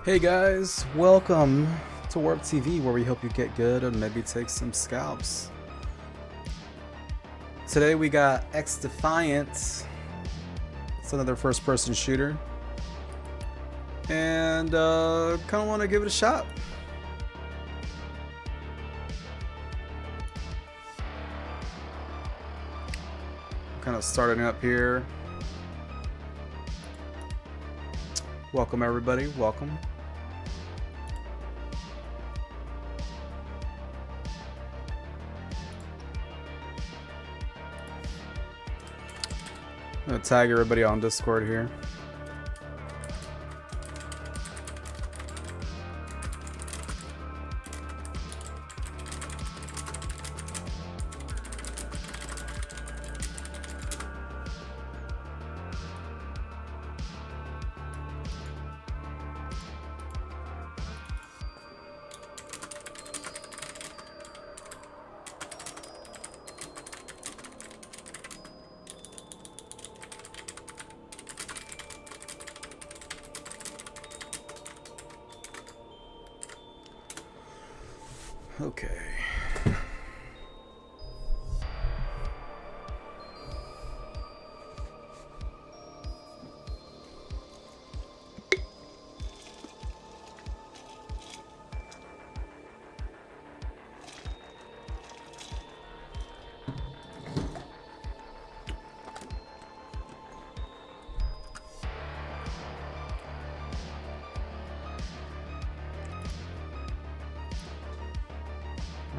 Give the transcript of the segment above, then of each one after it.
Hey guys, welcome to Warp TV, where we help you get good and maybe take some scalps. Today we got xDefiant. It's another first-person shooter, and kind of want to give it a shot. Kind of starting up here. Welcome everybody, welcome. I'm gonna tag everybody on Discord here. Okay.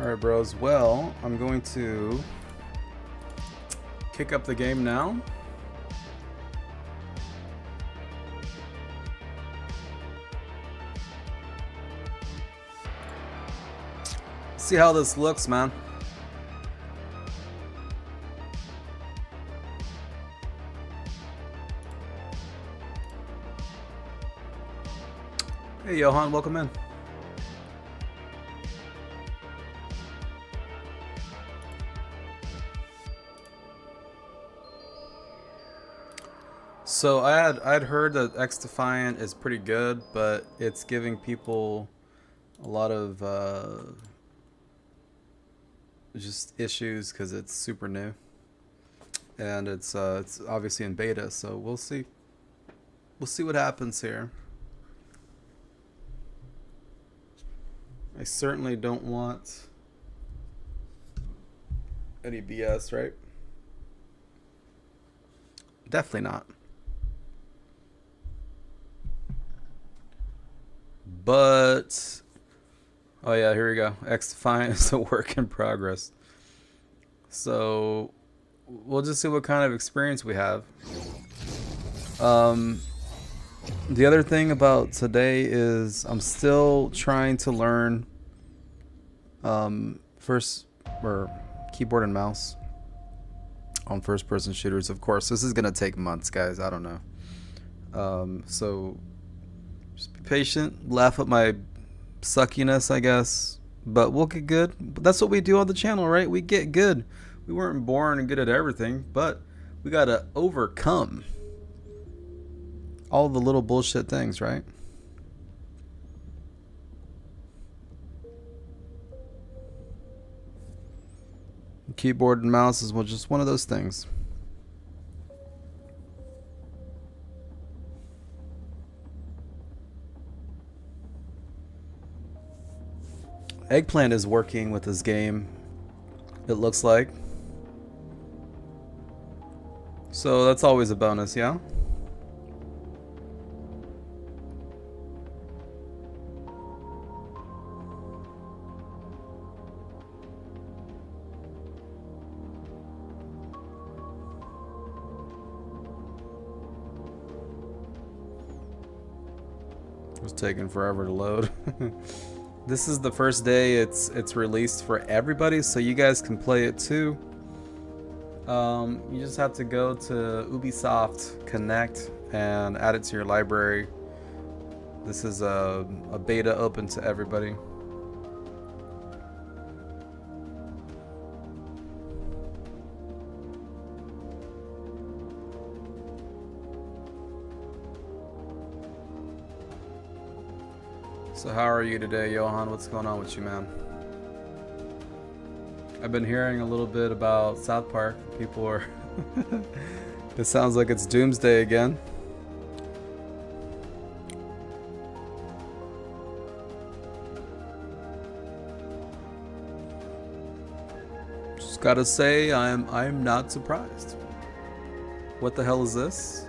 Alright bros, well, I'm going to kick up the game now. See how this looks, man. Hey Johan, welcome in. So I'd heard that xDefiant is pretty good, but it's giving people a lot of just issues because it's super new, and it's obviously in beta. So we'll see what happens here. I certainly don't want any BS, right? Definitely not. But oh yeah, here we go. xDefiant is a work in progress. So we'll just see what kind of experience we have. The other thing about today is I'm still trying to learn keyboard and mouse on first-person shooters. Of course, this is gonna take months, guys. I don't know. So just be patient, laugh at my suckiness, I guess, but we'll get good. But that's what we do on the channel, right? We get good. We weren't born good at everything, but we gotta overcome all the little bullshit things, right? Keyboard and mouse is just one of those things. Eggplant is working with this game, it looks like. So that's always a bonus, yeah? It was taking forever to load. This is the first day it's released for everybody, so you guys can play it too. You just have to go to Ubisoft Connect and add it to your library. This is a beta open to everybody. So how are you today, Johan? What's going on with you, man? I've been hearing a little bit about South Park. People are... It sounds like it's doomsday again. Just gotta say, I'm not surprised. What the hell is this?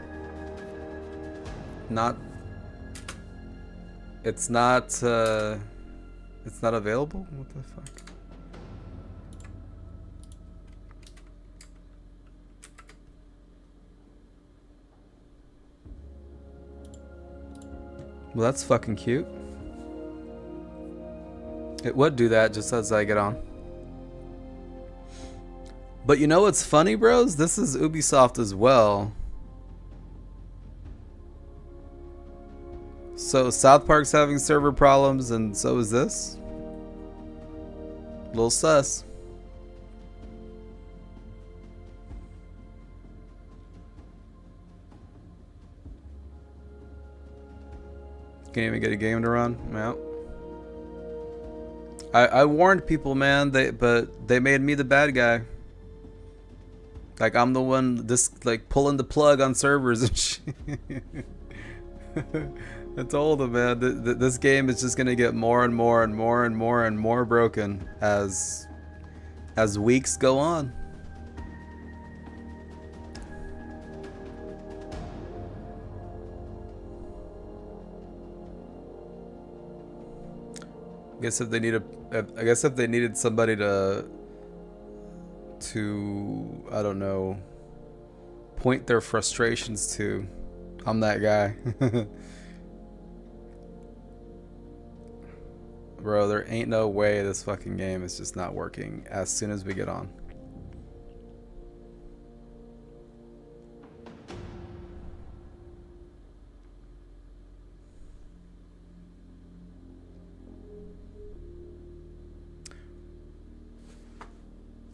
It's not available? What the fuck? Well, that's fucking cute. It would do that just as I get on. But you know what's funny, bros? This is Ubisoft as well. So South Park's having server problems, and so is this. Little sus. Can't even get a game to run. Yeah. I warned people, man. But they made me the bad guy. Like I'm the one like pulling the plug on servers and shit. I told them, man, this game is just gonna get more and more and more and more and more broken as weeks go on. I guess if they needed somebody to I don't know, point their frustrations to, I'm that guy. Bro, there ain't no way this fucking game is just not working as soon as we get on.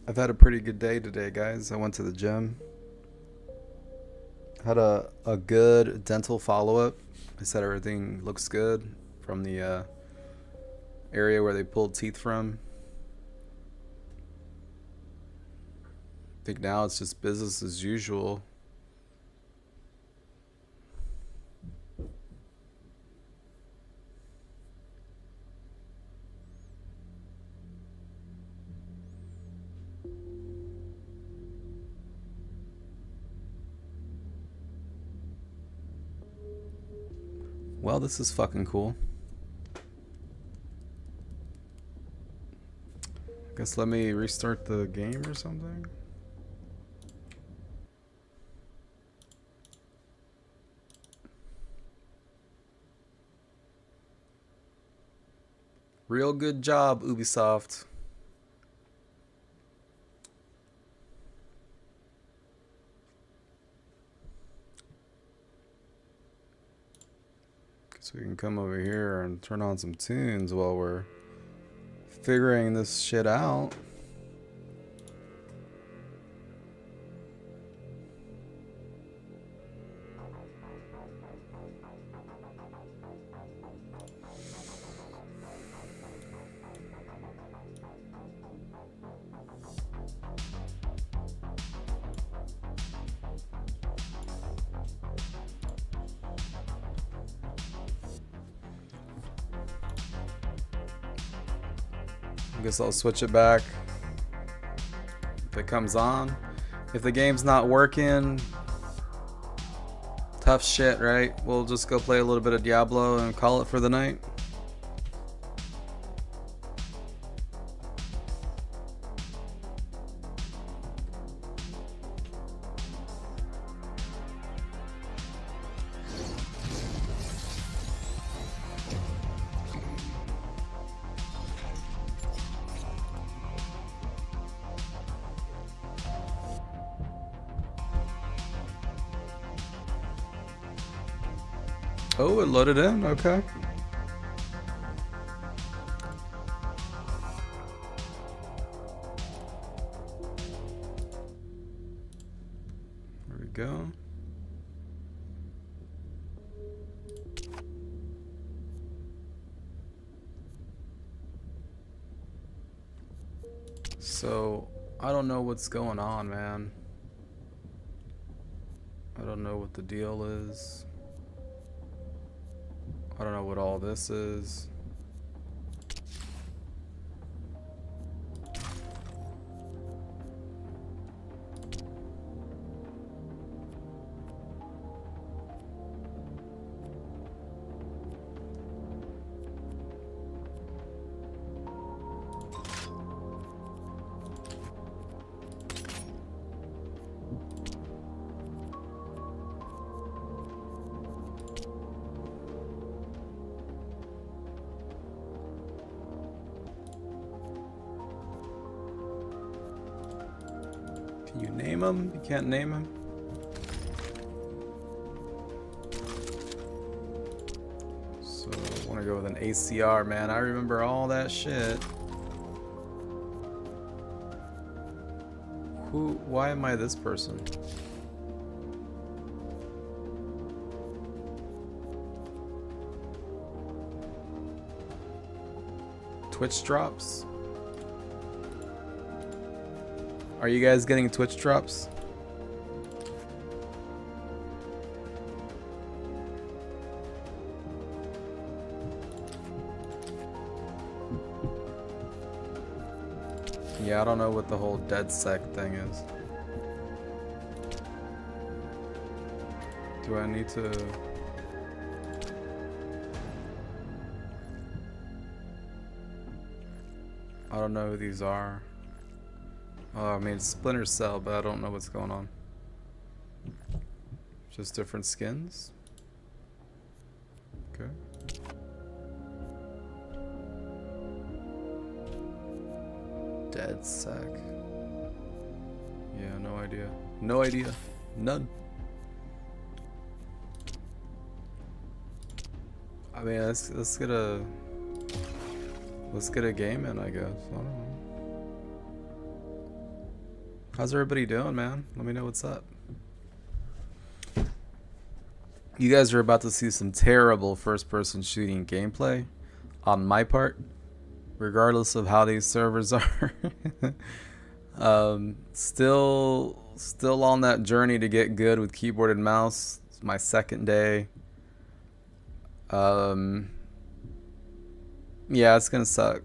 I've had a pretty good day today, guys. I went to the gym. Had a good dental follow-up. They said everything looks good from the area where they pulled teeth from. I think now it's just business as usual. Well, this is fucking cool. Guess let me restart the game or something. Real good job, Ubisoft. So we can come over here and turn on some tunes while we're figuring this shit out. I guess I'll switch it back if it comes on. If the game's not working, tough shit, right? We'll just go play a little bit of Diablo and call it for the night. Oh, it loaded in? Okay. There we go. So, I don't know what's going on, man. I don't know what the deal is. I don't know what all this is. Can you name him? You can't name him? So I want to go with an ACR, man. I remember all that shit. Why am I this person? Twitch drops? Are you guys getting Twitch drops? Yeah, I don't know what the whole DedSec thing is. Do I need to... I don't know who these are. Oh, I mean, Splinter Cell, but I don't know what's going on. Just different skins? Okay. DedSec. Yeah, no idea. No idea. None. I mean, let's get a game in, I guess. I don't know. How's everybody doing, man? Let me know what's up. You guys are about to see some terrible first-person shooting gameplay on my part, regardless of how these servers are. Still on that journey to get good with keyboard and mouse. It's my second day. Yeah, it's gonna suck.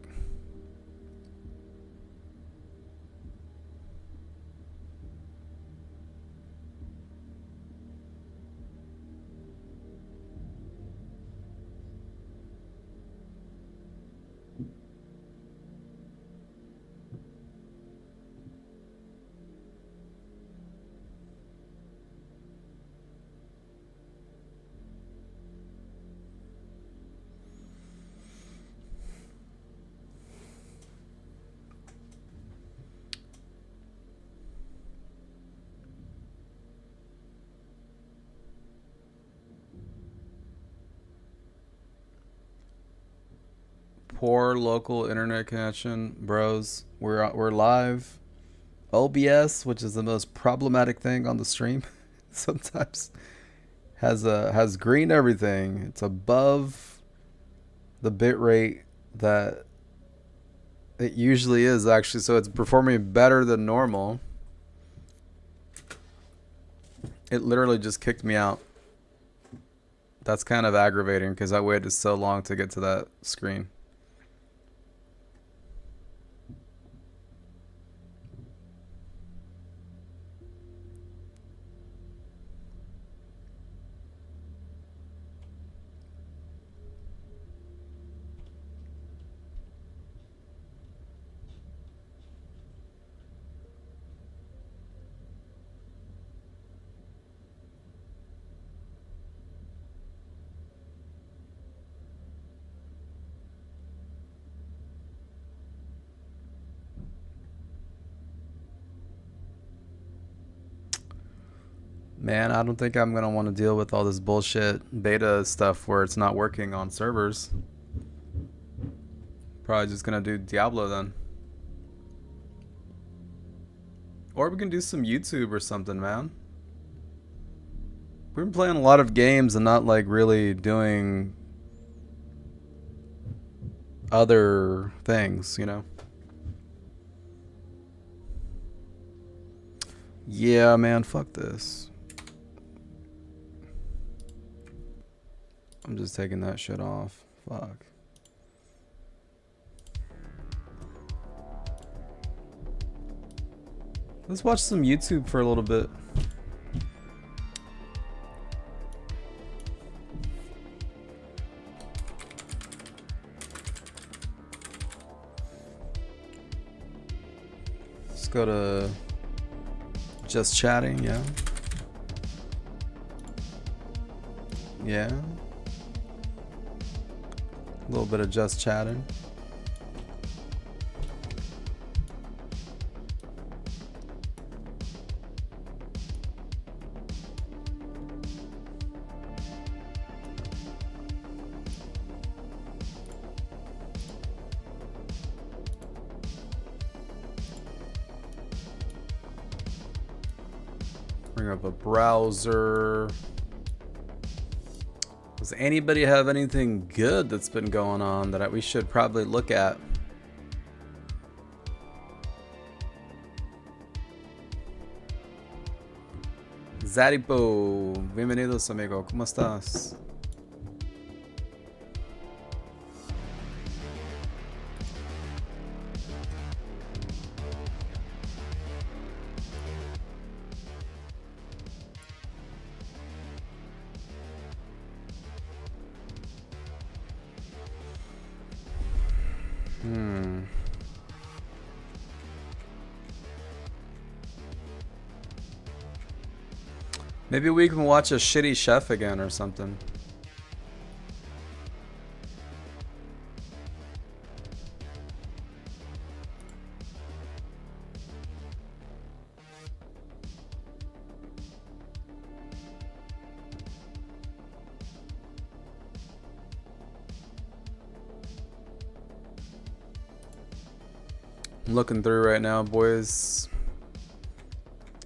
Poor local internet connection, bros. We're live. OBS, which is the most problematic thing on the stream, sometimes has green everything. It's above the bit rate that it usually is, actually, so it's performing better than normal. It literally just kicked me out. That's kind of aggravating because I waited so long to get to that screen. Man, I don't think I'm going to want to deal with all this bullshit beta stuff where it's not working on servers. Probably just going to do Diablo then. Or we can do some YouTube or something, man. We've been playing a lot of games and not like really doing other things, you know? Yeah, man, fuck this. I'm just taking that shit off. Fuck. Let's watch some YouTube for a little bit. Let's go to just chatting, yeah. Yeah. A little bit of just chatting. Bring up a browser. Does anybody have anything good that's been going on that we should probably look at? Zaripo, bienvenidos amigo, ¿cómo estás? Maybe we can watch a shitty chef again or something. I'm looking through right now, boys.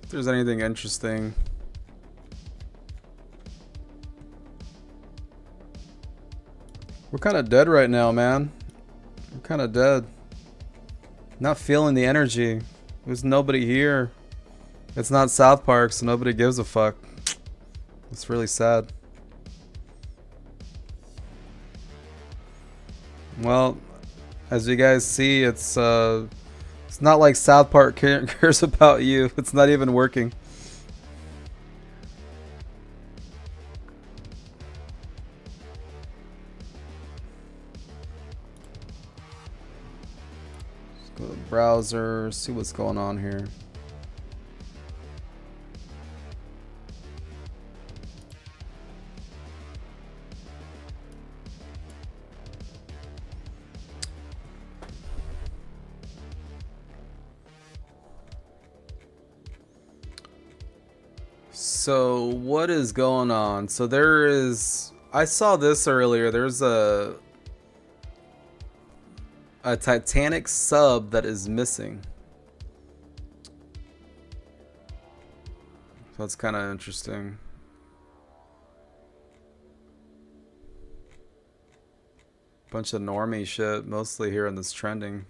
If there's anything interesting. We're kind of dead right now, man. We're kind of dead. Not feeling the energy. There's nobody here. It's not South Park, so nobody gives a fuck. It's really sad. Well, as you guys see, it's not like South Park cares about you. It's not even working. Let's go to the browser, see what's going on here. So what is going on? So there is, I saw this earlier. There's a Titanic sub that is missing. So that's kind of interesting. Bunch of normie shit, mostly here in this trending.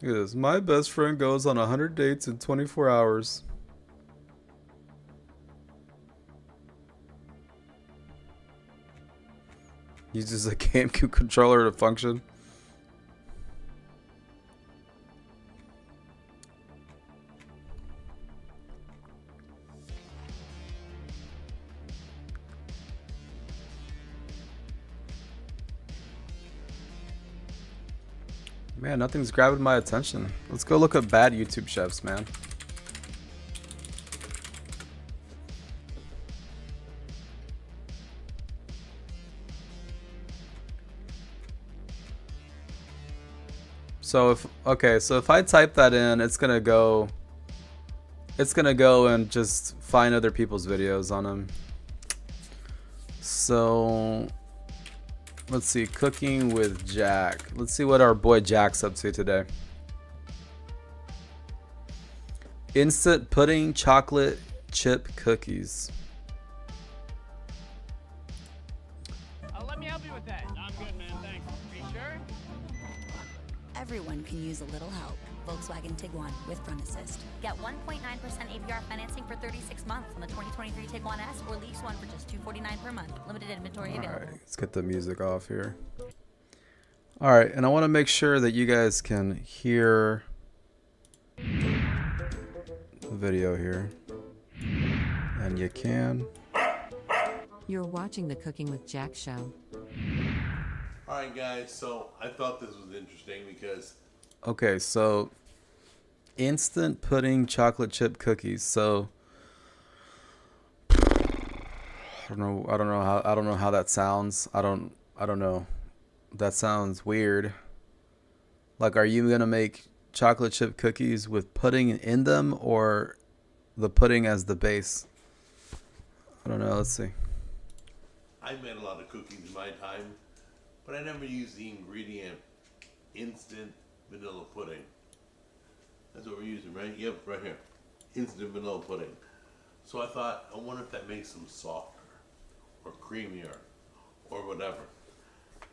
Look at this. My best friend goes on 100 dates in 24 hours. Uses a GameCube controller to function. Man, nothing's grabbing my attention. Let's go look at bad YouTube chefs, man. So if I type that in, it's gonna go and just find other people's videos on them. So let's see, cooking with Jack. Let's see what our boy Jack's up to today. Instant pudding chocolate chip cookies. Let me help you with that. I'm good, man. Thanks. Are you sure? Everyone can use a little help. Volkswagen Tiguan with front assist. Get 1.9% APR financing for 36 months on the 2023 Tiguan S, or lease one for just $249 per month. Limited inventory available. Alright, let's get the music off here. Alright, and I want to make sure that you guys can hear the video here. And you can. You're watching the Cooking with Jack show. Alright guys, so I thought this was interesting because Okay, so instant pudding chocolate chip cookies. So I don't know how that sounds. I don't know. That sounds weird. Like, are you gonna make chocolate chip cookies with pudding in them, or the pudding as the base? I don't know. Let's see. I made a lot of cookies in my time, but I never used the ingredient instant vanilla pudding. That's what we're using, right? Yep, right here. Instant vanilla pudding. So I thought, I wonder if that makes them softer or creamier or whatever.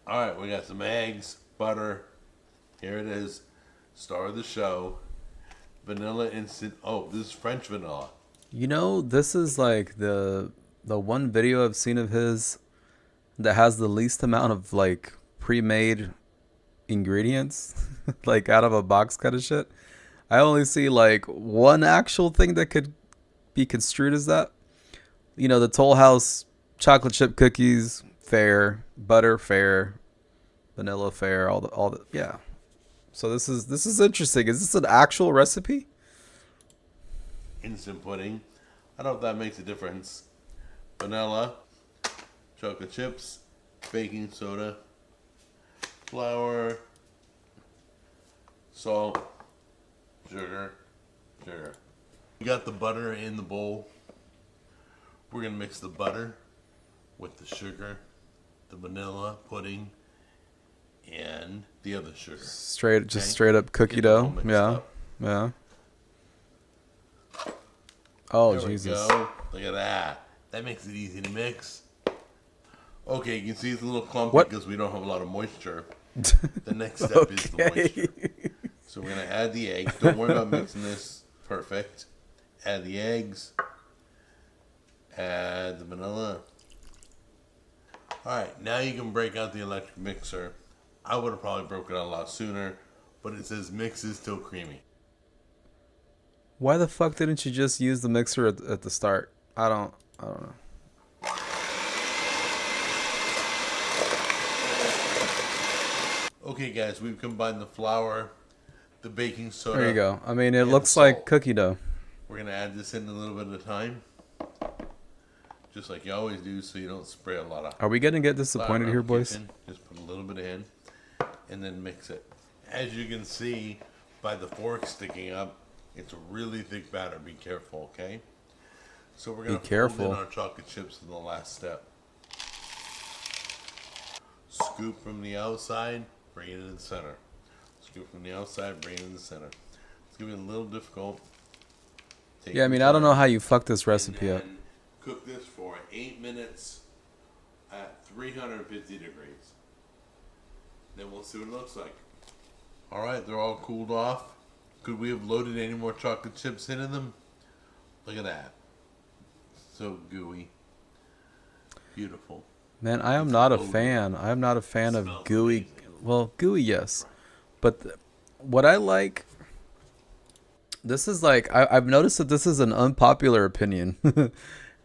Alright, we got some eggs, butter. Here it is. Star of the show. Vanilla instant. Oh, this is French vanilla. You know, this is like the one video I've seen of his that has the least amount of like pre-made ingredients, like out of a box kind of shit. I only see like one actual thing that could be construed as that. You know, the Toll House chocolate chip cookies, fair, butter, fair, vanilla, fair, all the yeah. So this is interesting. Is this an actual recipe? Instant pudding. I don't know if that makes a difference. Vanilla, chocolate chips, baking soda, flour, salt, sugar. We got the butter in the bowl. We're gonna mix the butter with the sugar, the vanilla pudding, and the other sugar. Straight up cookie dough. Yeah. Up. Yeah. Oh, There Jesus. we go. Look at that. That makes it easy to mix. Okay, you can see it's a little clumpy What? because we don't have a lot of moisture. The next step is the moisture. So we're going to add the eggs. Don't worry about mixing this perfect. Add the eggs. Add the vanilla. Alright, now you can break out the electric mixer. I would have probably broken it out a lot sooner, but it says mixes till creamy. Why the fuck didn't you just use the mixer at the start? I don't know. Okay guys, we've combined the flour, the baking soda. There you go. I mean, it and looks salt. like cookie dough. We're going to add this in a little bit at a time. Just like you always do, so you don't spray a lot of Are we gonna get flour disappointed around here, the boys? kitchen. Just put a little bit in and then mix it. As you can see by the fork sticking up, it's a really thick batter. Be careful, okay? So we're going Be to careful. fold in our chocolate chips in the last step. Scoop from the outside, bring it in the center. Scoop from the outside, bring it in the center. It's going to be a little difficult. Take Yeah, I your mean, I don't know time. how you fucked this And recipe up. then cook this for 8 minutes at 350 degrees. Then we'll see what it looks like. Alright, they're all cooled off. Could we have loaded any more chocolate chips into them? Look at that. So gooey. Beautiful. Man, I am not a fan. I am not a fan of Smells gooey. amazing. Well, gooey, yes. But what I like, this is like, I've noticed that this is an unpopular opinion.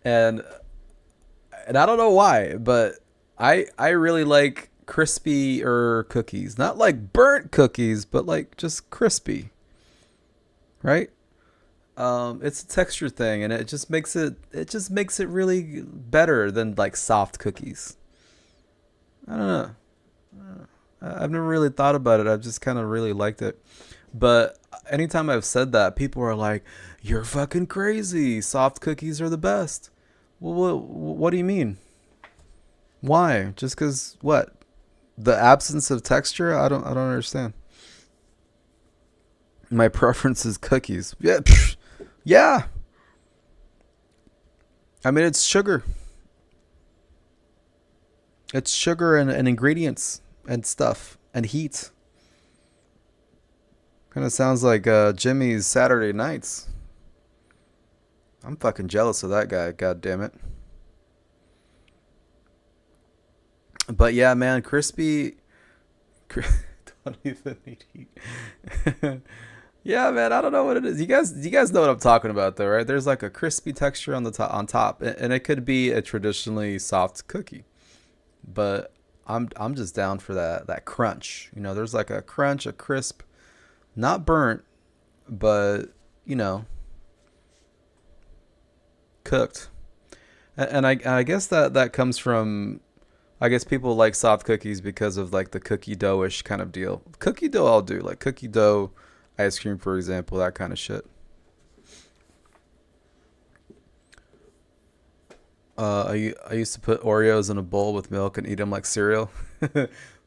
and I don't know why, but I really like crispy cookies. Not like burnt cookies, but like just crispy. Right? It's a texture thing, and it just makes it really better than like soft cookies. I don't know. I've never really thought about it. I've just kind of really liked it. But anytime I've said that, people are like, "You're fucking crazy. Soft cookies are the best." Well, what do you mean? Why? Just because what? The absence of texture? I don't understand. My preference is cookies. Yeah. Yeah. I mean, it's sugar. It's sugar and ingredients and stuff and heat. Kind of sounds like Jimmy's Saturday nights. I'm fucking jealous of that guy. God damn it. But yeah, man, crispy. Don't even need heat. Yeah, man, I don't know what it is. You guys know what I'm talking about, though, right? There's like a crispy texture on the top, and it could be a traditionally soft cookie. But I'm just down for that crunch. You know, there's like a crunch, a crisp, not burnt, but you know, cooked. And I guess that comes from, I guess people like soft cookies because of like the cookie dough-ish kind of deal. Cookie dough I'll do, like cookie dough ice cream, for example, that kind of shit. I used to put Oreos in a bowl with milk and eat them like cereal.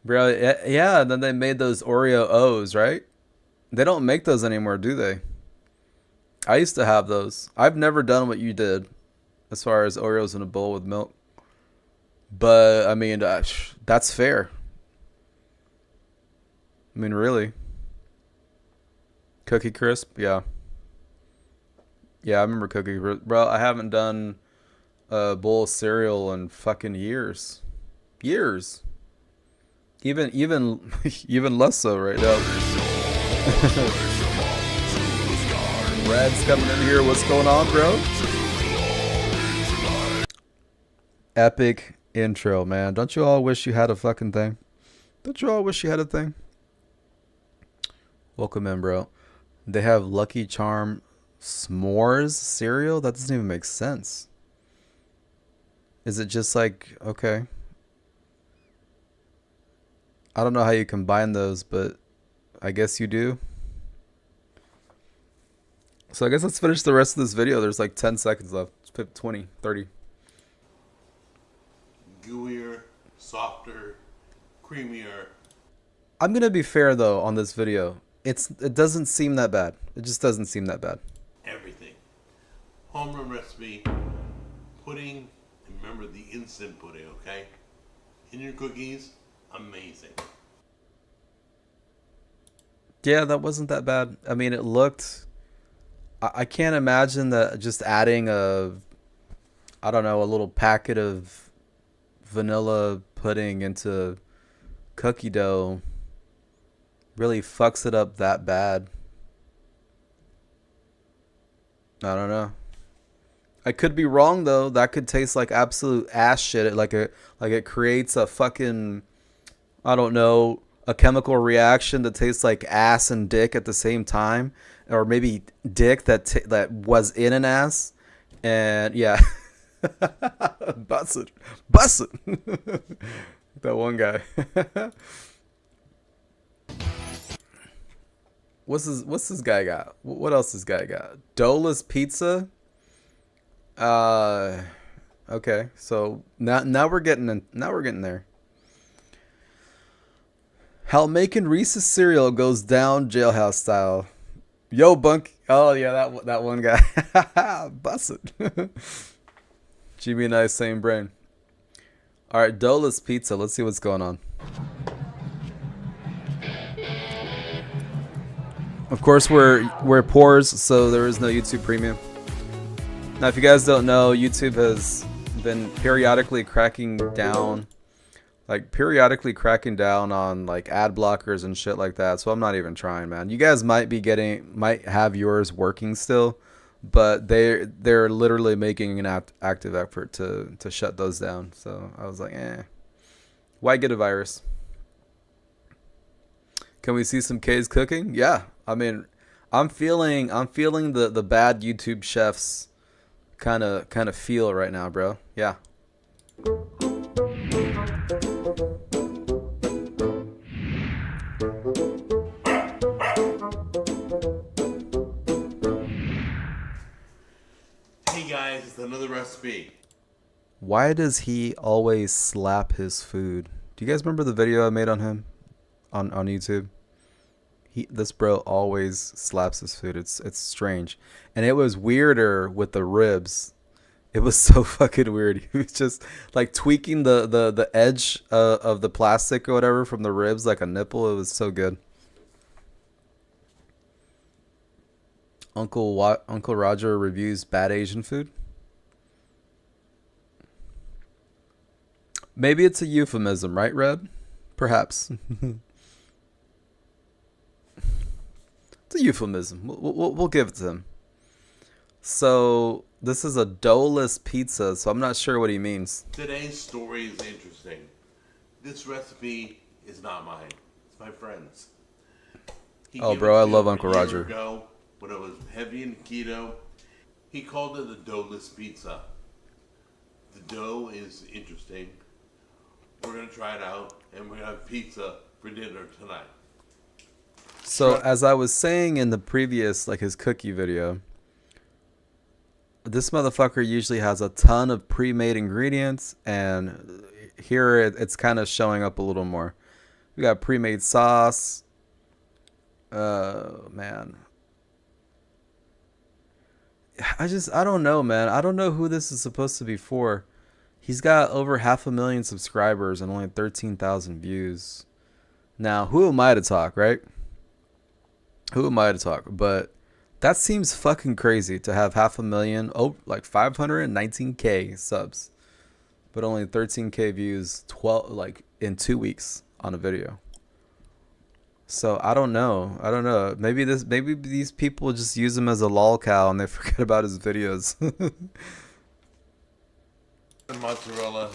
Bro, yeah, and then they made those Oreo O's, right? They don't make those anymore, do they? I used to have those. I've never done what you did as far as Oreos in a bowl with milk. But, I mean, that's fair. I mean, really. Cookie Crisp? Yeah. Yeah, I remember Cookie Crisp. Bro, I haven't done a bowl of cereal in fucking years. Years. Even even less so right now. Red's coming in here. What's going on, bro? Epic intro, man. Don't you all wish you had a fucking thing? Don't you all wish you had a thing? Welcome in, bro. They have Lucky Charm s'mores cereal? That doesn't even make sense. Is it just like, okay. I don't know how you combine those, but I guess you do. So I guess let's finish the rest of this video. There's like 10 seconds left. 20, 30. Gooier, softer, creamier. I'm going to be fair though on this video. It doesn't seem that bad. It just doesn't seem that bad. Everything. Home run recipe, pudding, and remember the instant pudding, okay? In your cookies, amazing. Yeah, that wasn't that bad. I mean, it looked... I can't imagine that just adding a little packet of vanilla pudding into cookie dough really fucks it up that bad. I don't know. I could be wrong though. That could taste like absolute ass shit. Like it creates a fucking, I don't know, a chemical reaction that tastes like ass and dick at the same time, or maybe dick that was in an ass, and yeah, bust it. That one guy. What's this guy got? What else this guy got? Doughless pizza. Okay, so now we're getting there. How making Reese's cereal goes down jailhouse style. Yo, Bunk. Oh yeah, that one guy. Bust it. GB and I same brain. All right, Doughless pizza. Let's see what's going on. Of course, we're poors, so there is no YouTube Premium. Now, if you guys don't know, YouTube has been periodically cracking down on like ad blockers and shit like that. So I'm not even trying, man. You guys might have yours working still, but they're literally making an active effort to shut those down. So I was like, why get a virus? Can we see some K's cooking? Yeah. I mean, I'm feeling the bad YouTube chefs kind of feel right now, bro. Yeah. Hey guys, it's another recipe. Why does he always slap his food? Do you guys remember the video I made on him on YouTube? This bro always slaps his food. It's strange. And it was weirder with the ribs. It was so fucking weird. He was just like tweaking the edge of the plastic or whatever from the ribs like a nipple. It was so good. Uncle Roger reviews bad Asian food. Maybe it's a euphemism, right, Red? Perhaps. It's a euphemism. We'll give it to him. So this is a doughless pizza, so I'm not sure what he means. Today's story is interesting. This recipe is not mine. It's my friend's. Oh, bro, I love Uncle Roger. Ago, when it was heavy in keto, he called it a doughless pizza. The dough is interesting. We're going to try it out, and we're going to have pizza for dinner tonight. So as I was saying in the previous, like his cookie video, this motherfucker usually has a ton of pre-made ingredients, and here it's kind of showing up a little more. We got pre-made sauce. Man. I don't know, man. I don't know who this is supposed to be for. He's got over 500,000 subscribers and only 13,000 views. Now, who am I to talk, right? Who am I to talk? But that seems fucking crazy to have 500,000, like 519K subs, but only 13K views, in 2 weeks on a video. So I don't know. Maybe these people just use him as a lol cow and they forget about his videos. Mozzarella,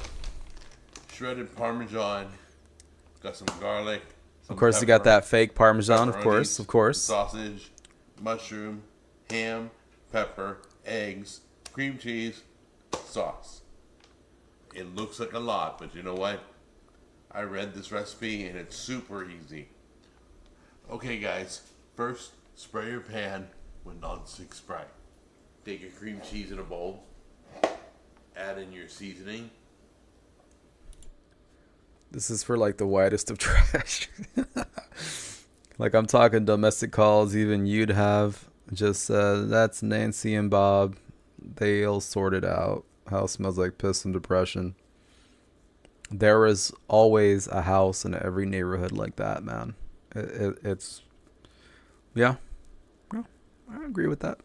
shredded Parmesan, got some garlic. Of course, you got that fake Parmesan, of course. Sausage, mushroom, ham, pepper, eggs, cream cheese, sauce. It looks like a lot, but you know what? I read this recipe and it's super easy. Okay, guys. First, spray your pan with non-stick spray. Take your cream cheese in a bowl. Add in your seasoning. This is for like the whitest of trash. Like I'm talking domestic calls, even you'd have just that's Nancy and Bob. They'll sort it out. House smells like piss and depression. There is always a house in every neighborhood like that, man. It's yeah. No, I agree with that.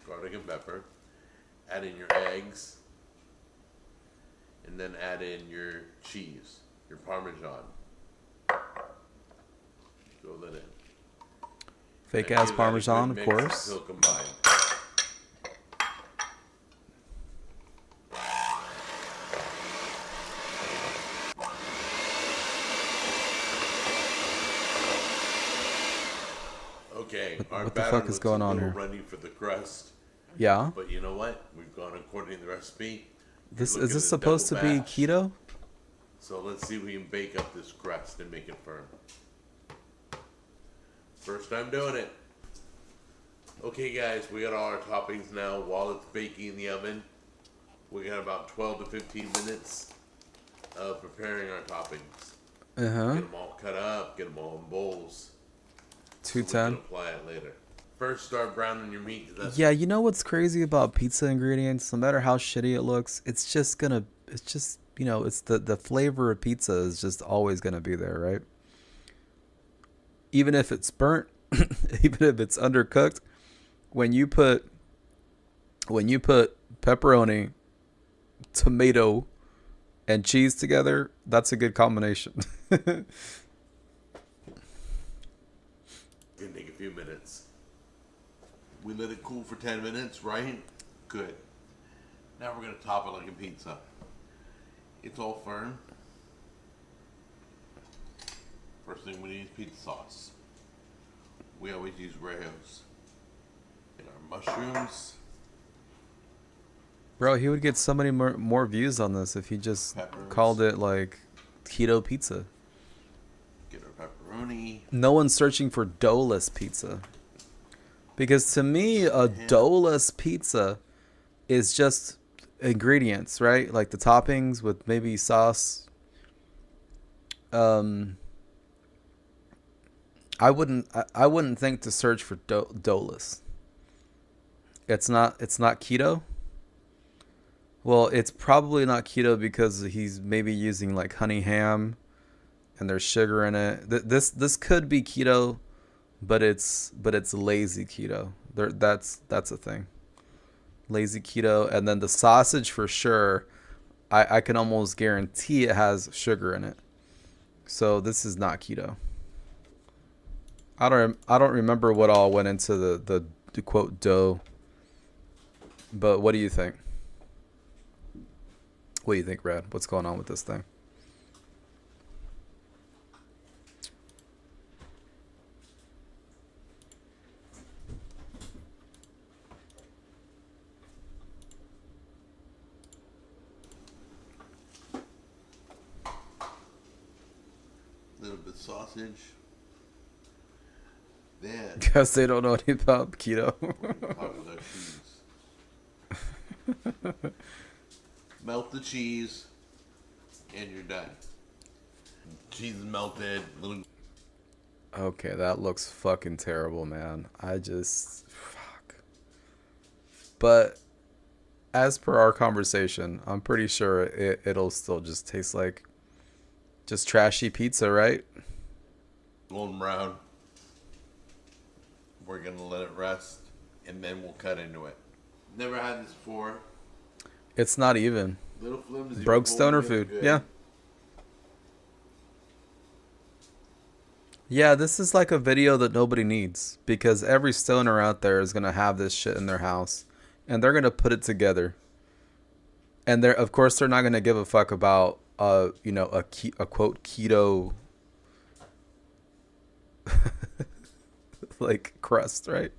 Garlic and pepper. Add in your eggs. And then add in your cheese, your Parmesan. Throw that in. Fake ass Parmesan, of course. Until combined. Okay, our what the batter fuck is looks going a on little here? runny for the crust. Yeah. But you know what? We've gone according to the recipe. Is Looking this at supposed to double be batch. keto? So let's see if we can bake up this crust and make it firm. First time doing it. Okay guys, we got all our toppings now. While it's baking in the oven, we got about 12 to 15 minutes of preparing our toppings. Uh-huh. Get them all cut up, get them all in bowls. 210. We can apply it later. First, start browning your meat. Yeah, you know what's crazy about pizza ingredients? No matter how shitty it looks, it's just, it's the flavor of pizza is just always gonna be there, right? Even if it's burnt, even if it's undercooked, when you put pepperoni, tomato, and cheese together, that's a good combination. Gonna take a few minutes. We let it cool for 10 minutes, right? Good. Now we're gonna top it like a pizza. It's all firm. First thing we need is pizza sauce. We always use Rayo's. And our mushrooms. Bro, he would get so many more views on this if he just called it like keto pizza. Get our pepperoni. No one's searching for doughless pizza. Because to me, a doughless pizza is just ingredients, right? Like the toppings with maybe sauce. I wouldn't think to search for doughless. It's not keto. Well, it's probably not keto because he's maybe using like honey ham and there's sugar in it. This could be keto, but it's lazy keto. That's a thing. Lazy keto, and then the sausage for sure. I can almost guarantee it has sugar in it. So this is not keto. I don't remember what all went into the quote dough. But what do you think? What do you think, Brad? What's going on with this thing? Little bit sausage. Then Because they don't know anything about keto. popular cheese. Melt the cheese, and you're done. Cheese is melted. Little. Okay, that looks fucking terrible, man. Fuck. But as per our conversation, I'm pretty sure it'll still just taste like just trashy pizza, right? Golden brown. We're gonna let it rest, and then we'll cut into it. Never had this before. It's not even. Little flimsy. Broke but stoner holding food. together good. Yeah. Yeah, this is like a video that nobody needs because every stoner out there is going to have this shit in their house and they're going to put it together. And of course they're not going to give a fuck about a quote keto like crust, right?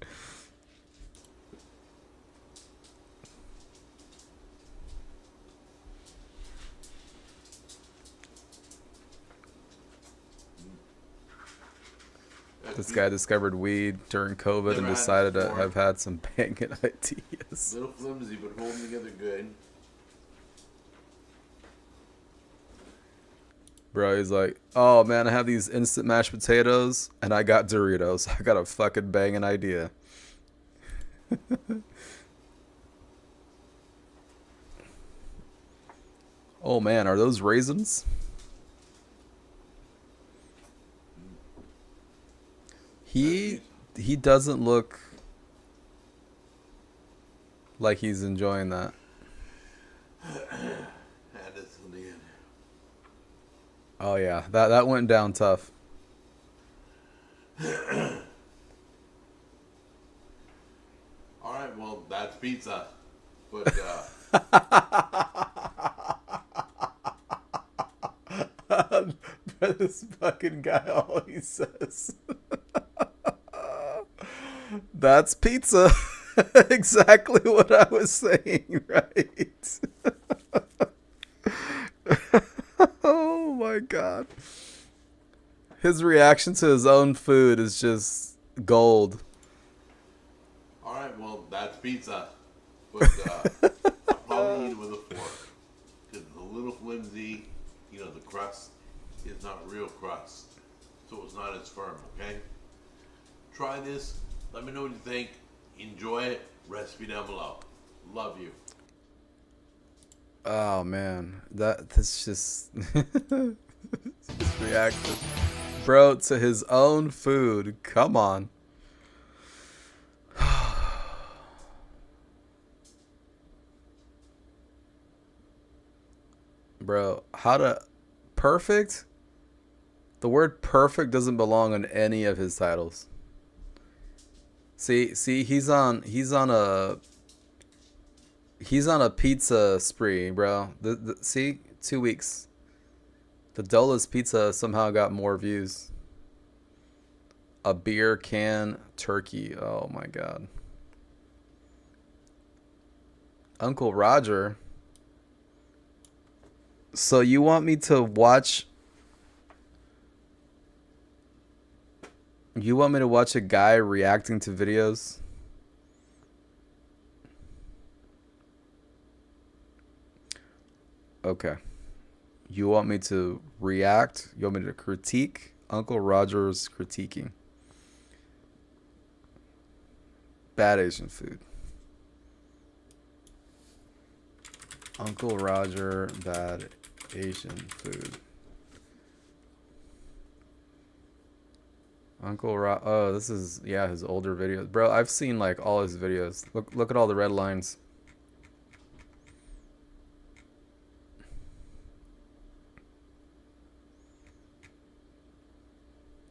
This guy discovered weed during COVID and Never had decided this to before. have had some banging ideas. Little flimsy, but holding together good. Bro, he's like, oh man, I have these instant mashed potatoes and I got Doritos. I got a fucking banging idea. Oh man, are those raisins? He doesn't look like he's enjoying that. Had this on the end. Oh yeah, that went down tough. All right, well, that's pizza. But This fucking guy, all he says. That's pizza. Exactly what I was saying, right? Oh my god. His reaction to his own food is just gold. all right, well, that's pizza. But I'll probably eat it with a fork because it's a little flimsy. You know, the crust is not real crust, so it's not as firm. Okay, try this. Let me know what you think. Enjoy it. Recipe down below. Love you. Oh man, that's just his reaction, bro, to his own food. Come on. Bro, perfect? The word perfect doesn't belong on any of his titles. See, he's on a pizza spree, bro. See, 2 weeks. The Dola's pizza somehow got more views. A beer can turkey. Oh my god. Uncle Roger. So you want me to watch? You want me to watch a guy reacting to videos? Okay. You want me to react? You want me to critique Uncle Roger's critiquing? Bad Asian food. Uncle Roger, bad Asian food. Oh, this is, yeah, his older videos. Bro, I've seen like all his videos. Look at all the red lines.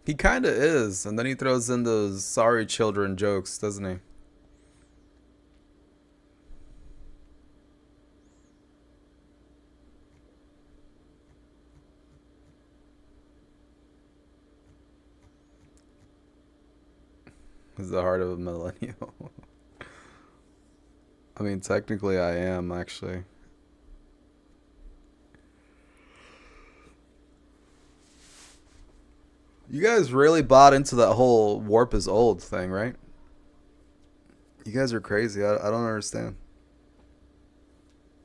He kind of is, and then he throws in those sorry children jokes, doesn't he? Is the heart of a millennial. I mean, technically I am, actually. You guys really bought into that whole warp is old thing, right? You guys are crazy. I don't understand.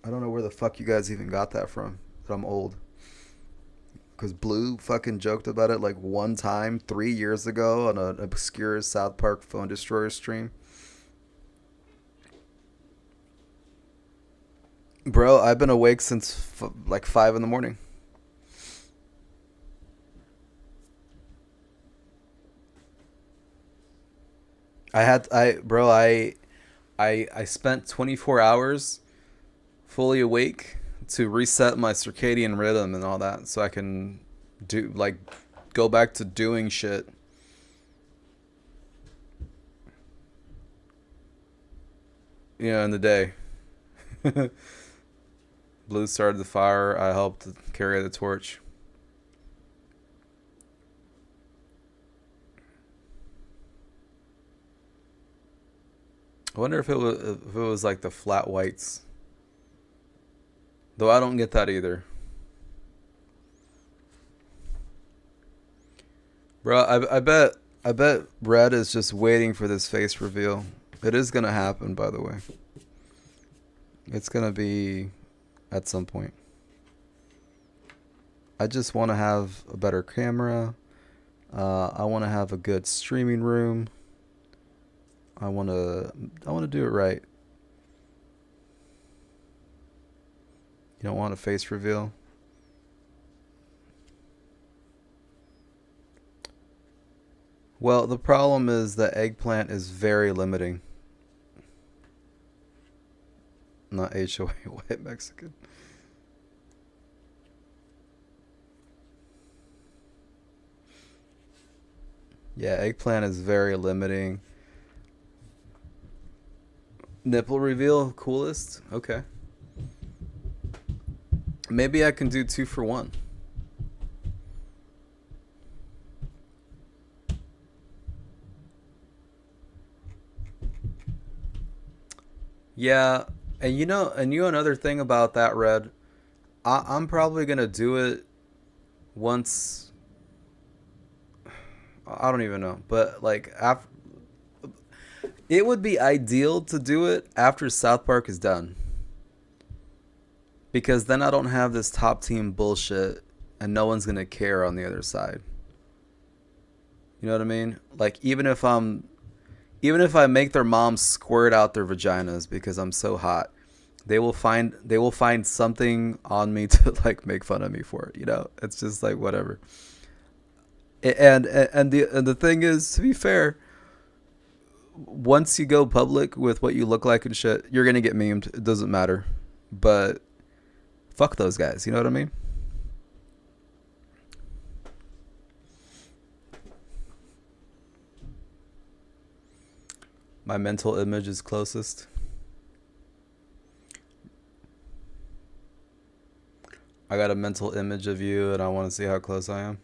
I don't know where the fuck you guys even got that from, that I'm old. Because Blue fucking joked about it like one time 3 years ago on an obscure South Park Phone Destroyer stream. Bro, I've been awake since like 5 in the morning. I spent 24 hours fully awake to reset my circadian rhythm and all that, so I can go back to doing shit. You know, in the day. Blue started the fire. I helped carry the torch. I wonder if it was like the flat whites. Though I don't get that either. Bro, I bet Red is just waiting for this face reveal. It is gonna happen, by the way. It's gonna be at some point. I just want to have a better camera. I want to have a good streaming room. I want to do it right. You don't want a face reveal? Well, the problem is the eggplant is very limiting. Not HOA white Mexican. Yeah, eggplant is very limiting. Nipple reveal, coolest? Okay. Maybe I can do 2 for 1. Yeah, and you know another thing about that, Red, I'm probably gonna do it once. I don't even know, but like after, it would be ideal to do it after South Park is done, because then I don't have this top team bullshit, and no one's gonna care on the other side. You know what I mean? Like even if I make their moms squirt out their vaginas because I'm so hot, they will find something on me to like make fun of me for it. You know, it's just like whatever. And the thing is, to be fair, once you go public with what you look like and shit, you're gonna get memed. It doesn't matter. But fuck those guys. You know what I mean? My mental image is closest. I got a mental image of you, and I want to see how close I am.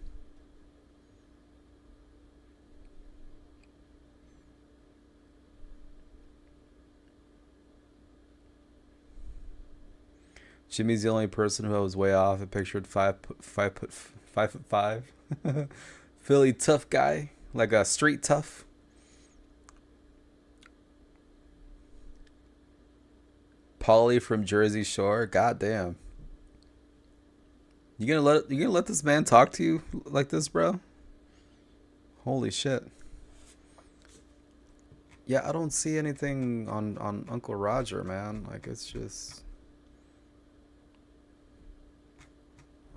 Jimmy's the only person who I was way off. I pictured 5'5", Philly tough guy, like a street tough. Paulie from Jersey Shore. Goddamn. You gonna let this man talk to you like this, bro? Holy shit. Yeah, I don't see anything on Uncle Roger, man. Like it's just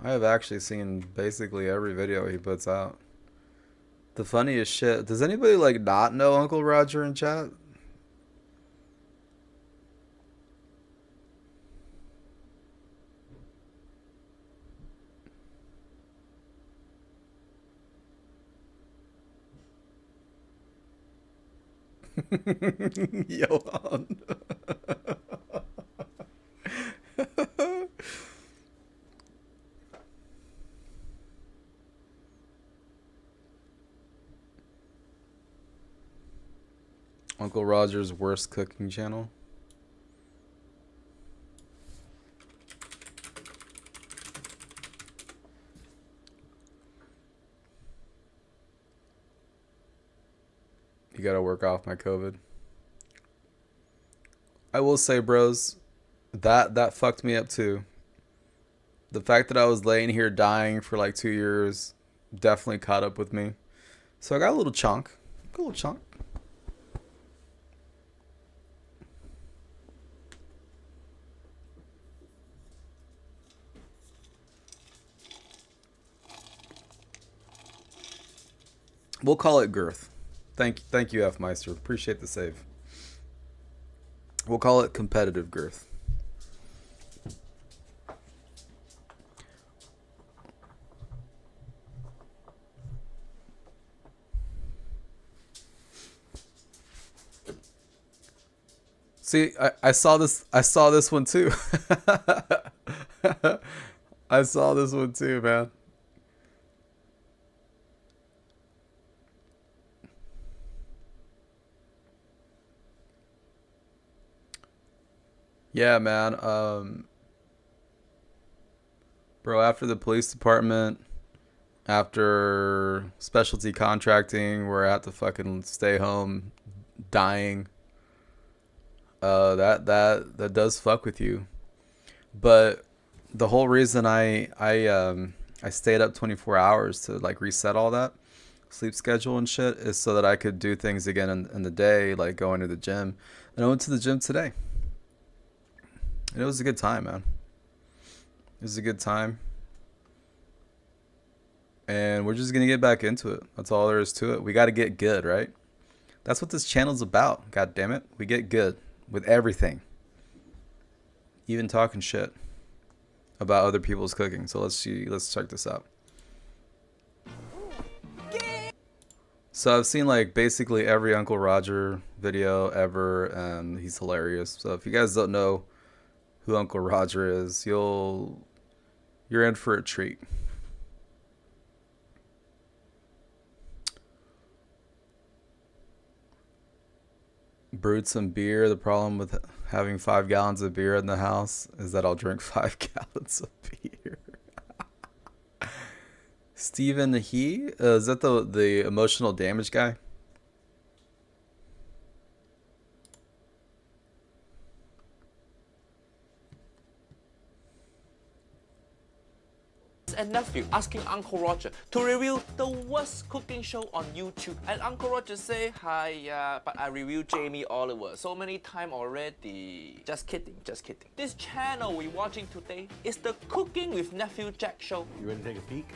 I have actually seen basically every video he puts out. The funniest shit. Does anybody like not know Uncle Roger in chat? Johan. Uncle Roger's worst cooking channel. You gotta work off my COVID. I will say, bros, that fucked me up too. The fact that I was laying here dying for like 2 years definitely caught up with me. So I got a little chunk. A little chunk. We'll call it girth. Thank you, F Meister. Appreciate the save. We'll call it competitive girth. See, I saw this one too. I saw this one too, man. Yeah, man. Bro, after the police department, after specialty contracting, where I had to fucking stay home dying. That does fuck with you. But the whole reason I stayed up 24 hours to like reset all that sleep schedule and shit is so that I could do things again in the day, like going to the gym. And I went to the gym today. And it was a good time, man. It was a good time. And we're just going to get back into it. That's all there is to it. We got to get good, right? That's what this channel's about. God damn it. We get good with everything. Even talking shit about other people's cooking. So let's check this out. So I've seen like basically every Uncle Roger video ever, and he's hilarious. So if you guys don't know who Uncle Roger is, you're in for a treat. Brewed some beer. The problem with having 5 gallons of beer in the house is that I'll drink 5 gallons of beer. Stephen He? Is that the emotional damage guy? And nephew asking Uncle Roger to review the worst cooking show on YouTube, and Uncle Roger say, hi, but I review Jamie Oliver so many times already. Just kidding, just kidding. This channel we watching today is the Cooking with Nephew Jack show. You ready to take a peek?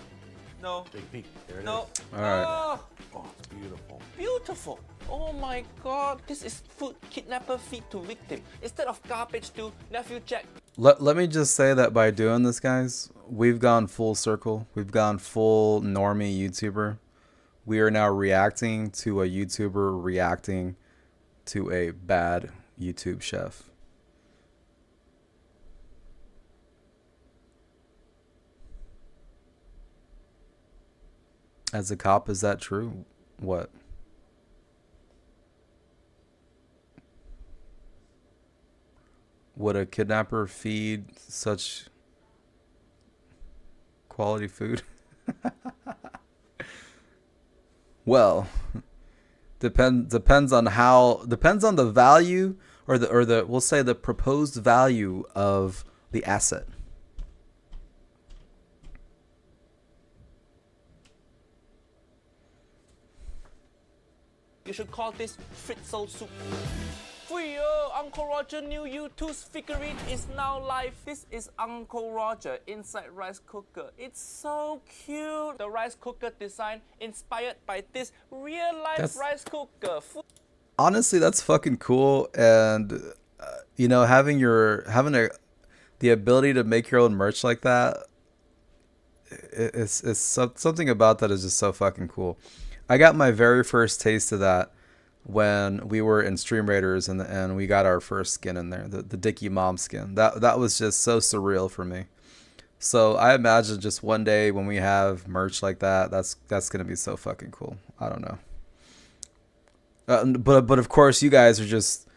No. Take a peek. There it No. is. All right. Oh, It's beautiful. beautiful. Oh my god. This is food kidnapper feed to victim. Instead of garbage to Nephew Jack. Let me just say that by doing this, guys, we've gone full circle. We've gone full normie YouTuber. We are now reacting to a YouTuber reacting to a bad YouTube chef. As a cop, is that true? What? Would a kidnapper feed such quality food? Well, depends on the value or the we'll say the proposed value of the asset. You should call this fritzel soup. Yo, Uncle Roger new YouTube figurine is now live. This is Uncle Roger inside rice cooker. It's so cute. The rice cooker design inspired by this real life rice cooker. Honestly, that's fucking cool. And you know, having the ability to make your own merch like that, it's something about that is just so fucking cool. I got my very first taste of that when we were in Stream Raiders and we got our first skin in there, the Dickie Mom skin. That was just so surreal for me. So I imagine just one day when we have merch like that, that's gonna be so fucking cool. I don't know. But of course you guys are just,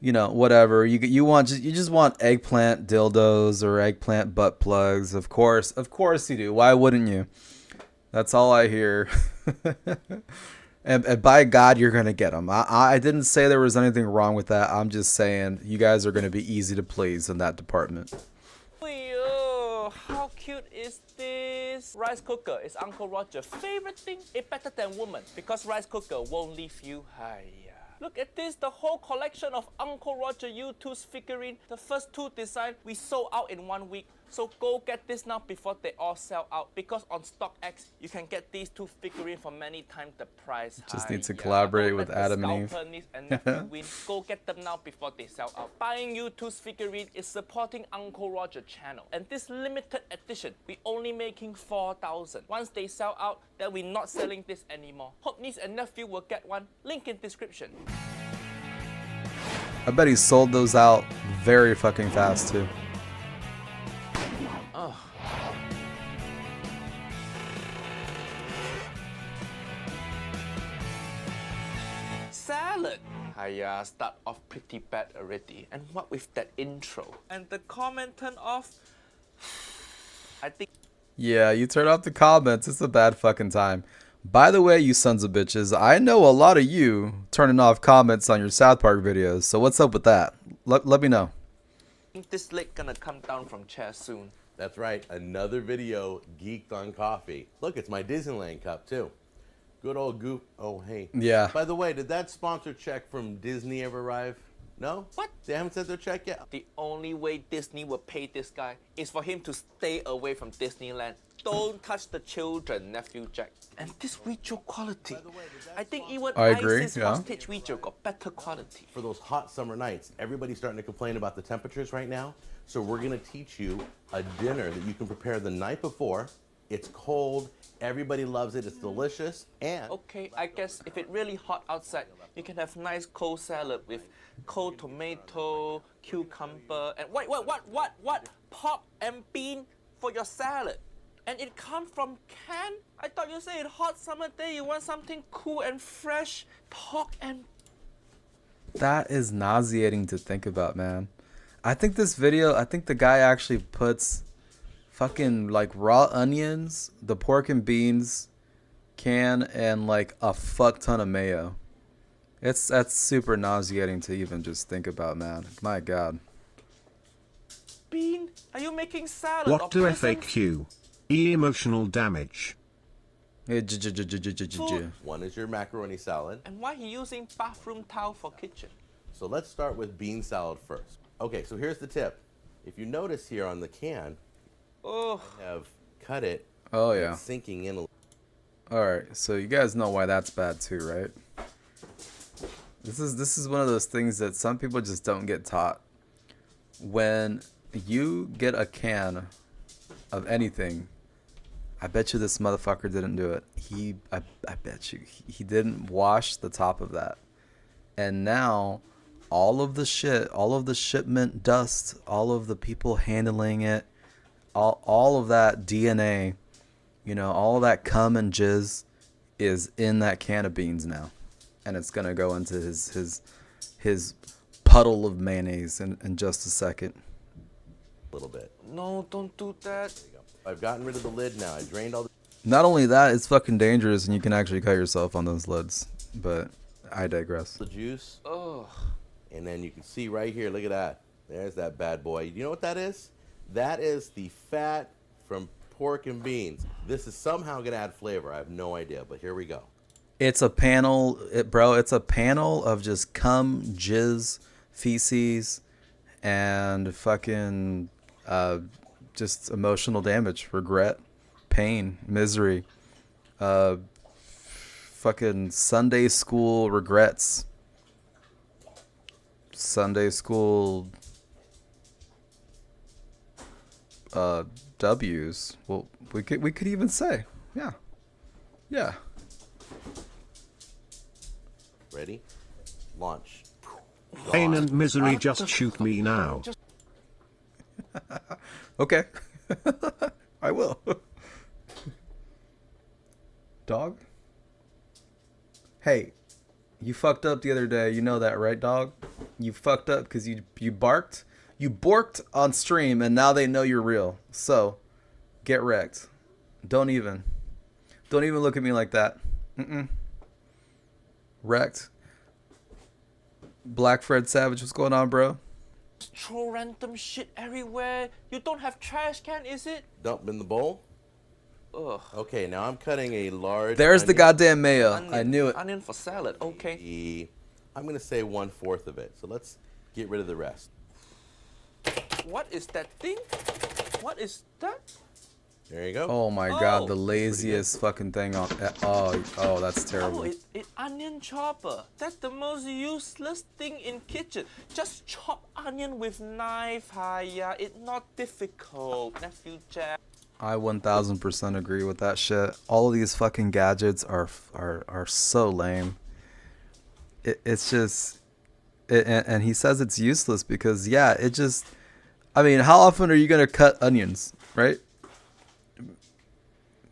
you know, whatever. You just want eggplant dildos or eggplant butt plugs. Of course you do. Why wouldn't you? That's all I hear. And by God, you're going to get them. I didn't say there was anything wrong with that. I'm just saying you guys are going to be easy to please in that department. Yo, how cute is this? Rice cooker is Uncle Roger's favorite thing. It's better than woman because rice cooker won't leave you high. Look at this, the whole collection of Uncle Roger YouTube's figurine. The first 2 designs we sold out in 1 week. So go get this now before they all sell out. Because on StockX, you can get these 2 figurines for many times the price. Just need to collaborate with Adam and Eve. Niece and nephew win. Go get them now before they sell out. Buying YouTube's figurine is supporting Uncle Roger channel. And this limited edition, we only making 4,000. Once they sell out, then we're not selling this anymore. Hope niece and nephew will get one. Link in description. I bet he sold those out very fucking fast too. Oh. Salad. I start off pretty bad already. And what with that intro? And the comment turned off. I think. Yeah, you turn off the comments. It's a bad fucking time. By the way, you sons of bitches, I know a lot of you turning off comments on your South Park videos. So what's up with that? Let me know. This leg gonna come down from chair soon. That's right, another video geeked on coffee. Look, it's my Disneyland cup too. Good old goop. Oh, hey. Yeah. By the way, did that sponsor check from Disney ever arrive? No? What? They haven't sent their check yet? The only way Disney will pay this guy is for him to stay away from Disneyland. Don't touch the children, nephew Jack. And this video quality, I think even I agree, ISIS yeah. hostage video got better quality. For those hot summer nights, everybody's starting to complain about the temperatures right now. So we're gonna teach you a dinner that you can prepare the night before. It's cold, everybody loves it, it's delicious, and... Okay, I guess if it's really hot outside, you can have nice cold salad with cold tomato, cucumber, and what? Pork and bean for your salad. And it comes from can? I thought you said hot summer day you want something cool and fresh. Pork and... That is nauseating to think about, man. I think the guy actually puts fucking like raw onions, the pork and beans can, and like a fuck ton of mayo. That's super nauseating to even just think about, man. My God. Bean, are you making salad? What or do presents? FAQ? Emotional damage. One is your macaroni salad. And why he using bathroom towel for kitchen? So let's start with bean salad first. Okay, so here's the tip. If you notice here on the can, Oh, I have cut it. Oh yeah. It's sinking in a little. Alright, so you guys know why that's bad too, right? This is one of those things that some people just don't get taught. When you get a can of anything, I bet you this motherfucker didn't do it. I bet you he didn't wash the top of that. And now all of the shit, all of the shipment dust, all of the people handling it, all of that DNA, you know, all of that cum and jizz is in that can of beans now. And it's gonna go into his puddle of mayonnaise in just a second. A little bit. no, don't do that. I've gotten rid of the lid now. I drained all the... Not only that, it's fucking dangerous and you can actually cut yourself on those lids. But I digress. the juice. Oh, And then you can see right here, look at that. There's that bad boy. You know what that is? That is the fat from pork and beans. This is somehow going to add flavor. I have no idea, but here we go. It's a panel, bro. It's a panel of just cum, jizz, feces, and fucking just emotional damage, regret, pain, misery, fucking Sunday school regrets, Sunday school W's. Well, we could even say, yeah. Ready? Launch. Pain and misery, just shoot me now. Okay. I will. Dog? Hey, you fucked up the other day. You know that, right, dog? You fucked up because you barked. You borked on stream, and now they know you're real. So, get wrecked. Don't even look at me like that. Wrecked. Black Fred Savage, what's going on, bro? Throw random shit everywhere. You don't have trash can, is it? Dump in the bowl. Ugh. Okay, now I'm cutting a large. There's the onion. goddamn mayo. Onion, I knew it. Onion for salad, okay. I'm gonna say 1/4 of it. So let's get rid of the rest. What is that thing? What is that? There you go. Oh my god, Oh. the laziest fucking thing on. Oh, that's terrible. Oh, it onion chopper. That's the most useless thing in kitchen. Just chop onion with knife. Hiya, it's not difficult, nephew Jack. I 1000% agree with that shit. All of these fucking gadgets are so lame. It's just, and he says it's useless because yeah, it just. I mean, how often are you gonna cut onions, right?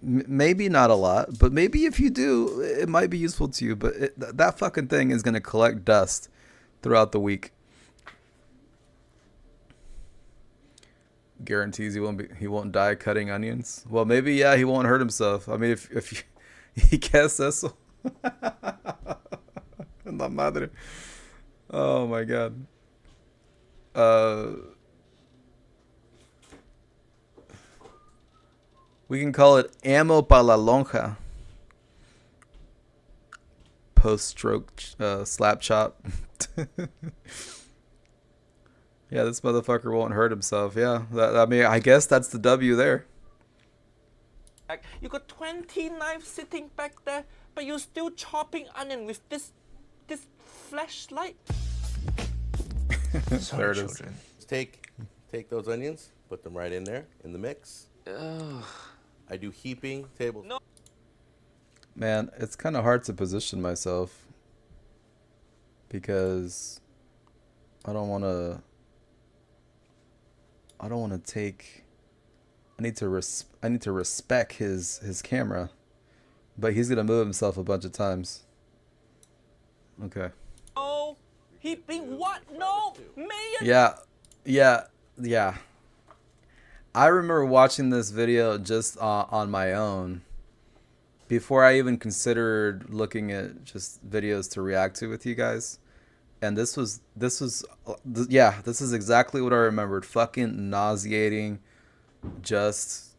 Maybe not a lot, but maybe if you do, it might be useful to you. But that fucking thing is gonna collect dust throughout the week. Guarantees he won't die cutting onions. Well, maybe yeah, he won't hurt himself. I mean, if you, he casts eso. La madre. Oh my god. We can call it ammo para la lonja. Post-stroke slap chop. Yeah, this motherfucker won't hurt himself. Yeah, I mean, I guess that's the W there. You got 20 knives sitting back there, but you're still chopping onion with this flashlight. There it is. children. Take those onions, put them right in there in the mix. Ugh. I do heaping tables. No. Man, it's kind of hard to position myself because I don't want to take. I need to respect his camera, but he's gonna move himself a bunch of times. Okay. Oh, heaping what? No, mayo. Yeah. I remember watching this video just on my own before I even considered looking at just videos to react to with you guys. And this is exactly what I remembered. Fucking nauseating, just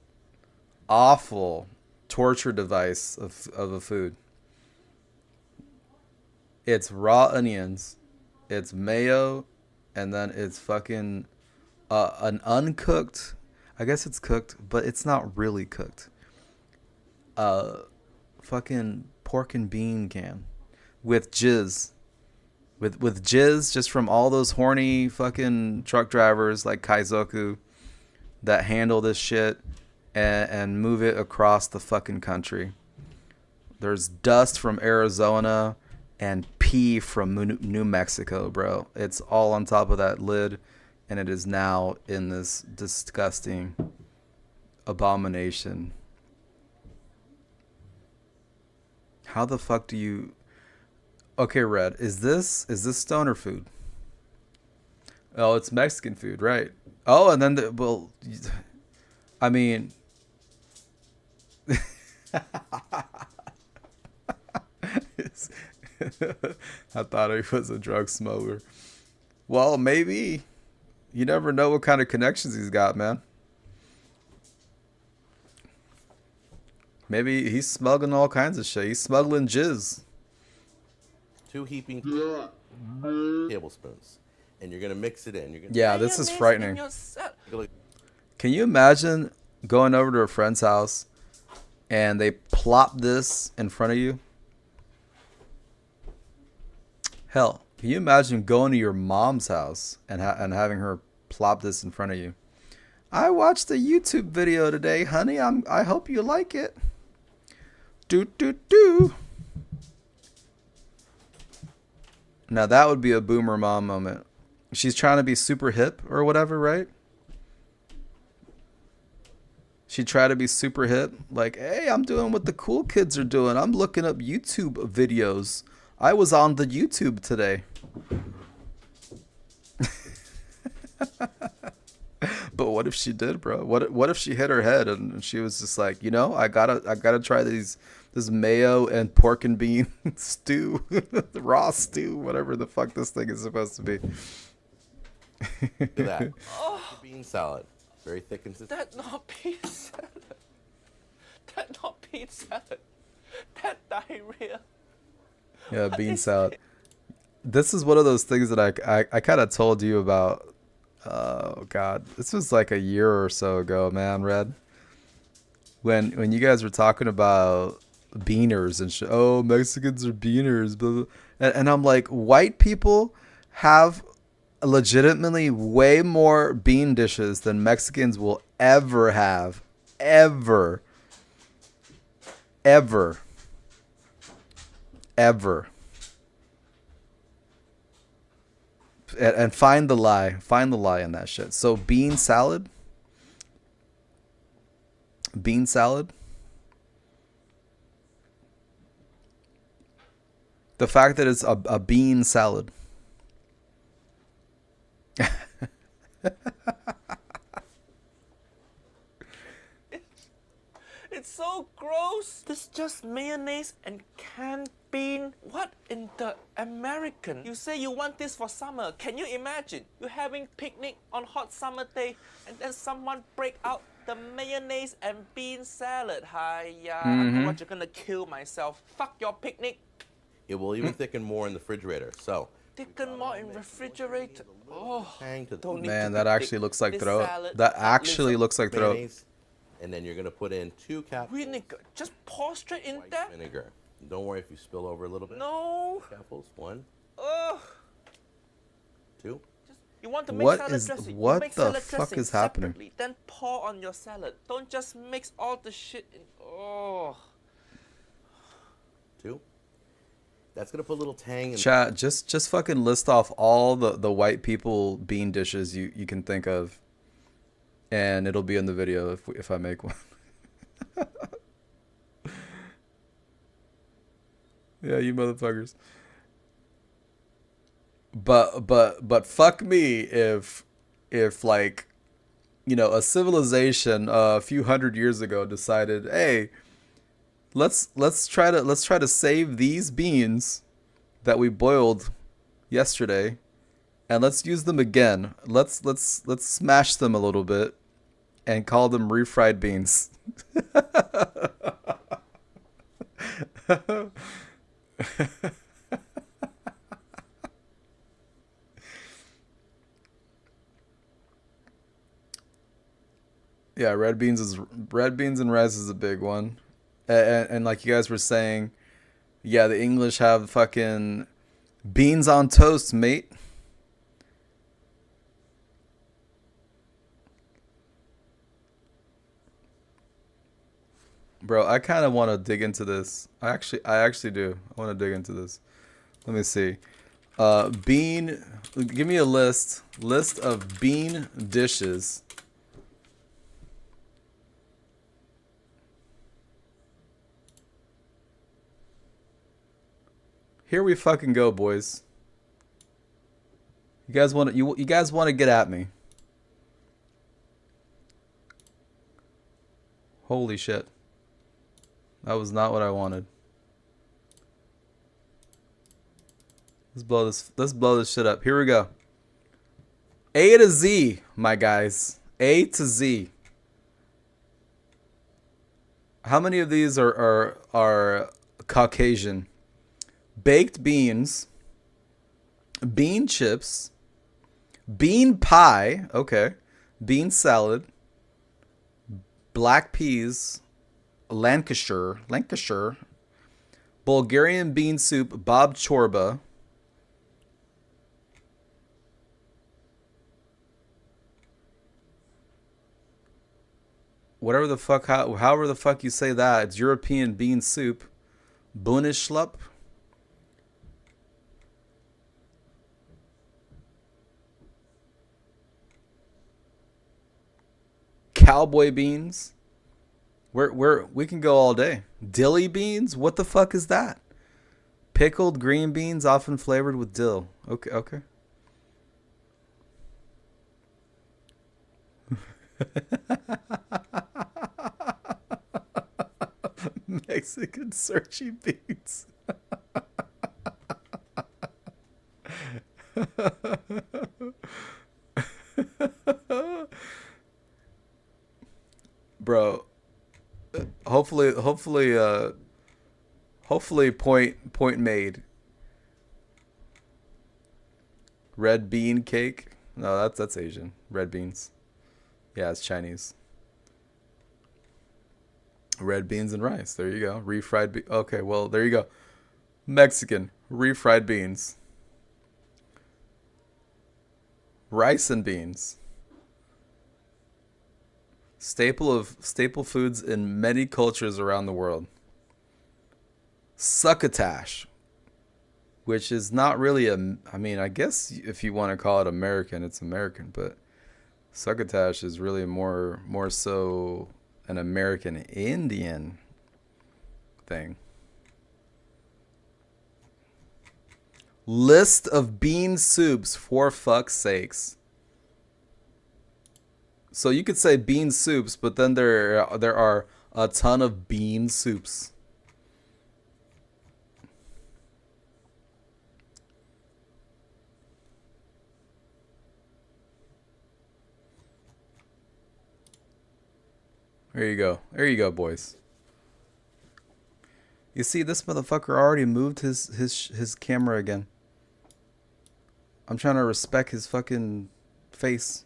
awful torture device of a food. It's raw onions, it's mayo, and then it's fucking an uncooked, I guess it's cooked, but it's not really cooked. Fucking pork and bean can with jizz. With jizz just from all those horny fucking truck drivers like Kaizoku that handle this shit and move it across the fucking country. There's dust from Arizona and pee from New Mexico, bro. It's all on top of that lid, and it is now in this disgusting abomination. How the fuck do you... Okay, Red, is this stoner food? Oh, it's Mexican food, right? Oh, and then I mean... I thought he was a drug smuggler. Well, maybe. You never know what kind of connections he's got, man. Maybe he's smuggling all kinds of shit. He's smuggling jizz. 2 heaping tablespoons. and you're gonna mix it in. You're gonna Yeah, this is Mayonnaise frightening. in your salad. Can you imagine going over to a friend's house and they plop this in front of you? Hell, can you imagine going to your mom's house and having her plop this in front of you? I watched a YouTube video today, honey. I hope you like it. Do. Now that would be a boomer mom moment. She's trying to be super hip or whatever, right? She tried to be super hip. Like, hey, I'm doing what the cool kids are doing. I'm looking up YouTube videos. I was on the YouTube today. But what if she did, bro? What if she hit her head and she was just like, you know, I gotta try this mayo and pork and bean stew, raw stew, whatever the fuck this thing is supposed to be. Look at that. Bean salad. Very thick and consistent. That not bean salad. That not bean salad. That diarrhea. Yeah, bean salad. This is one of those things that I kind of told you about. Oh God, this was like a year or so ago, man. Red, when you guys were talking about beaners and shit. Oh, Mexicans are beaners, blah, blah. And I'm like, white people have legitimately way more bean dishes than Mexicans will ever have, ever. And find the lie in that shit. So bean salad, the fact that it's a bean salad. It's so gross. This just mayonnaise and canned bean. What in the American? You say you want this for summer. Can you imagine? You're having picnic on hot summer day and then someone break out the mayonnaise and bean salad. Hiya, I'm what you're gonna kill myself. Fuck your picnic. It will even thicken more in the refrigerator. So Thicken more in refrigerator. Oh, hang to the don't need Man, to that be actually thick. looks like This throat. salad That at actually least looks like throat. mayonnaise, and then you're gonna put in 2 capsules vinegar. Just pour straight in white there. vinegar. Don't worry if you spill over a little bit. No. Capsules. 1, Ugh. 2. You want to make What salad is- dressing. what you make the salad fuck dressing is happening? separately, then pour on your salad. Don't just mix all the shit in. Oh. 2. That's gonna put a little tang in. Chat, just fucking list off all the white people bean dishes you can think of, and it'll be in the video if I make one. Yeah, you motherfuckers. But fuck me if like, you know, a civilization a few hundred years ago decided, hey, let's try to save these beans that we boiled yesterday and let's use them again. Let's smash them a little bit and call them refried beans. Yeah, red beans and rice is a big one. And like you guys were saying, yeah, the English have fucking beans on toast, mate. Bro, I kind of want to dig into this. I actually do. I want to dig into this. Let me see. Bean, give me a list of bean dishes. Here we fucking go, boys. You guys want to get at me? Holy shit. That was not what I wanted. Let's blow this shit up. Here we go. A to Z, my guys. A to Z. How many of these are Caucasian? Baked beans, bean chips, Bean pie. Okay. Bean salad. Black peas. Lancashire. Bulgarian bean soup. Bob chorba. Whatever the fuck, however the fuck you say that, it's European bean soup. Bunischlup. Cowboy beans. We can go all day. Dilly beans? What the fuck is that? Pickled green beans, often flavored with dill. Okay. Mexican searchy beans. Bro, hopefully point made. Red bean cake. No, that's Asian. Red beans. Yeah, it's Chinese. Red beans and rice. There you go. Refried okay, well, there you go. Mexican refried beans. Rice and beans. Staple foods in many cultures around the world. Succotash, which is not really I mean, I guess if you want to call it American, it's American, but succotash is really more so an American Indian thing. List of bean soups, for fuck's sakes. So you could say bean soups, but then there are a ton of bean soups. There you go. There you go, boys. You see, this motherfucker already moved his camera again. I'm trying to respect his fucking face.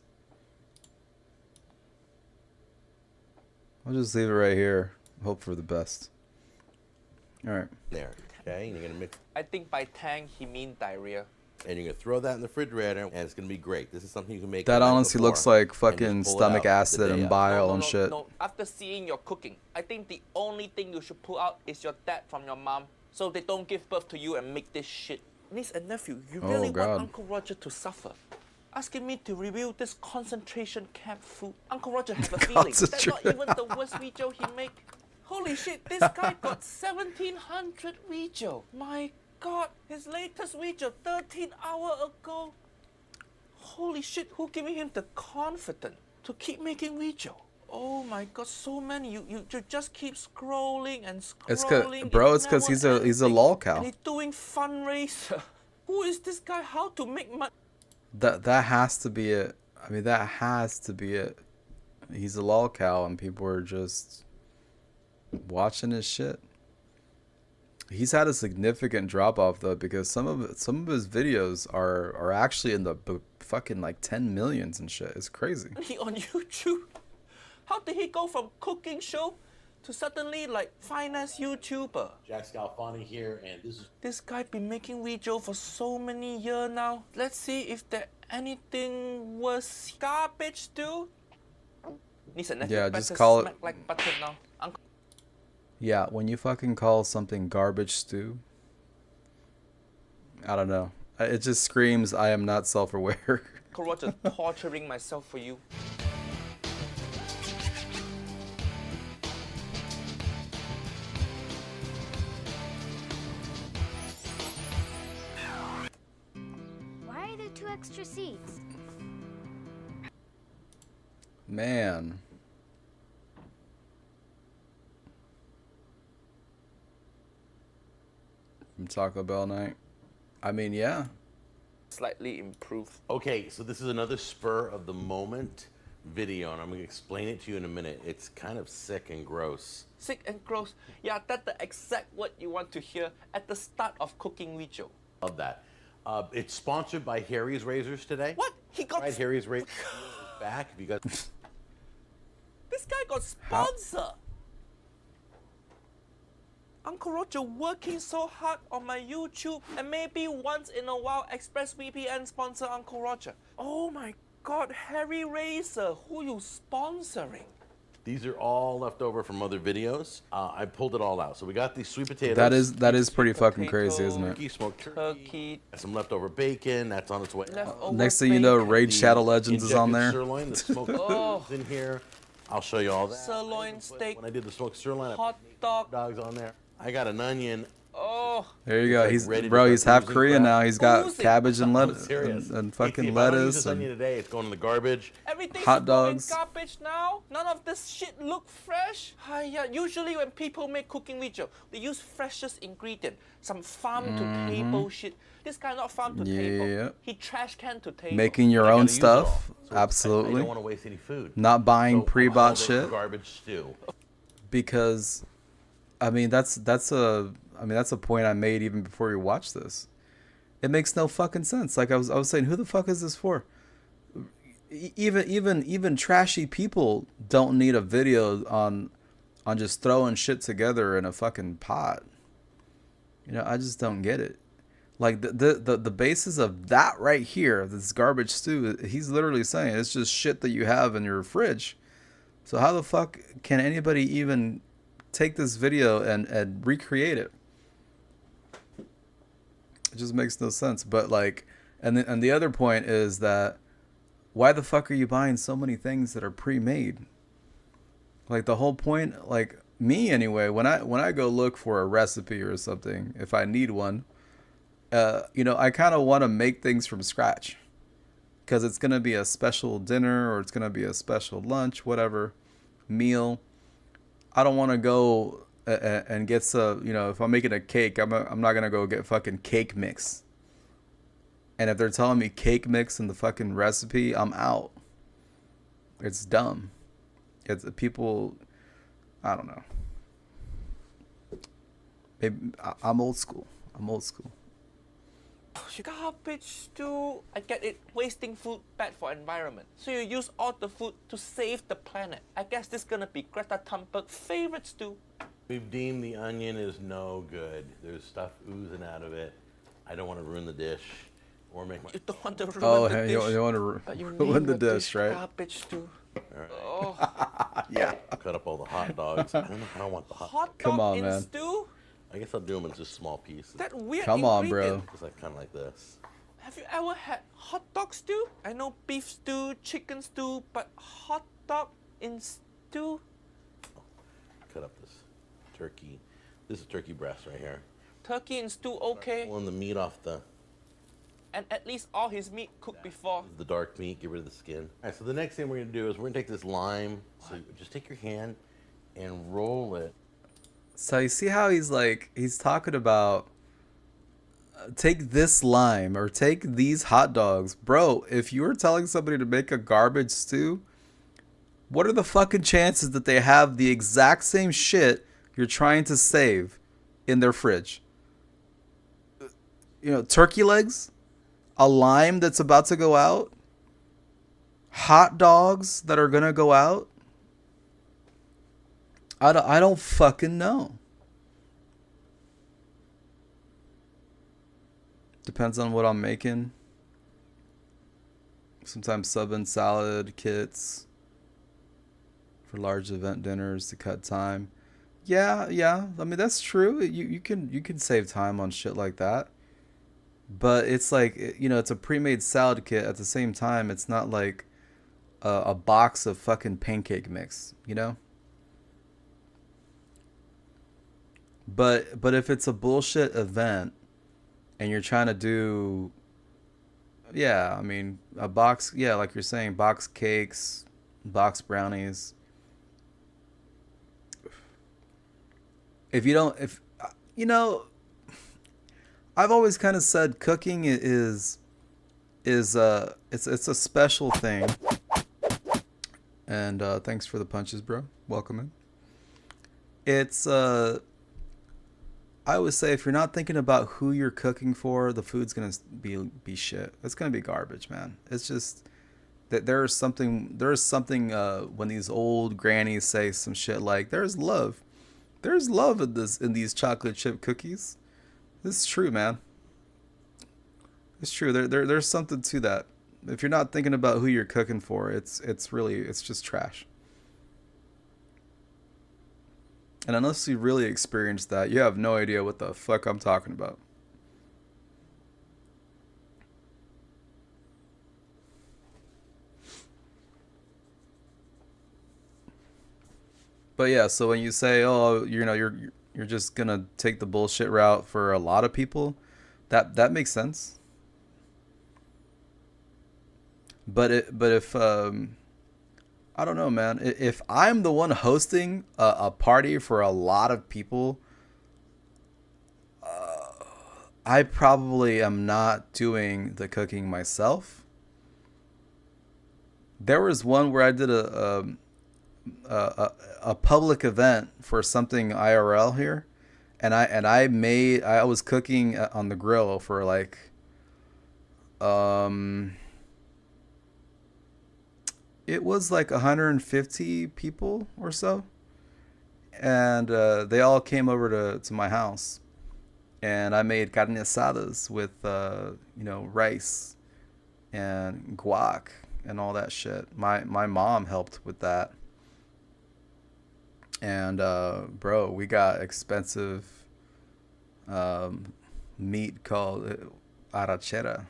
I'll just leave it right here. Hope for the best. All right. There, okay? And you're gonna mix. I think by tang he means diarrhea. And you're gonna throw that in the refrigerator, and it's gonna be great. This is something you can make. That the night honestly before looks like and fucking just pull it stomach out acid the day and of. bile and shit. No. After seeing your cooking, I think the only thing you should pull out is your dad from your mom, so they don't give birth to you and make this shit. Niece and nephew, you really want Uncle Roger to suffer? Asking me to review this concentration camp food. Uncle Roger have a feeling that's not even the worst video he make. Holy shit, this guy got 1700 video. My God, his latest video 13 hours ago. Holy shit, who giving him the confidence to keep making video? Oh my God, so many. You just keep scrolling and scrolling. It's cause he's a lol cow. And he's doing fundraiser. Who is this guy? How to make money? That has to be it. I mean, that has to be it. He's a lol cow, and people are just watching his shit. He's had a significant drop off though, because some of his videos are actually in the fucking like 10 millions and shit. It's crazy. He on YouTube. How did he go from cooking show to suddenly like finance YouTuber? Jack Scalfani here, and This guy been making video for so many years now. Let's see if there anything was garbage stew. Niece and nephew, Yeah, just better call it. smack like butter now. Uncle Yeah, when you fucking call something garbage stew, I don't know. It just screams, I am not self-aware. Roger torturing myself for you. Why are there 2 extra seats? Man. From Taco Bell night. I mean, yeah. Slightly improved. Okay, so this is another spur of the moment video, and I'm gonna explain it to you in a minute. It's kind of sick and gross. Sick and gross. Yeah, that's the exact word you want to hear at the start of cooking video. Love that. It's sponsored by Harry's Razors today. What? He got Right here, he's right back. If you got this guy got sponsor. Uncle Roger working so hard on my YouTube, and maybe once in a while ExpressVPN sponsor Uncle Roger. Oh my God, Harry Racer, who you sponsoring? these are all left over from other videos. I pulled it all out. So we got these sweet potatoes. That is pretty fucking crazy, isn't it? Turkey, smoked turkey. Some leftover bacon. That's on its way. Next thing you know, Raid Shadow Legends is on there. Sirloin, the smoked is in here. I'll show you all that. Sirloin steak. When I did the smoked sirloin, hot I put dog. dogs on there. I got an onion. Oh. There you go. Like He's ready to bro. He's start half oozing Korean crap. now. He's got Oozing. cabbage and I'm lettuce serious. and fucking If I don't use lettuce this and onion today, it's going in the garbage. Everything's hot going dogs. garbage now. None of this shit look fresh. Hiya. Usually when people make cooking video, they use freshest ingredient. Some farm to table shit. This guy not farm to table. Yep. He trash can to table. making your I gotta own use it all. stuff. So Absolutely. I don't want to waste any food. Not buying So I'm pre-bought all shit. Garbage stew. Because I mean that's a point I made even before you watched this. It makes no fucking sense. Like I was saying, who the fuck is this for? Even trashy people don't need a video on just throwing shit together in a fucking pot. You know, I just don't get it. Like the basis of that right here, this garbage stew, he's literally saying it's just shit that you have in your fridge. So how the fuck can anybody even take this video and recreate it? It just makes no sense. But like, and the other point is that why the fuck are you buying so many things that are pre-made? Like the whole point, like me anyway, when I go look for a recipe or something, if I need one, you know, I kind of want to make things from scratch because it's going to be a special dinner or it's going to be a special lunch, whatever meal. I don't want to go and get some, you know, if I'm making a cake, I'm not going to go get fucking cake mix. And if they're telling me cake mix in the fucking recipe, I'm out. It's dumb. It's people, I don't know. Maybe I'm old school. You got garbage stew. I get it. Wasting food bad for environment. So you use all the food to save the planet. I guess this gonna be Greta Thunberg's favorite stew. We've deemed the onion is no good. There's stuff oozing out of it. I don't want to ruin the dish or make my. You don't want to ruin Oh, the hey, dish. you want to but you ruin name the your dish, right? Garbage stew. Right. Oh, Yeah. Cut up all the hot dogs. I don't want the hot. hot Come dog on, in man. stew? I guess I'll do them in just small pieces. That weird Come on, bro. ingredient. Just like kind of like this. Have you ever had hot dog stew? I know beef stew, chicken stew, but hot dog in stew? Cut up this turkey. This is turkey breast right here. Turkey in stew, okay. Pulling the meat off the And at least all his meat cooked before. dark meat. Get rid of the skin. All right. So the next thing we're gonna do is we're gonna take this lime. So just take your hand and roll it. So you see how he's talking about take this lime or take these hot dogs. Bro, if you were telling somebody to make a garbage stew, what are the fucking chances that they have the exact same shit you're trying to save in their fridge? You know, turkey legs, a lime that's about to go out, hot dogs that are gonna go out. I don't fucking know. Depends on what I'm making. Sometimes sub in salad kits for large event dinners to cut time. Yeah. I mean that's true. You can save time on shit like that. But it's like, you know, it's a pre-made salad kit. At the same time, it's not like a box of fucking pancake mix, you know? But if it's a bullshit event and you're trying to do, yeah, I mean, a box, yeah, like you're saying, box cakes, box brownies. If you know, I've always kind of said cooking is it's a special thing. And thanks for the punches, bro. Welcome in. It's I would say if you're not thinking about who you're cooking for, the food's gonna be shit. It's gonna be garbage, man. It's just that there's something when these old grannies say some shit like there's love in these chocolate chip cookies. This is true, man. It's true. There's something to that. If you're not thinking about who you're cooking for, it's just trash. And unless you really experienced that, you have no idea what the fuck I'm talking about. But yeah, so when you say, oh, you're just gonna take the bullshit route for a lot of people, that makes sense. But if I don't know, man. If I'm the one hosting a party for a lot of people, I probably am not doing the cooking myself. There was one where I did a public event for something IRL here, and I was cooking on the grill for like it was like 150 people or so, and they all came over to my house, and I made carne asadas with rice and guac and all that shit. My mom helped with that, and bro, we got expensive meat called arrachera.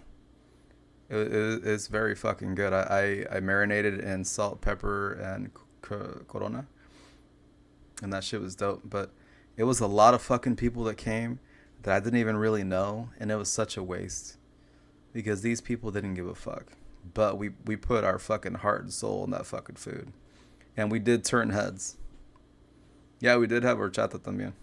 It's very fucking good. I marinated it in salt, pepper, and corona, and that shit was dope. But it was a lot of fucking people that came that I didn't even really know, and it was such a waste because these people didn't give a fuck. But we put our fucking heart and soul in that fucking food, and we did turn heads. Yeah, we did have horchata también.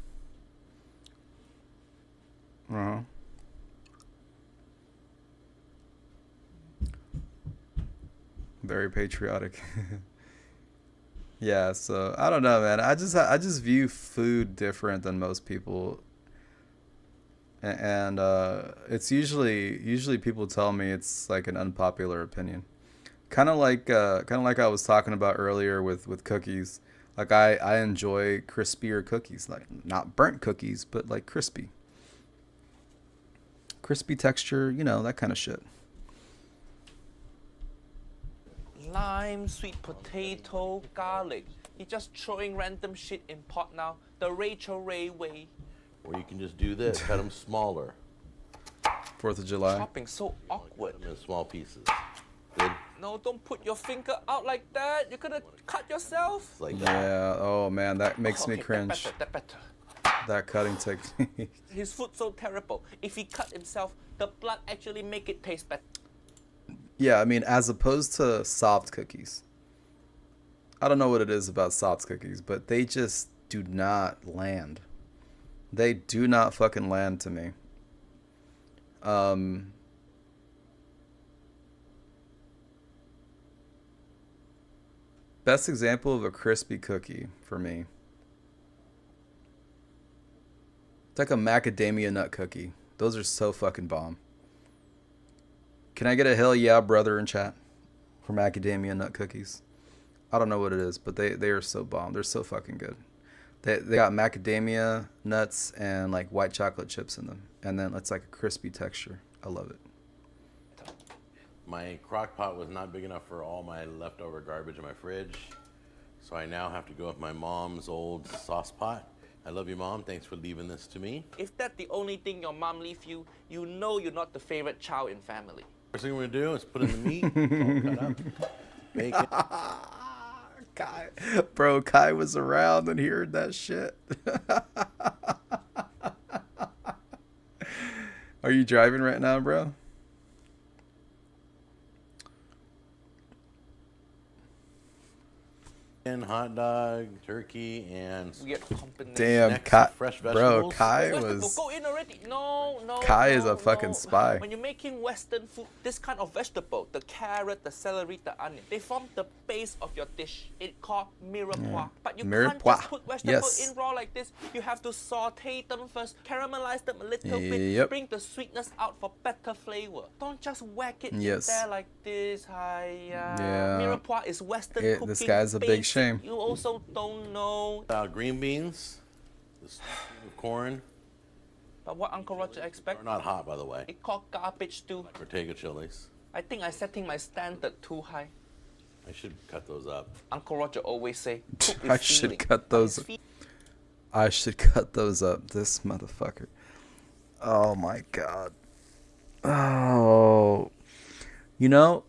Very patriotic. Yeah, so I don't know, man. I just view food different than most people, and it's usually people tell me it's like an unpopular opinion, kind of like I was talking about earlier with cookies. Like I enjoy crispier cookies, like not burnt cookies, but like crispy texture, that kind of shit. Lime, sweet potato, garlic. You're just throwing random shit in pot now. The Rachel Ray way. Or you can just do this, cut them smaller. 4th of July. Chopping so awkward. Cut them in small pieces. Good. No, don't put your finger out like that. You're gonna cut yourself. It's like that. Yeah. Oh man, that makes me cringe. That better. That cutting technique. His food's so terrible. If he cut himself, the blood actually make it taste better. Yeah, I mean, as opposed to soft cookies. I don't know what it is about soft cookies, but they just do not land. They do not fucking land to me. Best example of a crispy cookie for me. It's like a macadamia nut cookie. Those are so fucking bomb. Can I get a hell yeah, brother, in chat for macadamia nut cookies? I don't know what it is, but they are so bomb. They're so fucking good. They got macadamia nuts and like white chocolate chips in them, and then it's like a crispy texture. I love it. My crock pot was not big enough for all my leftover garbage in my fridge, so I now have to go with my mom's old sauce pot. I love you, Mom. Thanks for leaving this to me. If that's the only thing your mom leave you, you know you're not the favorite child in family. First thing we're gonna do is put in the meat. It's all cut up. Bacon. Kai was around and he heard that shit. Are you driving right now, bro? And hot dog, turkey, and Weird combination. Damn, Next, Kai, fresh bro, vegetables. Kai Vegetable, was. go in already. No. Kai is no, a fucking no. spy. When you're making Western food, this kind of vegetable, the carrot, the celery, the onion, they form the base of your dish. It's called mirepoix. But you can't Mirepoix. just put vegetables Yes. in raw like this. You have to saute them first, caramelize them a little Yep. bit, bring the sweetness out for better flavor. Don't just whack it Yes. in there like this. Yeah. Mirepoix is Western This cooking. guy's a big basic. shame. You also don't know. Green beans, the stew of corn. But what Uncle Roger expect? They're not hot, by the way. It called garbage too. Ortega chilies. I think I'm setting my standard too high. I should cut those up. Uncle Roger always say, cook with I should feeling. cut But those. his fe- I should cut those up. This motherfucker. Oh my god. Oh. You know,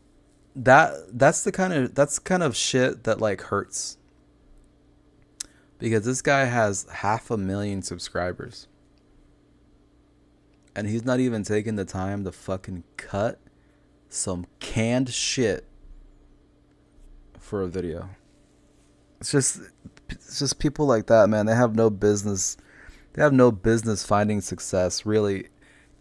that's kind of shit that like hurts. Because this guy has 500,000 subscribers. And he's not even taking the time to fucking cut some canned shit for a video. It's just people like that, man. They have no business finding success, really,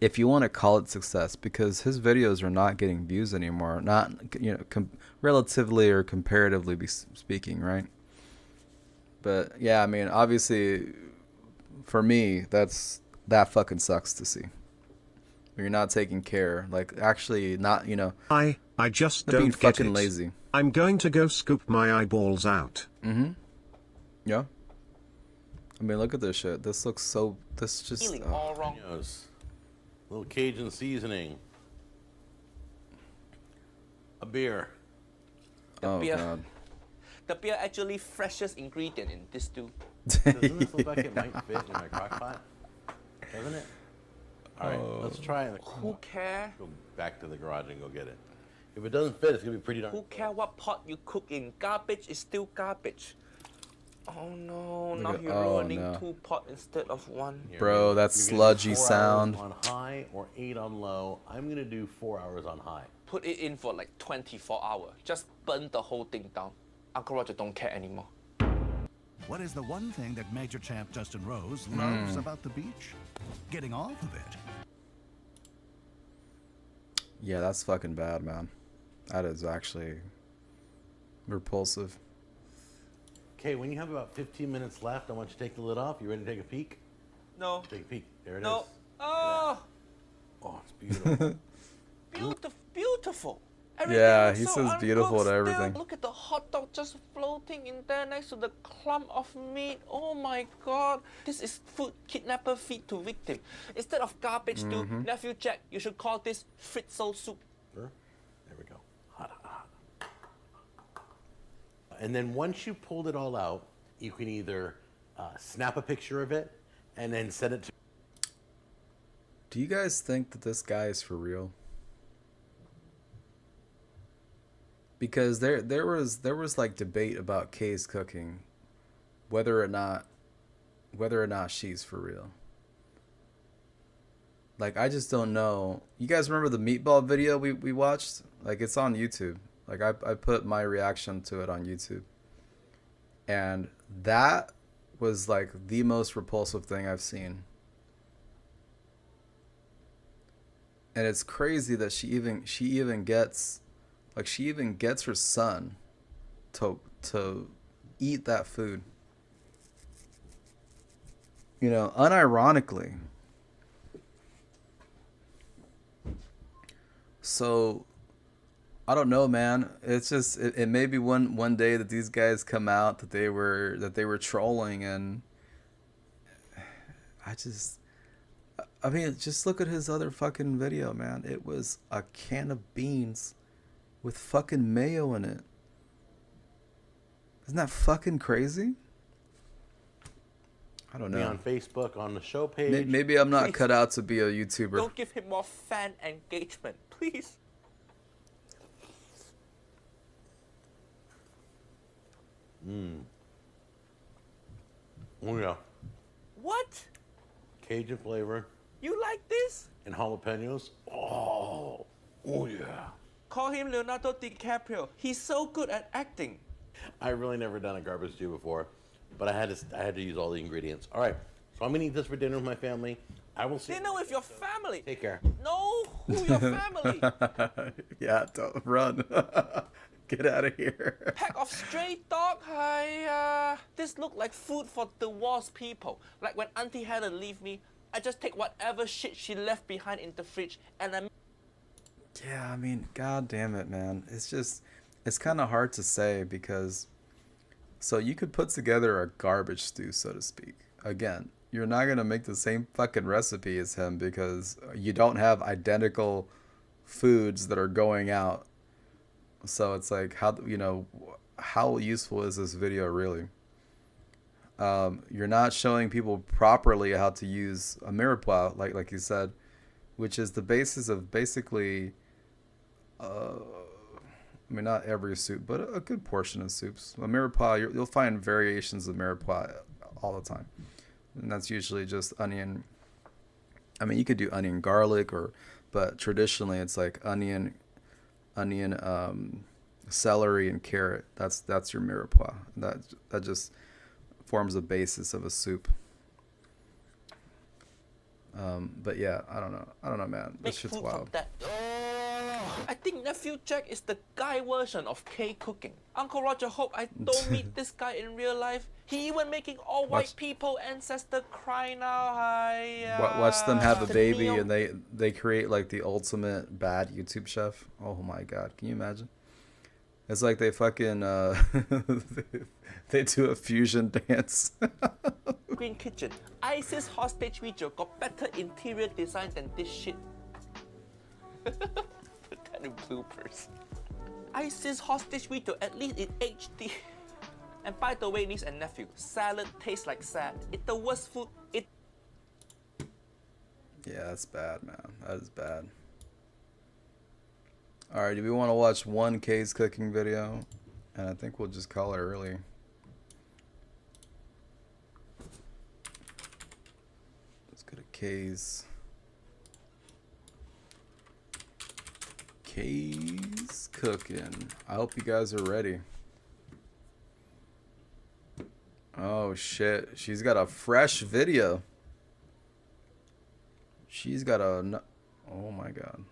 if you want to call it success, because his videos are not getting views anymore. Not, you know, relatively or comparatively speaking, right? But yeah, I mean, obviously, for me, that fucking sucks to see. When you're not taking care, like actually not, you know. I just being don't get fucking it. lazy. I'm going to go scoop my eyeballs out. Mm-hmm. Yeah. I mean, look at this shit. This looks so. This just. feeling all wrong. Jalapenos. Little Cajun seasoning. A beer. Oh beer. god. The beer actually freshest ingredient in this stew. Doesn't this look like it might fit in my crock pot? Doesn't it? All right, let's try it. Who care? Go back to the garage and go get it. If it doesn't fit, it's gonna be pretty darn. Who care what pot you cook in? Garbage is still garbage. Oh no, now at- you're oh, ruining no. 2 pots instead of 1. Here, Bro, you're that gonna do sludgy 4 hours sound. on high or 8 on low. I'm gonna do 4 hours on high. Put it in for like 24 hours. Just burn the whole thing down. Uncle Roger don't care anymore. What is the one thing that Major Champ Justin Rose loves about the beach? Getting off of it. Yeah, that's fucking bad, man. That is actually repulsive. Okay, when you have about 15 minutes left, I want you to take the lid off. You ready to take a peek? No. Take a peek. There it is. No. Oh, Oh, it's beautiful. beautiful, beautiful. Yeah, looks he so says beautiful uncooked to still. everything. Look at the hot dog just floating in there next to the clump of meat. Oh my god. This is food kidnapper feed to victim. Instead of garbage stew, nephew Jack, you should call this fritzel soup. Sure. There we go. Hot, hot, hot. And then once you pulled it all out, you can either snap a picture of it and then send it to. Do you guys think that this guy is for real? Because there was like debate about Kay's cooking, whether or not she's for real. Like, I just don't know. You guys remember the meatball video we watched? Like, it's on YouTube. Like, I put my reaction to it on YouTube. And that was like the most repulsive thing I've seen. And it's crazy that she even gets her son to eat that food. You know, unironically. So I don't know, man. It's just it may be one day that these guys come out that they were trolling, and I mean, just look at his other fucking video, man. It was a can of beans with fucking mayo in it. Isn't that fucking crazy? I don't Me know. on Facebook, on the show page. Maybe I'm not Please. cut out to be a YouTuber. Don't give him more fan engagement, please. Oh yeah, What? Cajun flavor You like this? and jalapenos. Oh yeah. Call him Leonardo DiCaprio. He's so good at acting. I've really never done a garbage stew before, but I had to use all the ingredients. All right, so I'm gonna eat this for dinner with my family. I will see. Dinner with your family. Take care. No, who your family? Yeah, don't run. Get out of here. Pack of stray dog. This look like food for the WARs people. Like when Auntie Helen leave me, I just take whatever shit she left behind in the fridge and I. Yeah, I mean, god damn it, man. It's kind of hard to say because, so you could put together a garbage stew, so to speak. Again, you're not going to make the same fucking recipe as him because you don't have identical foods that are going out. So it's like, how useful is this video really? You're not showing people properly how to use a mirepoix, like you said, which is the basis of basically, I mean, not every soup, but a good portion of soups. A mirepoix, you'll find variations of mirepoix all the time. And that's usually just onion. I mean, you could do onion garlic, but traditionally it's like onion, celery, and carrot. That's your mirepoix. That just forms the basis of a soup. But yeah, I don't know, man. This shit's wild. I think Nephew Jack is the guy version of K cooking. Uncle Roger hope I don't meet this guy in real life. He even making all white people ancestor cry now. Watch them have a baby and they create like the ultimate bad YouTube chef. Oh my god, can you imagine? It's like they fucking they do a fusion dance. Green Kitchen. ISIS hostage video got better interior design than this shit. Kind of bloopers. ISIS hostage video, at least in HD. And by the way, niece and nephew, salad tastes like sad. It's the worst food. Yeah, that's bad, man. That is bad. Alright, do we want to watch one K's cooking video? And I think we'll just call it early. Let's go to K's. K's cooking. I hope you guys are ready. Oh shit, she's got a fresh video. She's got a, oh my god.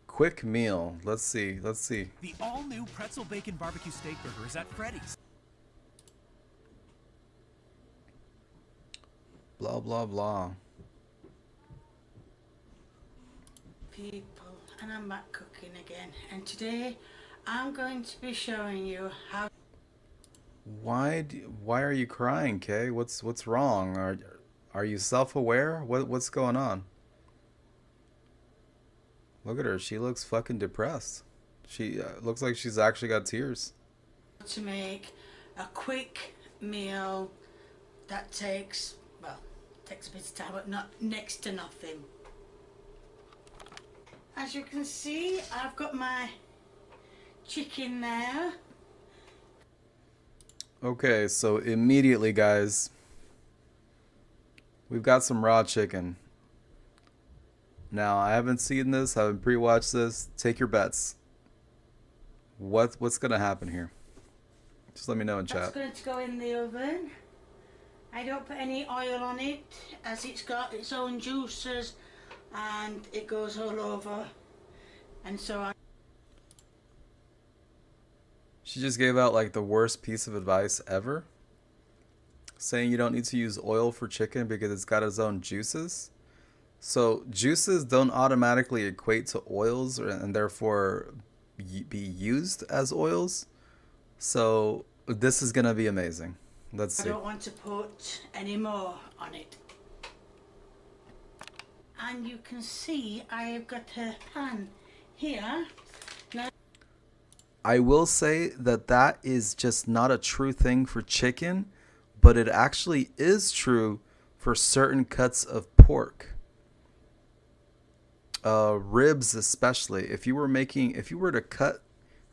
Quick meal. Let's see. The all-new pretzel bacon barbecue steak burger is at Freddy's. Blah blah blah. People, and I'm back cooking again, and today I'm going to be showing you how. Why are you crying, Kay? What's wrong? Are you self-aware? What's going on? Look at her. She looks fucking depressed. She looks like she's actually got tears. To make a quick meal that takes a bit of time, but not next to nothing. As you can see, I've got my chicken there. Okay, so immediately, guys, we've got some raw chicken. Now, I haven't seen this, haven't pre-watched this. Take your bets. What's gonna happen here? Just let me know in chat. That's going to go in the oven. I don't put any oil on it, as it's got its own juices and it goes all over. And so She just gave out like the worst piece of advice ever, saying you don't need to use oil for chicken because it's got its own juices. So juices don't automatically equate to oils and therefore be used as oils. So this is gonna be amazing. Let's see. I don't want to put any more on it. And you can see I've got a pan here. Now, I will say that is just not a true thing for chicken, but it actually is true for certain cuts of pork. Ribs especially. If you were to cut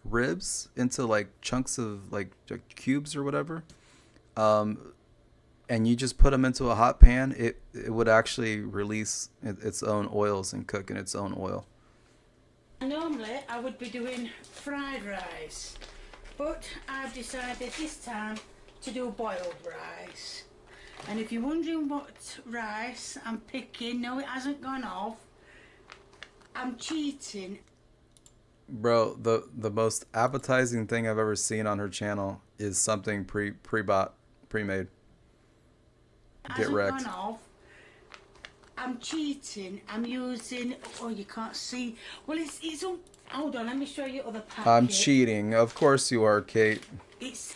ribs into like chunks of like cubes or whatever, and you just put them into a hot pan, it would actually release its own oils and cook in its own oil. normally I would be doing fried rice, But I've decided this time to do boiled rice. And if you're wondering what rice I'm picking, no, it hasn't gone off. I'm cheating. Bro, the most appetizing thing I've ever seen on her channel is something pre-bought, pre-made. Get wrecked. Gone off. I'm cheating. I'm using. Oh, you can't see. Well, it's on. Hold on, let me show you other packet. I'm cheating. Of course you are, Kate. It's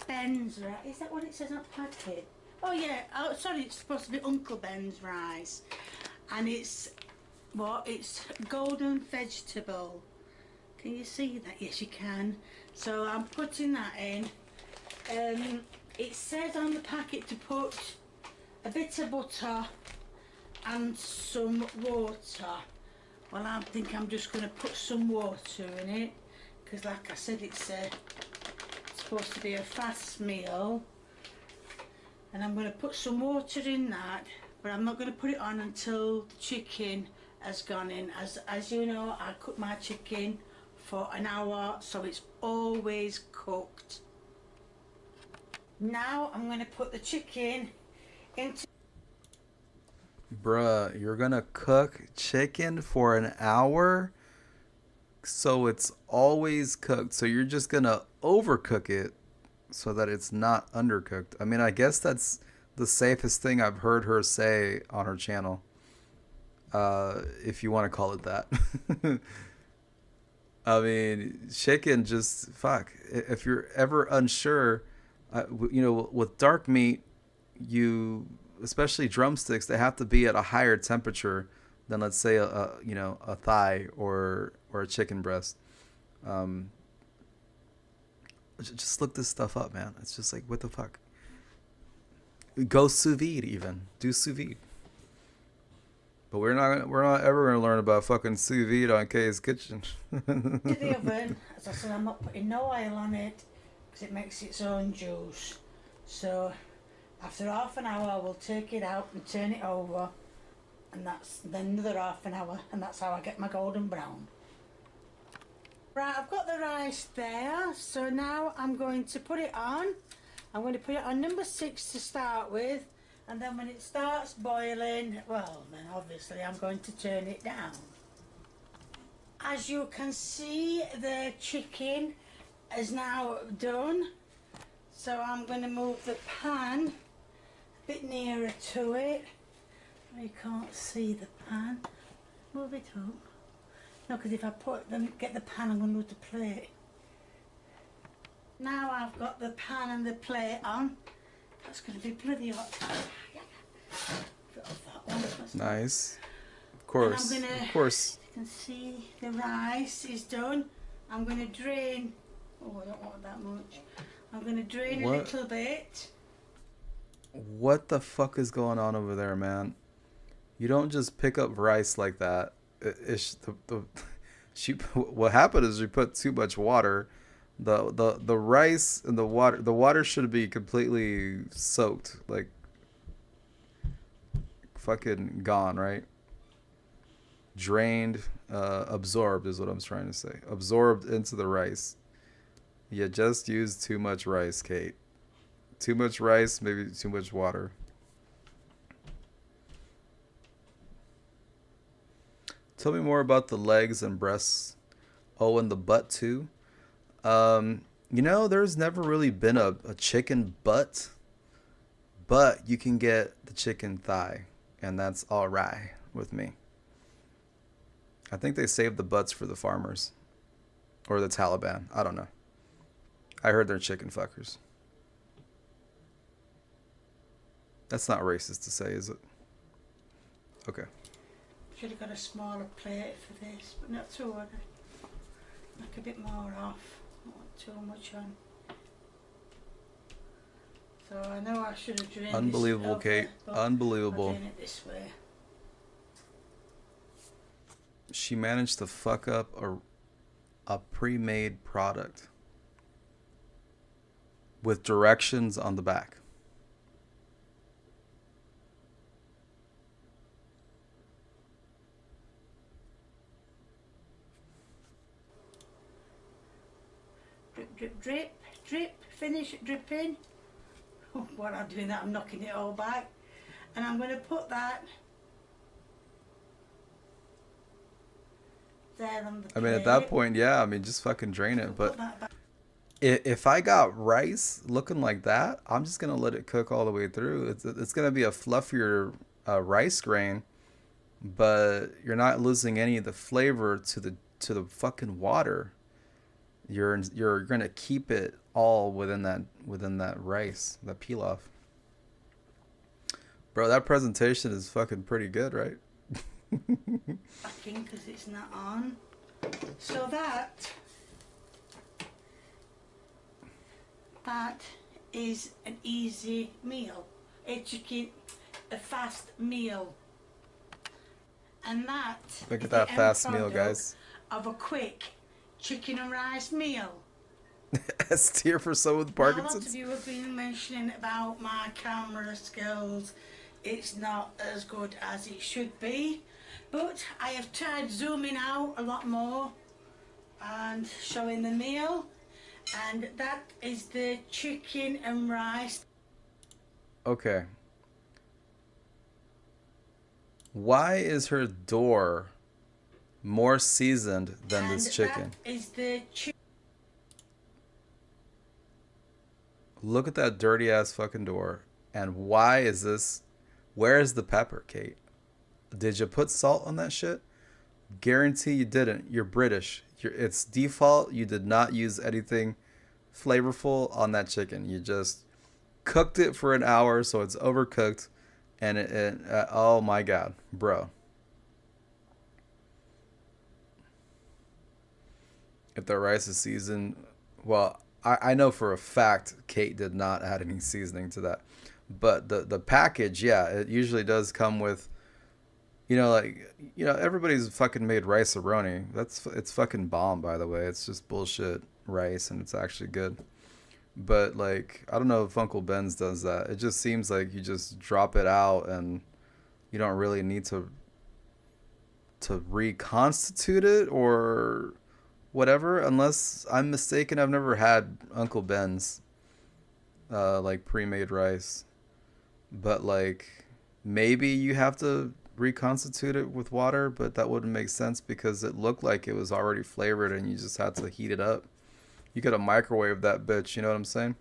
Ben's rice. Is that what it says on the packet? Oh yeah. Oh, sorry. It's supposed to be Uncle Ben's rice, and it's what? It's golden vegetable. Can you see that? Yes, you can. So I'm putting that in. It says on the packet to put a bit of butter and some water. Well, I think I'm just going to put some water in it because, like I said, it's supposed to be a fast meal. And I'm going to put some water in that, but I'm not going to put it on until the chicken has gone in. As you know, I cook my chicken for an hour, so it's always cooked. Now I'm going to put the chicken into... Bruh, you're gonna cook chicken for an hour? So it's always cooked. So you're just gonna overcook it so that it's not undercooked. I mean, I guess that's the safest thing I've heard her say on her channel. If you want to call it that. I mean, chicken just, fuck. If you're ever unsure, you know, with dark meat, especially drumsticks, they have to be at a higher temperature than, let's say, a thigh or a chicken breast. Just look this stuff up, man. It's just like, what the fuck? Go sous vide even. Do sous vide. But we're not ever gonna learn about fucking sous vide on Kay's Kitchen. to the oven. As I said, I'm not putting no oil on it because it makes its own juice. So after half an hour, we'll take it out and turn it over, and that's then another half an hour, and that's how I get my golden brown. Right, I've got the rice there, so now I'm going to put it on. I'm going to put it on number 6 to start with, and then when it starts boiling, well, then obviously I'm going to turn it down. As you can see, the chicken is now done, so I'm going to move the pan a bit nearer to it. You can't see the pan. Move it up. No, because if I get the pan, I'm going to lose the plate. Now I've got the pan and the plate on. That's going to be bloody hot. Nice. Of course. Of course. You can see the rice is done. I'm going to drain. Oh, I don't want that much. I'm going to drain a little bit. What the fuck is going on over there, man? You don't just pick up rice like that. What happened is she put too much water. The rice and the water should be completely soaked, like fucking gone, right? Drained, absorbed is what I'm trying to say. Absorbed into the rice. You just used too much rice, Kate. Too much rice, maybe too much water. Tell me more about the legs and breasts. Oh, and the butt too. You know, there's never really been a chicken butt, but you can get the chicken thigh, and that's all right with me. I think they saved the butts for the farmers or the Taliban. I don't know. I heard they're chicken fuckers. That's not racist to say, is it? Okay. Should have got a smaller plate for this, but not to order. Like a bit more off. Not want too much on. So I know I should have drained Unbelievable, this Kate. Unbelievable. I'll drain it this way. She managed to fuck up a pre-made product with directions on the back. drip, drip, finish dripping. While I'm doing that, I'm knocking it all back. And I'm going to put that there on the I mean, at that point, yeah, I mean, just fucking drain it. But if I got rice looking like that, I'm just going to let it cook all the way through. It's going to be a fluffier rice grain, but you're not losing any of the flavor to the fucking water. You're going to keep it all within that rice, that pilaf. Bro, that presentation is fucking pretty good, right? Backing because it's not on. So that is an easy meal. A fast meal. And that Look is at that the fast end meal, product guys. of a quick chicken and rice meal. S tier for someone with Now, lots Parkinson's. of you have been mentioning about my camera skills. It's not as good as it should be, but I have tried zooming out a lot more and showing the meal, and that is the chicken and rice. Okay. Why is her door more seasoned than this chicken? That is the chicken. Look at that dirty ass fucking door. And why is this? Where is the pepper, Kate? Did you put salt on that shit? Guarantee you didn't. You're British. It's default. You did not use anything flavorful on that chicken. You just cooked it for an hour, so it's overcooked. And oh my god, bro. If the rice is seasoned, well, I know for a fact Kate did not add any seasoning to that. But the package, yeah, it usually does come with, everybody's fucking made rice-a-roni. It's fucking bomb, by the way. It's just bullshit rice, and it's actually good. But like, I don't know if Uncle Ben's does that. It just seems like you just drop it out, and you don't really need to reconstitute it or whatever. Unless I'm mistaken, I've never had Uncle Ben's like pre-made rice. But like, maybe you have to reconstitute it with water, but that wouldn't make sense because it looked like it was already flavored and you just had to heat it up. You could have microwaved that bitch, you know what I'm saying?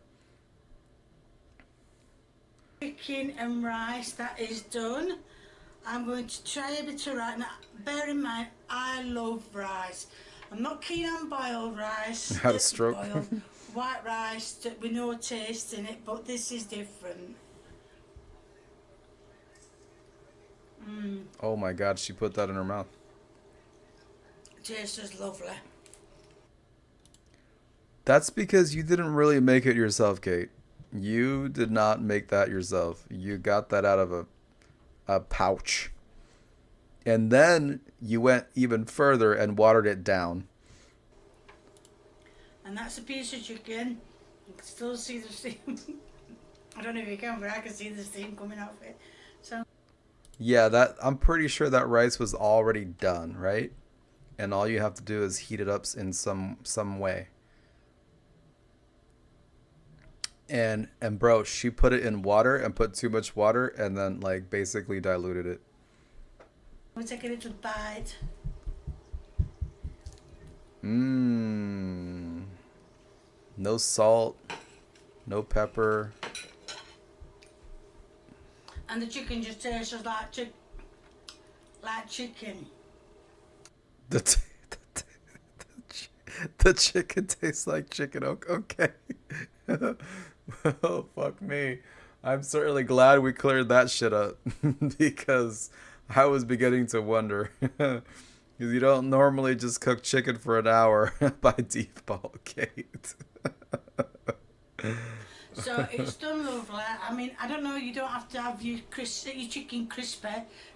Chicken and rice, that is done. I'm going to try a bit of rice. Now, bear in mind, I love rice. I'm not keen on boiled rice. I had a stroke. Boiled white rice with no taste in it, but this is different. Oh my god, she put that in her mouth. Tastes is lovely. That's because you didn't really make it yourself, Kate. You did not make that yourself. You got that out of a pouch. And then you went even further and watered it down. And that's a piece of chicken. You can still see the steam. I don't know if you can, but I can see the steam coming off it. So Yeah, I'm pretty sure that rice was already done, right? And all you have to do is heat it up in some way. And bro, she put it in water and put too much water and then like basically diluted it. we'll take a little bite. No salt, no pepper. And the chicken just tastes just like chicken. The chicken tastes like chicken. Okay. Oh, fuck me. I'm certainly glad we cleared that shit up because I was beginning to wonder. Because you don't normally just cook chicken for an hour by default, Kate. So it's done lovely. I mean, I don't know, you don't have to have your chicken crispy.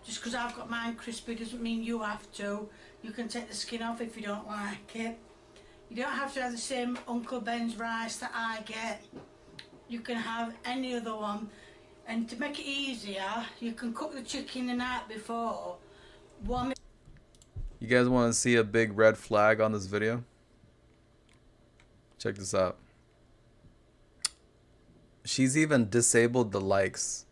Just because I've got mine crispy doesn't mean you have to. You can take the skin off if you don't like it. You don't have to have the same Uncle Ben's rice that I get. You can have any other one. And to make it easier, you can cook the chicken the night before. You guys want to see a big red flag on this video? Check this out. She's even disabled the likes.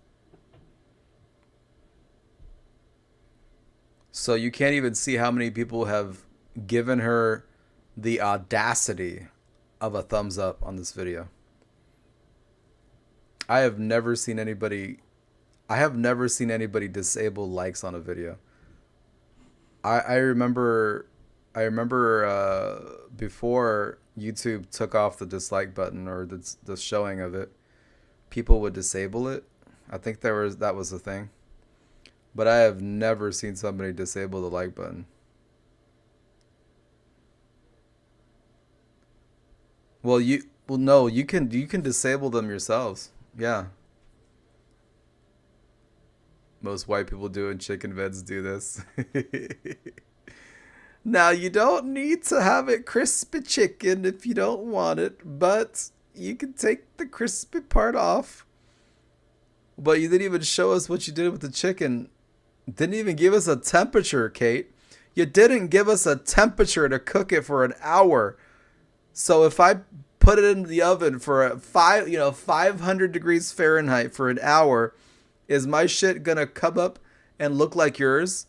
So you can't even see how many people have given her the audacity of a thumbs up on this video. I have never seen anybody disable likes on a video. I remember before YouTube took off the dislike button or the showing of it, people would disable it. I think that was a thing. But I have never seen somebody disable the like button. Well, no, you can disable them yourselves. Yeah. Most white people doing chicken vids do this. Now, you don't need to have it crispy chicken if you don't want it, but you can take the crispy part off. But you didn't even show us what you did with the chicken. Didn't even give us a temperature, Kate. You didn't give us a temperature to cook it for an hour. So if I put it in the oven for 500 degrees Fahrenheit for an hour, is my shit gonna come up and look like yours?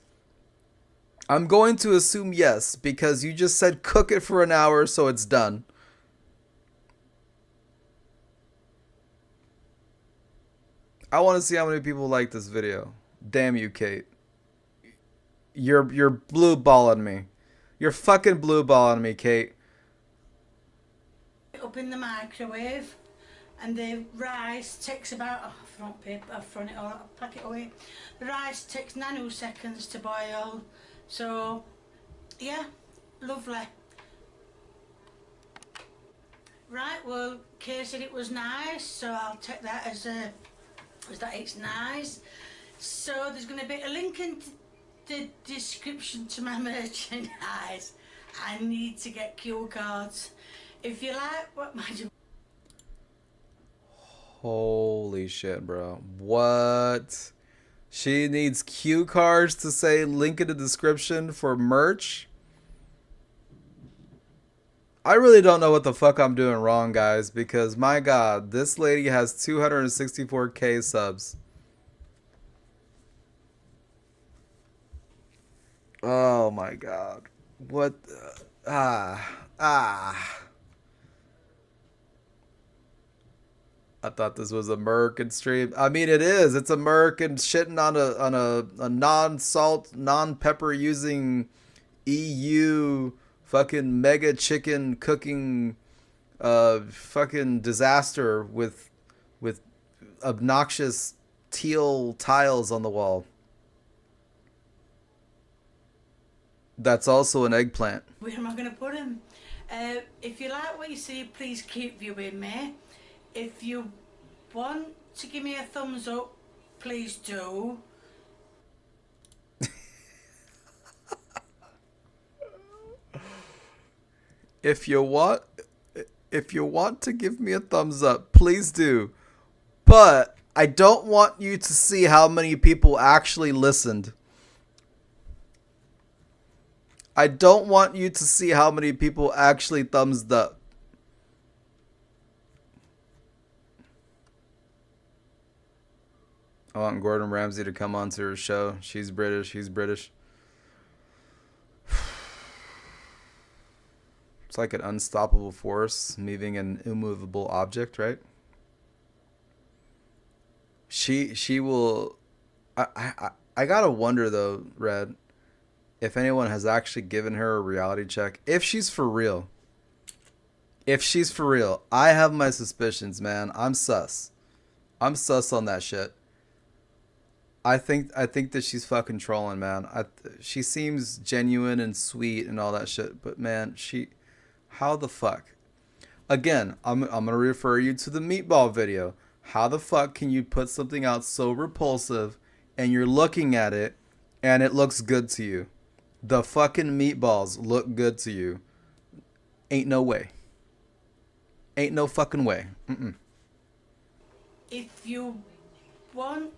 I'm going to assume yes, because you just said cook it for an hour so it's done. I want to see how many people like this video. Damn you, Kate. You're blue balling me. You're fucking blue balling me, Kate. Up in the microwave, and the rice takes about front it or pack it away. The rice takes nanoseconds to boil, so yeah, lovely. Right, well, Kay said it was nice, so I'll take that as that it's nice. So there's going to be a link in the description to my merchandise. I need to get cue cards. If you like what my... Holy shit, bro. What? She needs cue cards to say link in the description for merch? I really don't know what the fuck I'm doing wrong, guys, because my god, this lady has 264k subs. Oh my god. What? I thought this was a American stream. I mean, it is. It's American shitting on a non-salt, non-pepper using EU fucking mega chicken cooking fucking disaster with obnoxious teal tiles on the wall. That's also an eggplant. Where am I going to put them? If you like what you see, please keep viewing me. If you want to give me a thumbs up, please do. If you want to give me a thumbs up, please do. But I don't want you to see how many people actually listened. I don't want you to see how many people actually thumbsed up. I want Gordon Ramsay to come onto her show. She's British. He's British. It's like an unstoppable force moving an immovable object, right? She will... I gotta wonder, though, Red, if anyone has actually given her a reality check. If she's for real. If she's for real. I have my suspicions, man. I'm sus. I'm sus on that shit. I think that she's fucking trolling, man. She seems genuine and sweet and all that shit, but man, how the fuck? Again, I'm gonna refer you to the meatball video. How the fuck can you put something out so repulsive and you're looking at it and it looks good to you? The fucking meatballs look good to you. Ain't no way. Ain't no fucking way. If you want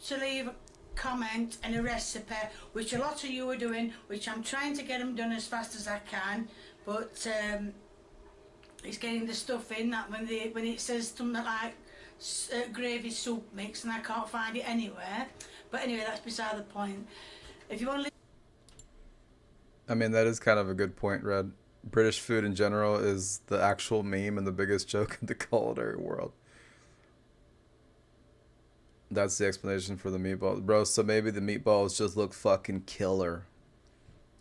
to leave a comment and a recipe, which a lot of you are doing, which I'm trying to get them done as fast as I can, but it's getting the stuff in that when it says something like gravy soup mix, and I can't find it anywhere. But anyway, that's beside the point. If you want to... I mean, that is kind of a good point, Red. British food in general is the actual meme and the biggest joke in the culinary world. That's the explanation for the meatballs. Bro, so maybe the meatballs just look fucking killer.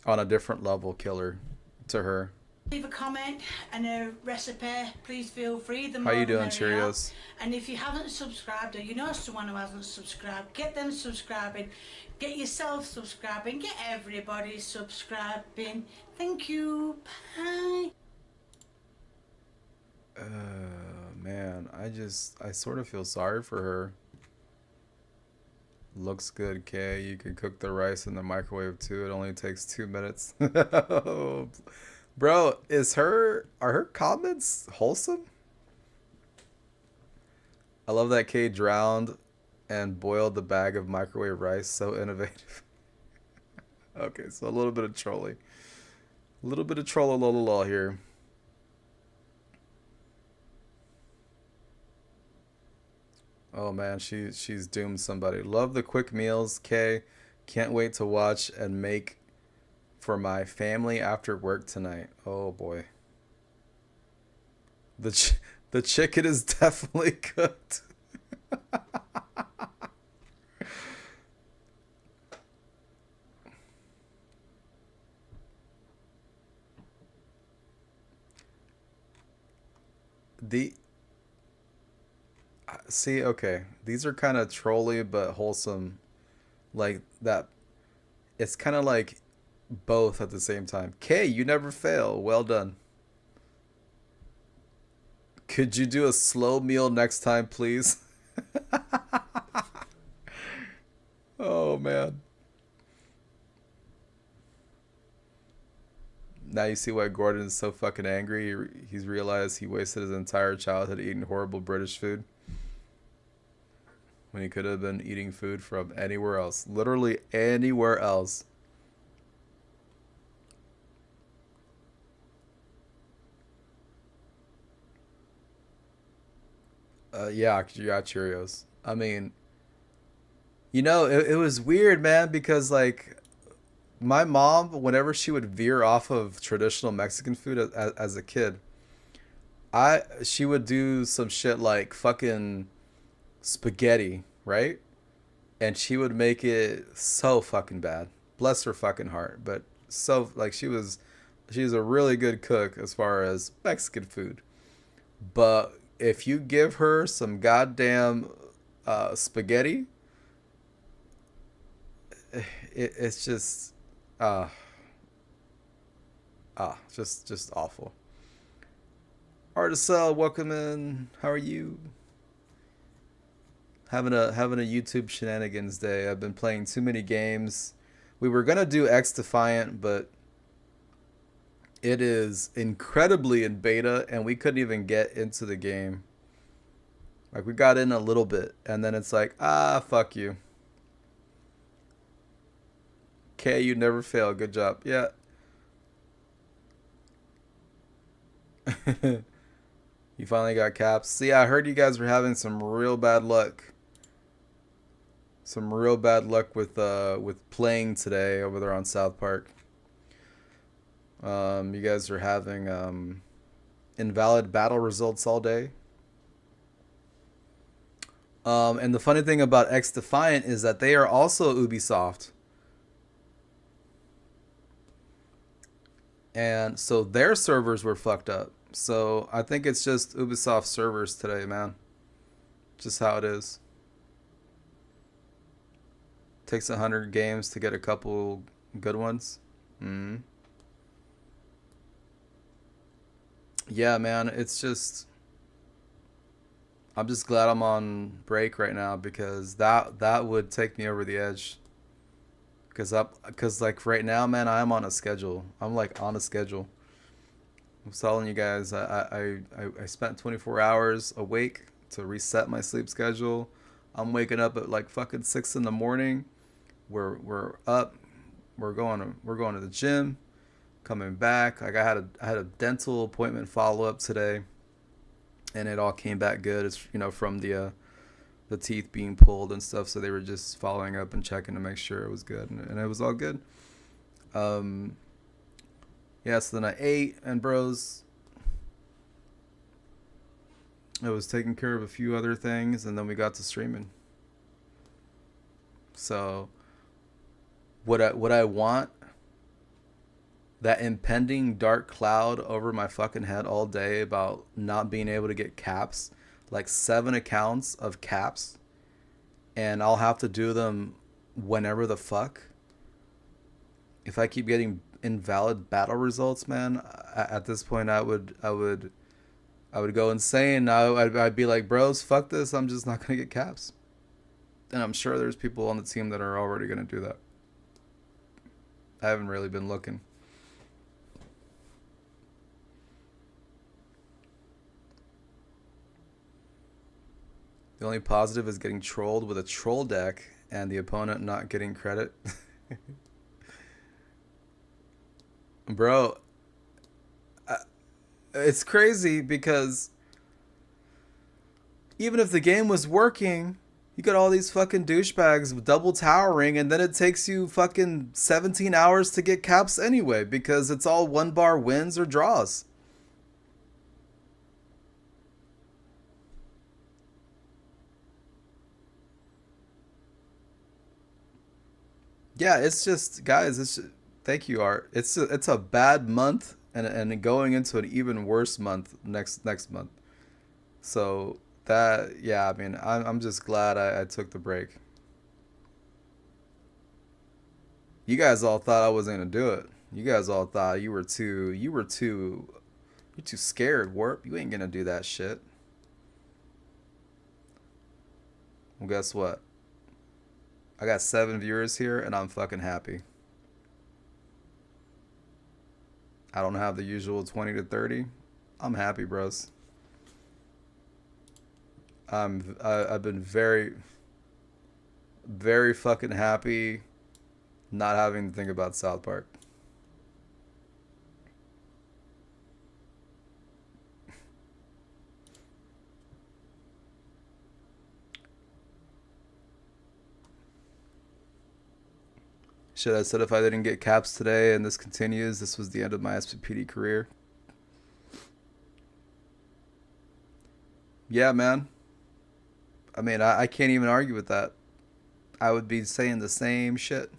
On a different level killer to her. Leave a comment and a recipe, please feel free. How you doing, Cheerios? And if you haven't subscribed, or you know someone who hasn't subscribed, get them subscribing. Get yourself subscribing. Get everybody subscribing. Thank you. Bye. Man, I sort of feel sorry for her. Looks good, Kay. You can cook the rice in the microwave too. It only takes 2 minutes. Bro, are her comments wholesome? I love that Kay drowned and boiled the bag of microwave rice. So innovative. Okay, so a little bit of trolling. A little bit of troll here. Oh man, she's doomed somebody. Love the quick meals, Kay. Can't wait to watch and make for my family after work tonight. Oh boy. The chicken is definitely cooked. See, okay. These are kind of trolly but wholesome. Like that. It's kind of like both at the same time. Kay, you never fail. Well done. Could you do a slow meal next time, please? Oh, man. Now you see why Gordon is so fucking angry. He's realized he wasted his entire childhood eating horrible British food. When he could have been eating food from anywhere else. Literally anywhere else. Yeah, Cheerios. I mean, you know, it was weird, man, because like my mom, whenever she would veer off of traditional Mexican food as a kid, she would do some shit like fucking spaghetti, right? And she would make it so fucking bad. Bless her fucking heart. But so like she's a really good cook as far as Mexican food. But if you give her some goddamn spaghetti, it's just just awful. Articel, welcome in. How are you? Having a YouTube shenanigans day. I've been playing too many games. We were gonna do xDefiant, but it is incredibly in beta, and we couldn't even get into the game. Like, we got in a little bit, and then it's like, fuck you. Okay, you never fail. Good job. Yeah. You finally got caps. See, I heard you guys were having some real bad luck. Some real bad luck with playing today over there on South Park. You guys are having invalid battle results all day. And the funny thing about xDefiant is that they are also Ubisoft. And so their servers were fucked up. So I think it's just Ubisoft servers today, man. Just how it is. Takes 100 games to get a couple good ones. Yeah, man, it's just, I'm just glad I'm on break right now, because that would take me over the edge. Because like right now, man, I'm on a schedule. I'm like on a schedule. I'm telling you guys, I spent 24 hours awake to reset my sleep schedule. I'm waking up at like fucking 6 in the morning. We're up. We're going to the gym. Coming back. Like I had a dental appointment follow up today. and it all came back good. It's, you know, from the teeth being pulled and stuff. So they were just following up and checking to make sure it was good, and it was all good. Yeah, so then I ate, and bros, I was taking care of a few other things, and then we got to streaming. So what I want, that impending dark cloud over my fucking head all day about not being able to get caps, like 7 accounts of caps, and I'll have to do them whenever the fuck. If I keep getting invalid battle results, man, at this point I would go insane. I'd be like, bros, fuck this, I'm just not gonna get caps. And I'm sure there's people on the team that are already gonna do that. I haven't really been looking. The only positive is getting trolled with a troll deck and the opponent not getting credit. Bro, it's crazy because even if the game was working, you got all these fucking douchebags double towering, and then it takes you fucking 17 hours to get caps anyway because it's all 1-bar wins or draws. Yeah, it's just, guys, it's just, thank you, Art. It's a bad month, and going into an even worse month next month. So that, yeah, I mean, I'm just glad I took the break. You guys all thought I wasn't gonna do it. You guys all thought you're too scared, Warp. You ain't gonna do that shit. Well, guess what? I got 7 viewers here, and I'm fucking happy. I don't have the usual 20 to 30. I'm happy, bros. I've been very, very fucking happy not having to think about South Park. Shit, I said if I didn't get caps today and this continues, this was the end of my SPPD career. Yeah, man. I mean, I can't even argue with that. I would be saying the same shit.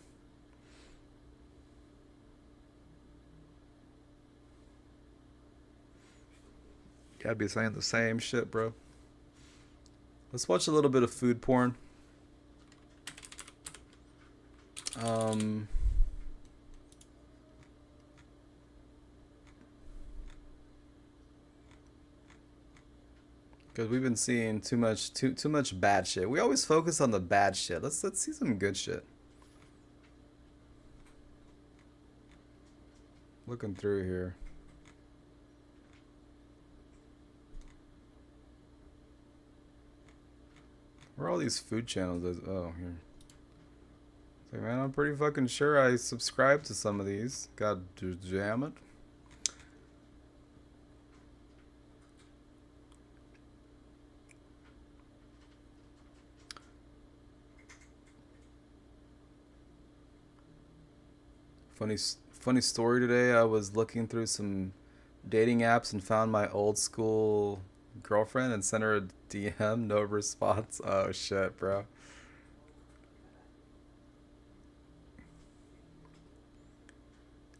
I'd be saying the same shit, bro. Let's watch a little bit of food porn. Because we've been seeing too much bad shit. We always focus on the bad shit. Let's see some good shit. Looking through here. Where are all these food channels? Oh, here. Like, man, I'm pretty fucking sure I subscribe to some of these. God damn it. Funny story today. I was looking through some dating apps and found my old school girlfriend and sent her a DM. No response. Oh shit, bro.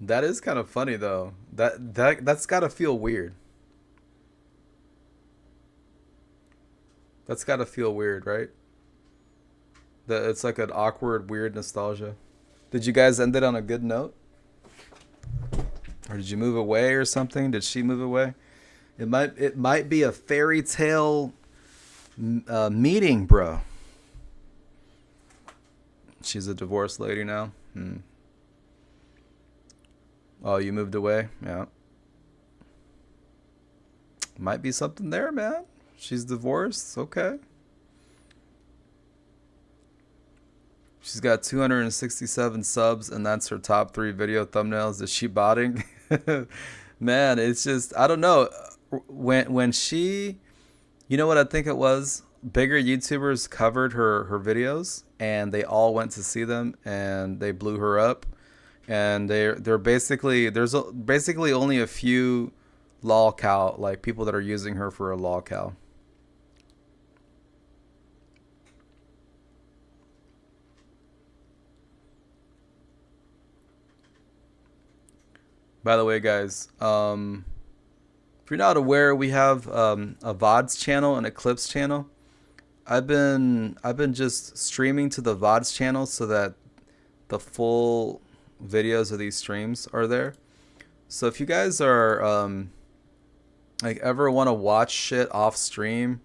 That is kind of funny though. That's gotta feel weird. That's gotta feel weird, right? That it's like an awkward, weird nostalgia. Did you guys end it on a good note? Or did you move away or something? Did she move away? It might be a fairy tale meeting, bro. She's a divorced lady now. Oh, you moved away? Yeah. Might be something there, man. She's divorced. Okay. She's got 267 subs, and that's her top 3 video thumbnails. Is she botting? Man, it's just, I don't know. When she You know what I think it was? Bigger YouTubers covered her videos, and they all went to see them, and they blew her up. And they're basically basically only a few lol cow, like people that are using her for a lol cow. By the way, guys, if you're not aware, we have a VODs channel and a Clips channel. I've been just streaming to the VODs channel so that the full videos of these streams are there. So if you guys are like ever want to watch shit off stream,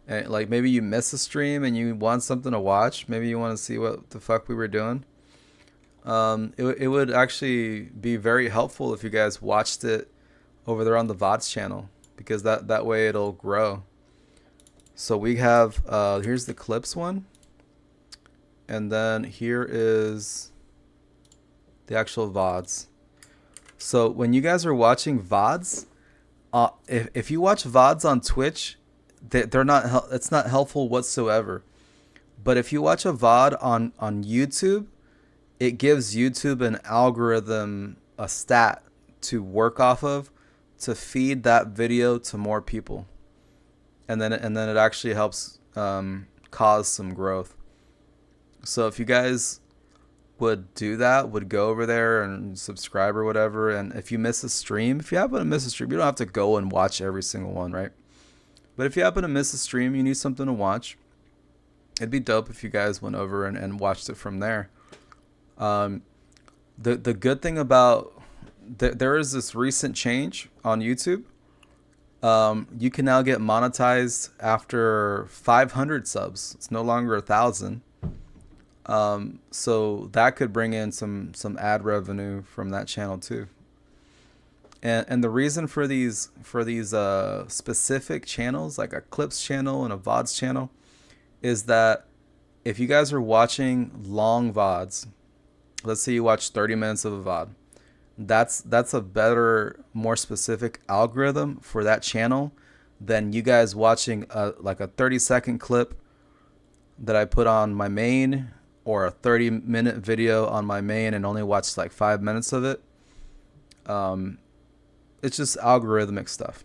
and like maybe you miss a stream and you want something to watch, maybe you want to see what the fuck we were doing, it would actually be very helpful if you guys watched it over there on the VODs channel, because that way it'll grow. So we have here's the Clips one, and then here is the actual VODs. So when you guys are watching VODs, if you watch VODs on Twitch, they're not it's not helpful whatsoever. But if you watch a VOD on YouTube, it gives YouTube an algorithm, a stat to work off of, to feed that video to more people, and then it actually helps cause some growth. So if you guys would do that, would go over there and subscribe or whatever, and if you miss a stream, if you happen to miss a stream, you don't have to go and watch every single one, right? But if you happen to miss a stream, you need something to watch, it'd be dope if you guys went over and watched it from there. The good thing about there is this recent change on YouTube. You can now get monetized after 500 subs. It's no longer 1,000. So that could bring in some ad revenue from that channel too. And the reason for these specific channels, like a Clips channel and a VODs channel, is that if you guys are watching long VODs, let's say you watch 30 minutes of a VOD, that's a better, more specific algorithm for that channel than you guys watching like a 30-second clip that I put on my main, or a 30-minute video on my main and only watch like 5 minutes of it. It's just algorithmic stuff.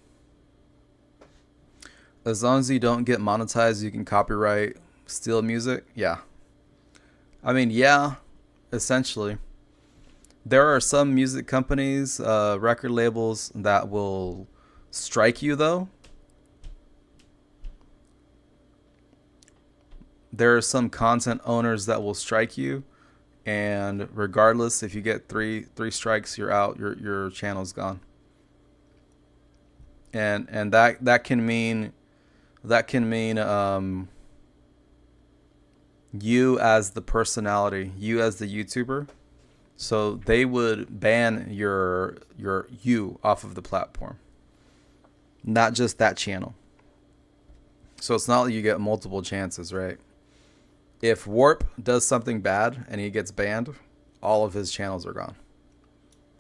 As long as you don't get monetized, you can copyright, steal music. Yeah. I mean, yeah, essentially. There are some music companies, record labels that will strike you though. There are some content owners that will strike you, and regardless, if you get three strikes, you're out. Your channel's gone. And that can mean you as the personality, you as the YouTuber. So they would ban you off of the platform, not just that channel. So it's not like you get multiple chances, right? If Warp does something bad and he gets banned, all of his channels are gone.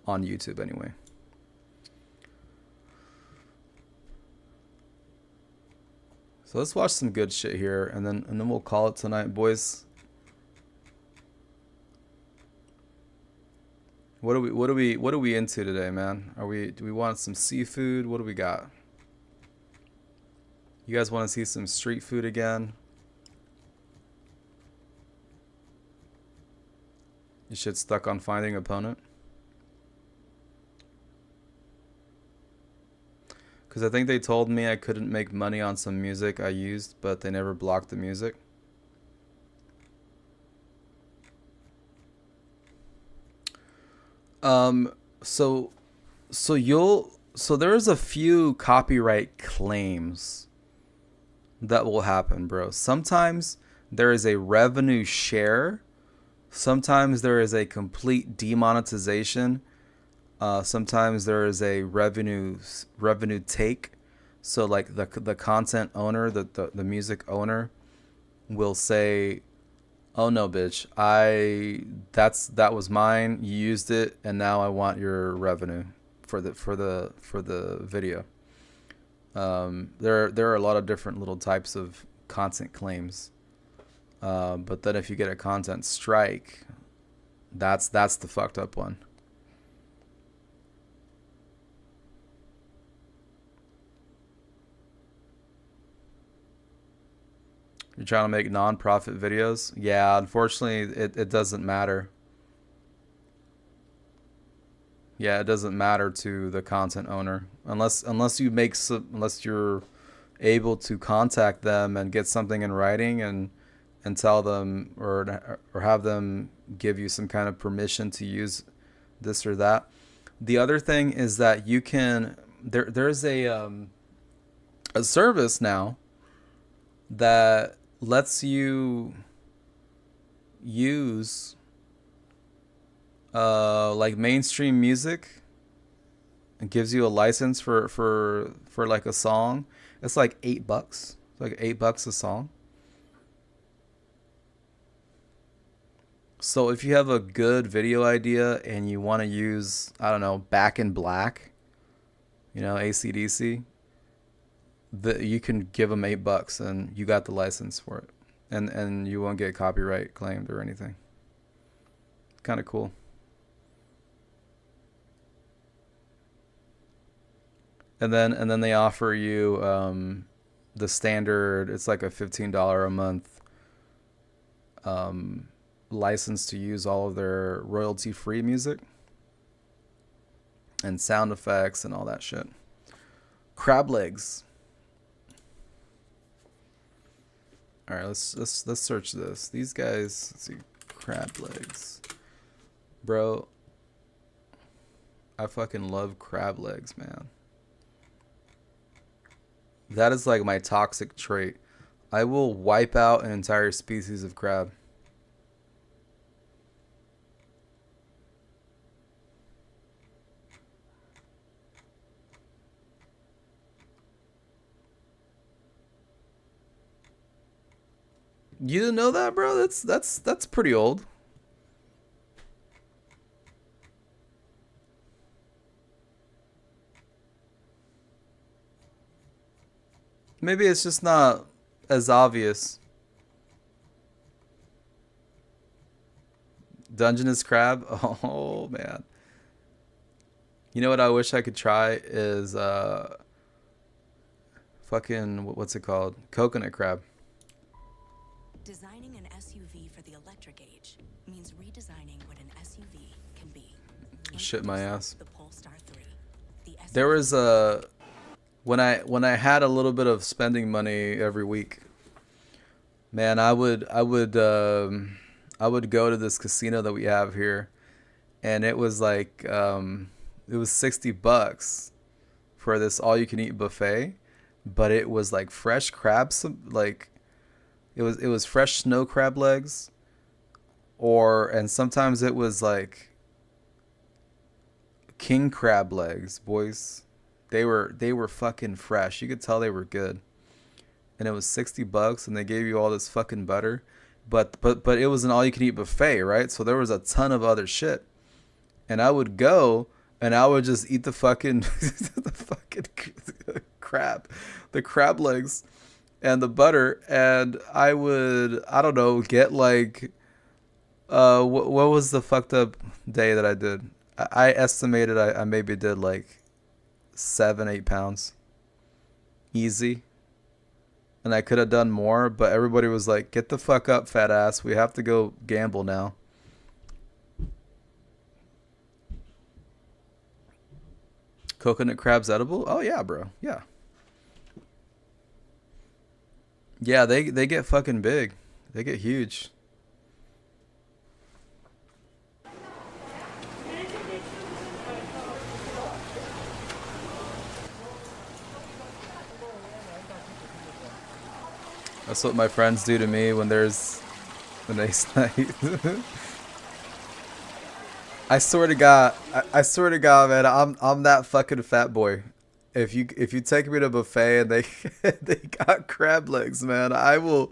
On YouTube anyway. So let's watch some good shit here, and then we'll call it tonight, boys. What are we into today, man? Do we want some seafood? What do we got? You guys want to see some street food again? You shit stuck on finding opponent? Because I think they told me I couldn't make money on some music I used, but they never blocked the music. So there's a few copyright claims that will happen, bro. Sometimes there is a revenue share. Sometimes there is a complete demonetization. Sometimes there is a revenue take. So like the content owner, the music owner will say, "Oh no, bitch, that was mine. You used it, and now I want your revenue for the video." There are a lot of different little types of content claims. But then if you get a content strike, that's the fucked up one. You're trying to make non-profit videos? Yeah, unfortunately, it doesn't matter. Yeah, it doesn't matter to the content owner unless you're able to contact them and get something in writing and tell them or have them give you some kind of permission to use this or that. The other thing is that you can there's a service now that lets you use like mainstream music. It gives you a license for like a song. It's like $8. It's like $8 a song. So if you have a good video idea and you want to use, I don't know, Back in Black, you know, AC/DC, you can give them $8 and you got the license for it, and you won't get copyright claimed or anything. Kind of cool. And then they offer you the standard. It's like a $15 a month license to use all of their royalty-free music and sound effects and all that shit. Crab legs. All right, let's search this. These guys, let's see, crab legs, bro. I fucking love crab legs, man. That is like my toxic trait. I will wipe out an entire species of crab. You didn't know that, bro? That's pretty old. Maybe it's just not as obvious. Dungeness crab? Oh, man. You know what I wish I could try is fucking, what's it called? Coconut crab. Designing an SUV for the electric age means redesigning what an SUV can be. Shit my ass. The Polestar 3. There was a when I had a little bit of spending money every week, man, I would go to this casino that we have here, and it was like it was $60 for this all you can eat buffet, but it was like fresh crabs, like it was fresh snow crab legs, and sometimes it was like king crab legs, boys. They were fucking fresh. You could tell they were good. And it was $60 and they gave you all this fucking butter. But it was an all you can eat buffet, right? So there was a ton of other shit. And I would go and I would just eat the fucking the fucking crab. The crab legs and the butter, and I would, I don't know, get like what was the fucked up day that I did? I estimated I maybe did like 7-8 pounds easy, and I could have done more, but everybody was like, get the fuck up, fat ass, we have to go gamble now. Coconut crabs edible? Oh yeah, bro. Yeah, they get fucking big. They get huge. That's what my friends do to me when there's an ace night. I swear to God, man, I'm that fucking fat boy. If you take me to a buffet and they got crab legs, man, I will,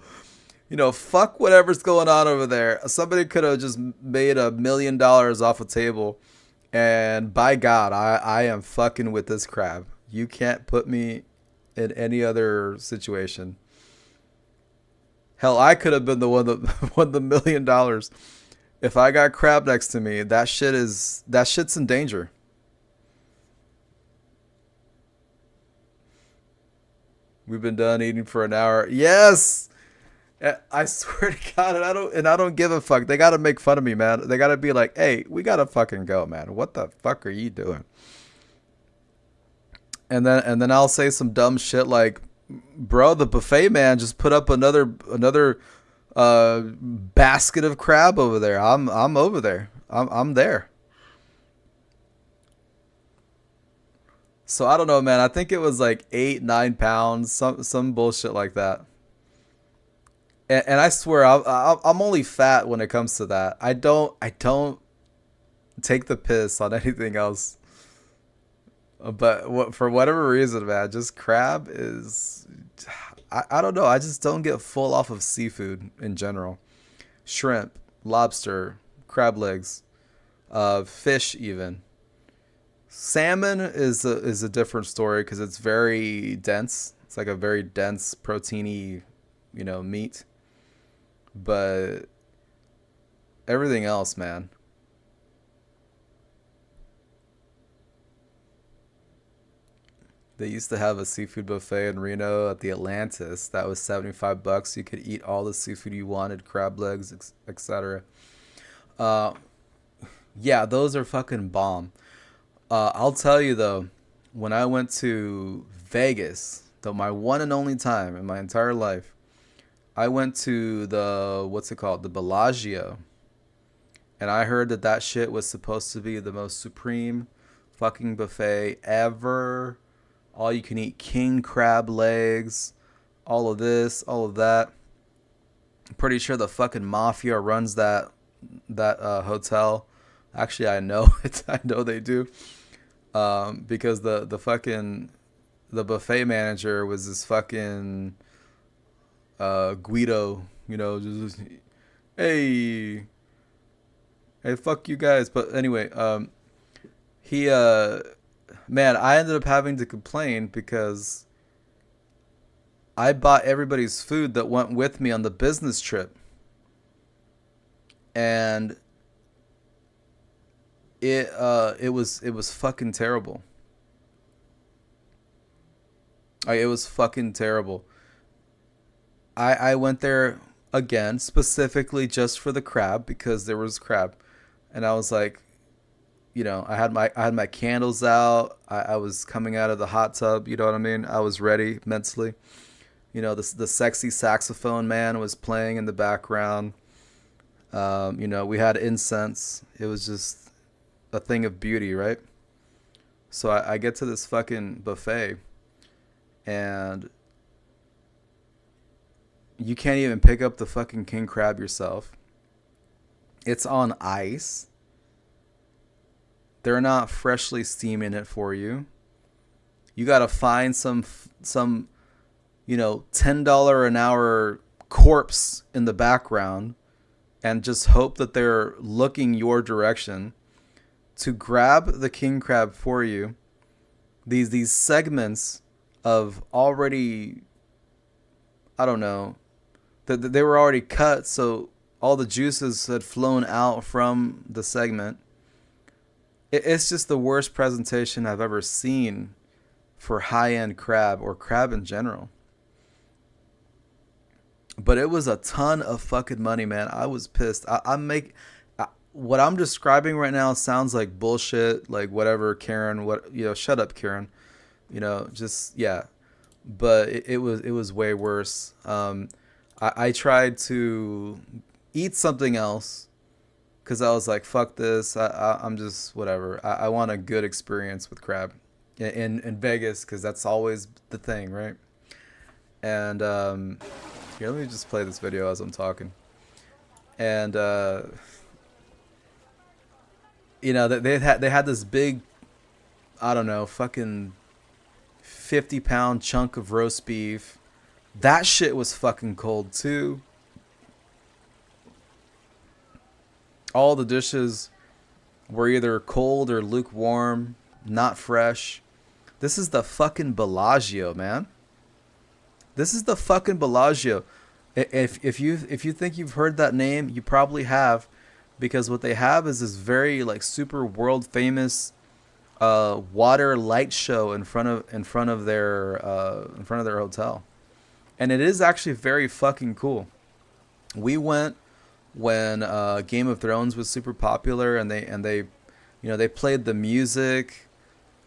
fuck whatever's going on over there. Somebody could have just made $1 million off a table, and by God, I am fucking with this crab. You can't put me in any other situation. Hell, I could have been the one that won the $1 million. If I got crab next to me, that shit's in danger. We've been done eating for an hour. Yes! I swear to God, and I don't give a fuck. They gotta make fun of me, man. They gotta be like, hey, we gotta fucking go, man. What the fuck are you doing? And then I'll say some dumb shit like, bro, the buffet man just put up another basket of crab over there. I'm over there. I'm there. So I don't know, man. I think it was like 8-9 pounds, some bullshit like that. And I swear, I'm only fat when it comes to that. I don't take the piss on anything else. But for whatever reason, man, just crab is, I don't know. I just don't get full off of seafood in general. Shrimp, lobster, crab legs, fish even. Salmon is a different story because it's very dense. It's like a very dense, proteiny, meat. But everything else, man. They used to have a seafood buffet in Reno at the Atlantis. That was $75. You could eat all the seafood you wanted, crab legs, etc. Yeah, those are fucking bomb. I'll tell you though, when I went to Vegas, my one and only time in my entire life, I went to the, what's it called? The Bellagio. And I heard that shit was supposed to be the most supreme fucking buffet ever. All you can eat king crab legs, all of this, all of that. I'm pretty sure the fucking mafia runs that hotel. Actually, I know it. I know they do. Because the buffet manager was this fucking Guido, just hey, fuck you guys. But anyway, he man, I ended up having to complain because I bought everybody's food that went with me on the business trip, and it was fucking terrible. It was fucking terrible. I went there again specifically just for the crab because there was crab, and I was like, I had my candles out. I was coming out of the hot tub. You know what I mean? I was ready mentally. The sexy saxophone man was playing in the background. We had incense. It was just a thing of beauty, right? So I get to this fucking buffet, and you can't even pick up the fucking king crab yourself. It's on ice. They're not freshly steaming it for you. You gotta find some $10 an hour corpse in the background and just hope that they're looking your direction to grab the king crab for you. These segments of already, I don't know, that they were already cut, so all the juices had flown out from the segment. It's just the worst presentation I've ever seen for high-end crab or crab in general. But it was a ton of fucking money, man. I was pissed. What I'm describing right now sounds like bullshit, like whatever, Karen. Shut up, Karen. Yeah. But it was way worse. I tried to eat something else, because I was like, fuck this. I'm just whatever. I want a good experience with crab in Vegas, because that's always the thing, right? And here, let me just play this video as I'm talking. And they had this big, I don't know, fucking 50-pound chunk of roast beef. That shit was fucking cold too. All the dishes were either cold or lukewarm, not fresh. This is the fucking Bellagio, man. This is the fucking Bellagio. If you think you've heard that name, you probably have, because what they have is this very like super world famous water light show in front of their hotel, and it is actually very fucking cool. We went when Game of Thrones was super popular, and they you know, they played the music,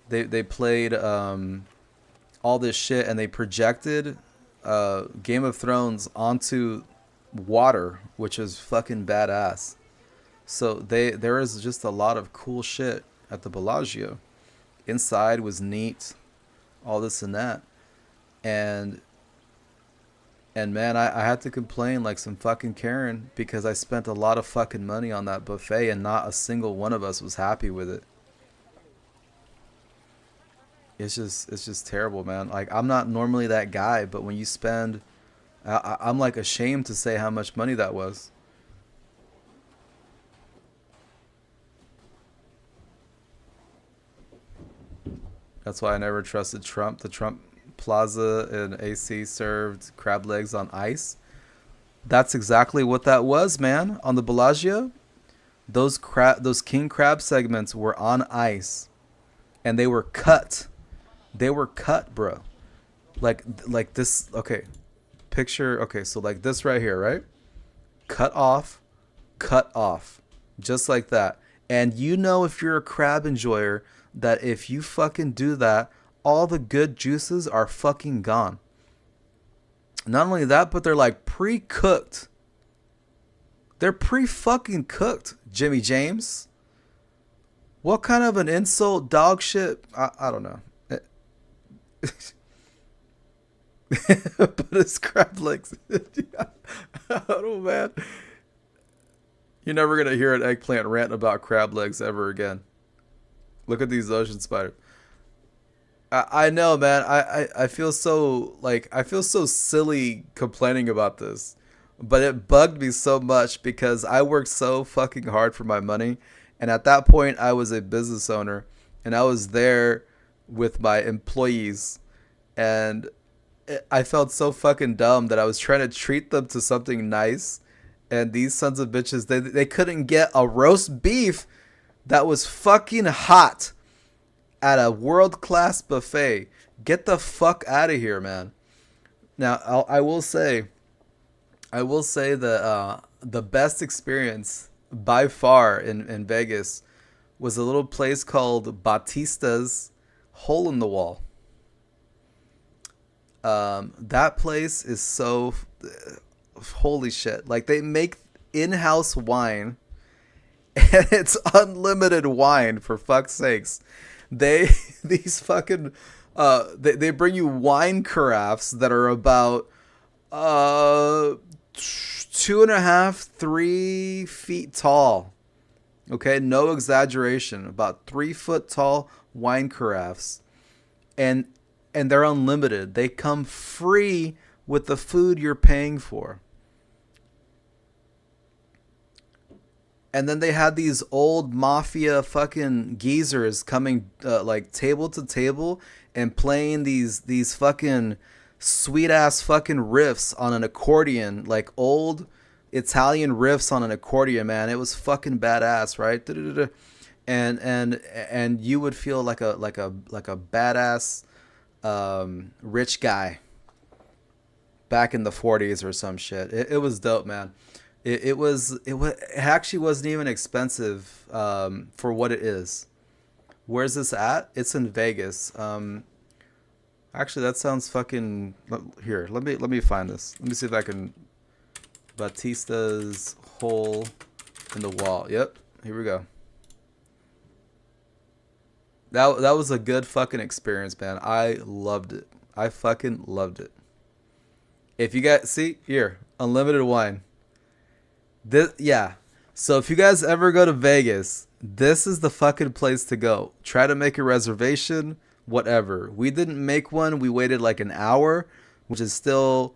they played all this shit, and they projected Game of Thrones onto water, which is fucking badass. So there is just a lot of cool shit at the Bellagio. Inside was neat, all this and that, and man, I had to complain like some fucking Karen because I spent a lot of fucking money on that buffet and not a single one of us was happy with it. It's just terrible, man. Like, I'm not normally that guy, but when you spend, I'm like ashamed to say how much money that was. That's why I never trusted Trump. The Trump Plaza in AC served crab legs on ice. That's exactly what that was, man. On the Bellagio, those king crab segments were on ice, and they were cut. They were cut, bro. Like this. Okay, picture. Okay, so like this right here, right? Cut off, just like that. And you know, if you're a crab enjoyer, that if you fucking do that, all the good juices are fucking gone. Not only that, but they're like pre-cooked. They're pre-fucking cooked, Jimmy James. What kind of an insult, dog shit? I don't know. But it's crab legs. I don't know, man. You're never going to hear an eggplant rant about crab legs ever again. Look at these ocean spiders. I know, man. I feel so silly complaining about this, but it bugged me so much because I worked so fucking hard for my money, and at that point I was a business owner, and I was there with my employees, and I felt so fucking dumb that I was trying to treat them to something nice, and these sons of bitches, they couldn't get a roast beef that was fucking hot at a world-class buffet. Get the fuck out of here, man. Now, I will say that the best experience by far in Vegas was a little place called Batista's Hole in the Wall. That place is so holy shit. Like, they make in-house wine, and it's unlimited wine, for fuck's sakes. They bring you wine carafes that are about 2.5-3 feet tall. Okay, no exaggeration. About 3 foot tall wine carafes, and they're unlimited. They come free with the food you're paying for. And then they had these old mafia fucking geezers coming like table to table and playing these fucking sweet ass fucking riffs on an accordion, like old Italian riffs on an accordion, man. It was fucking badass, right? And you would feel like a badass rich guy back in the 40s or some shit. It was dope, man. It actually wasn't even expensive for what it is. Where's this at? It's in Vegas. Actually, that sounds fucking... Here, let me find this. Let me see if I can... Batista's Hole in the Wall. Yep, here we go. That was a good fucking experience, man. I loved it. I fucking loved it. If you guys... See? Here. Unlimited wine. Yeah. So if you guys ever go to Vegas, this is the fucking place to go. Try to make a reservation, whatever. We didn't make one. We waited like an hour, which is still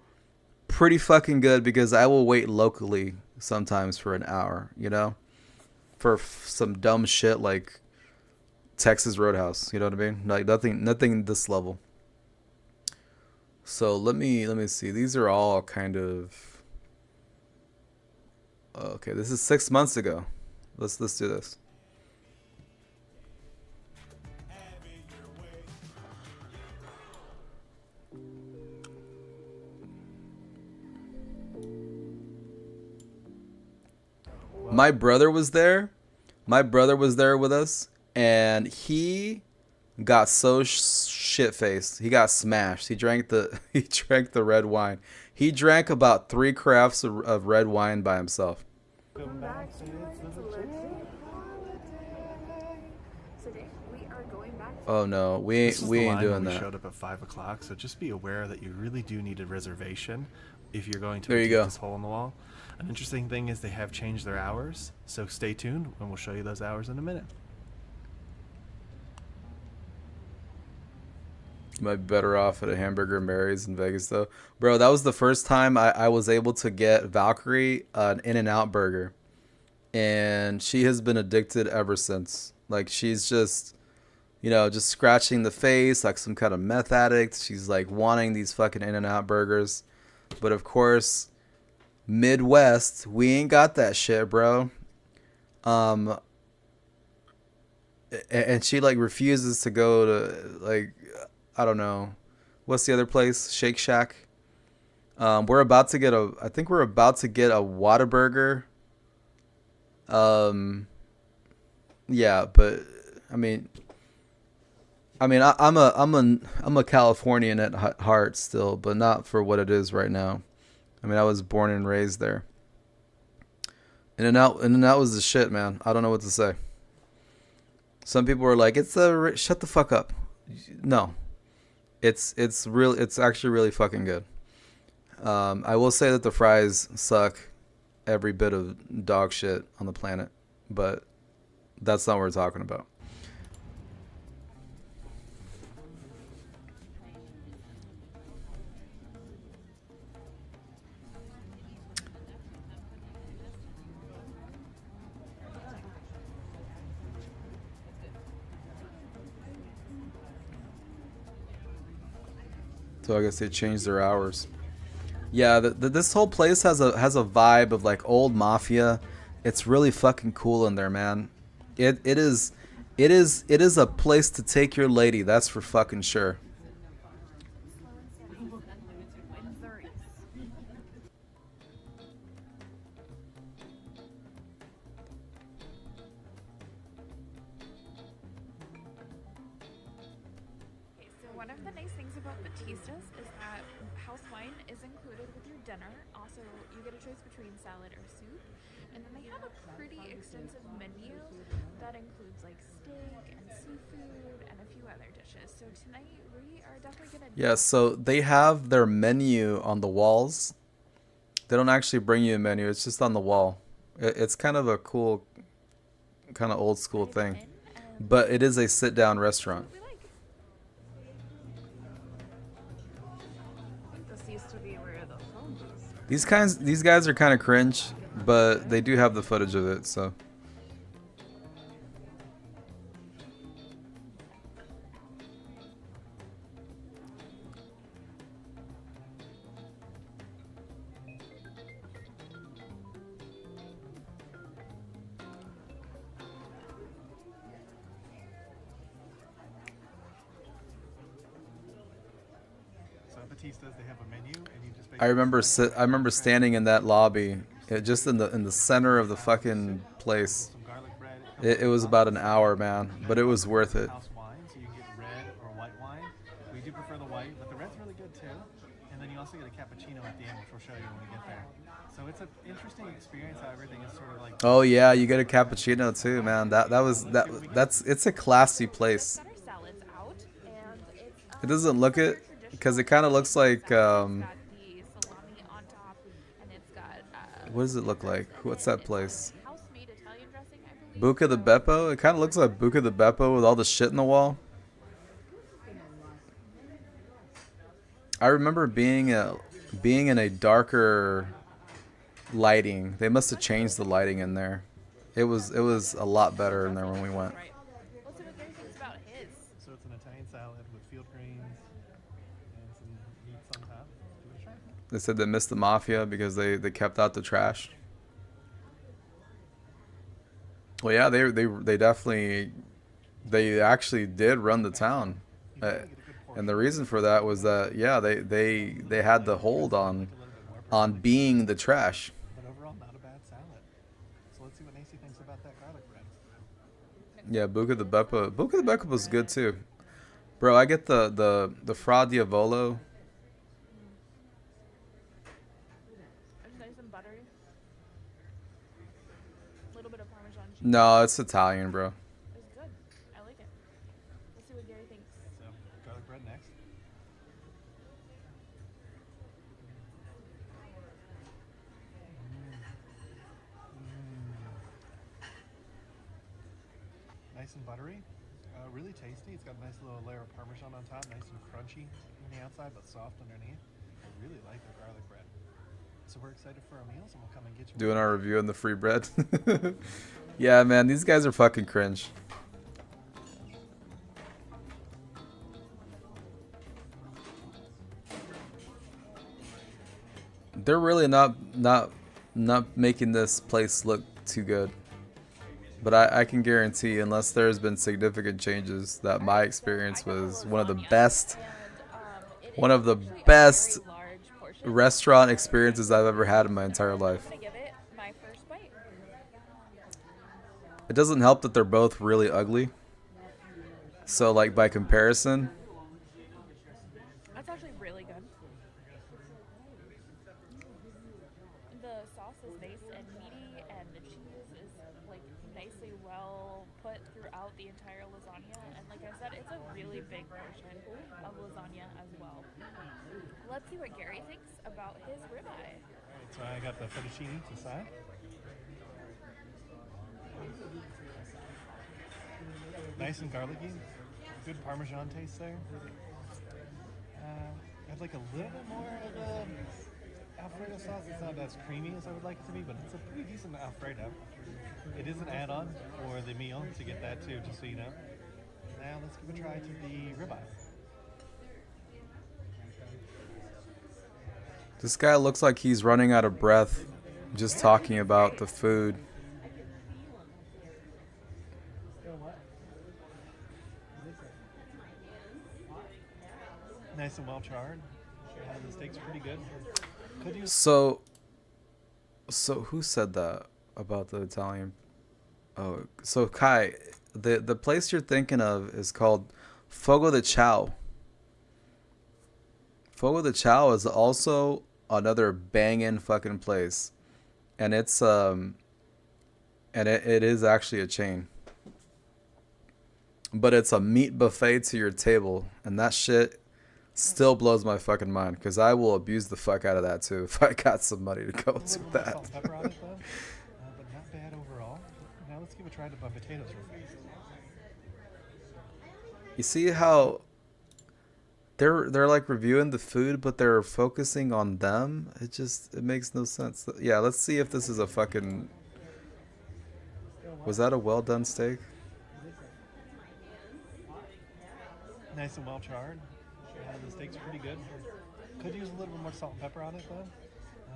pretty fucking good because I will wait locally sometimes for an hour, you know, for some dumb shit like Texas Roadhouse. You know what I mean? Like nothing this level. So let me see. These are all kind of okay. This is 6 months ago. Let's do this. My brother was there. My brother was there with us, and he got so shit-faced. He got smashed. He drank the red wine. He drank about 3 crafts of red wine by himself. Oh no, we ain't doing that. We showed up at 5 o'clock, so just be aware that you really do need a reservation if you're going to There you go. this hole in the wall. An interesting thing is they have changed their hours, so stay tuned and we'll show you those hours in a minute. You might be better off at a Hamburger Mary's in Vegas though. Bro, that was the first time I was able to get Valkyrie an In-N-Out burger. And she has been addicted ever since. Like she's just, you know, just scratching the face like some kind of meth addict. She's like wanting these fucking In-N-Out burgers. But of course, Midwest, we ain't got that shit, bro. And she like refuses to go to like, I don't know, what's the other place? Shake Shack. We're about to get I think we're about to get a Whataburger. Yeah, but I mean, I'm a Californian at heart still, but not for what it is right now. I mean, I was born and raised there. In-N-Out was the shit, man. I don't know what to say. Some people were like, shut the fuck up. No. It's actually really fucking good. I will say that the fries suck every bit of dog shit on the planet, but that's not what we're talking about. So I guess they changed their hours. Yeah, this whole place has a vibe of like old mafia. It's really fucking cool in there, man. It is a place to take your lady. That's for fucking sure. One of the nice things about Batistas is that house wine is included with your dinner. Also, you get a choice between salad or soup. And then they have a pretty extensive menu that includes like steak and seafood and a few other dishes. So tonight we are definitely going to... Yeah, so they have their menu on the walls. They don't actually bring you a menu. It's just on the wall. It's kind of a cool, kind of old school thing. But it is a sit-down restaurant. These guys are kind of cringe, but they do have the footage of it, so. Batistas, they have a menu, and you just I remember standing in that lobby, just in the center of the fucking place. It was about an hour, man, but it was worth it. House wine, so you can get red or white wine. We do prefer the white, but the red's really good too. And then you also get a cappuccino at the end, which we'll show you when we get there. So it's an interesting experience how everything is sort of like. Oh yeah, you get a cappuccino too, man. It's a classy place. It doesn't look it. Because it kind of looks like, what does it look like? What's that place? Buca di Beppo? It kind of looks like Buca di Beppo with all the shit in the wall. I remember being in a darker lighting. They must have changed the lighting in there. It was a lot better in there when we went. So it's an Italian salad with field greens. They said they missed the mafia because they kept out the trash. Well, yeah, they definitely, they actually did run the town, and the reason for that was that, yeah, they had the hold on being the trash. But overall, not a bad salad. So let's see what Nacy thinks about that garlic bread. Yeah, Buca de Beppa was good too, bro. I get the Fra Diavolo. It's nice and buttery. A little bit of Parmesan cheese. No, it's Italian, bro. It's good. I like it. Let's see what Gary thinks. So, garlic bread next. Nice and buttery. Really tasty. It's got a nice little layer of Parmesan on top, nice and crunchy on the outside, but soft underneath. I really like the garlic bread. So we're excited for our meals, and we'll come and get you. Doing our review on the free bread. Yeah, man, these guys are fucking cringe. They're really not making this place look too good. But I can guarantee, unless there's been significant changes, that my experience was one of the best restaurant experiences I've ever had in my entire life. It doesn't help that they're both really ugly. So, like, by comparison, That's actually really good. The sauce is nice and meaty, and the cheese is like nicely well put throughout the entire lasagna. And like I said, it's a really big portion of lasagna as well. Let's see what Gary thinks about his ribeye. Alright, so I got the fettuccine to the side. Nice and garlicky. Good Parmesan taste there. I'd like a little bit more of the Alfredo sauce. It's not as creamy as I would like it to be, but it's a pretty decent Alfredo. It is an add-on for the meal to get that too, just so you know. Now let's give a try to the ribeye. this guy looks like he's running out of breath just talking about the food. Nice and well charred. The steak's pretty good. Could you? So who said that about the Italian? Oh, so Kai, the place you're thinking of is called Fogo de Chao. Fogo de Chao is also another banging fucking place, and it's and it is actually a chain, but it's a meat buffet to your table, and that shit still blows my fucking mind, because I will abuse the fuck out of that too if I got some money to go to that. Salt and pepper on it though, but not bad overall. Now let's give a try to the potatoes real fast. You see how they're like reviewing the food, but they're focusing on them? It makes no sense. Yeah, let's see if this is a fucking... Was that a well done steak? Nice and well charred. The steak's pretty good. Could use a little bit more salt and pepper on it though,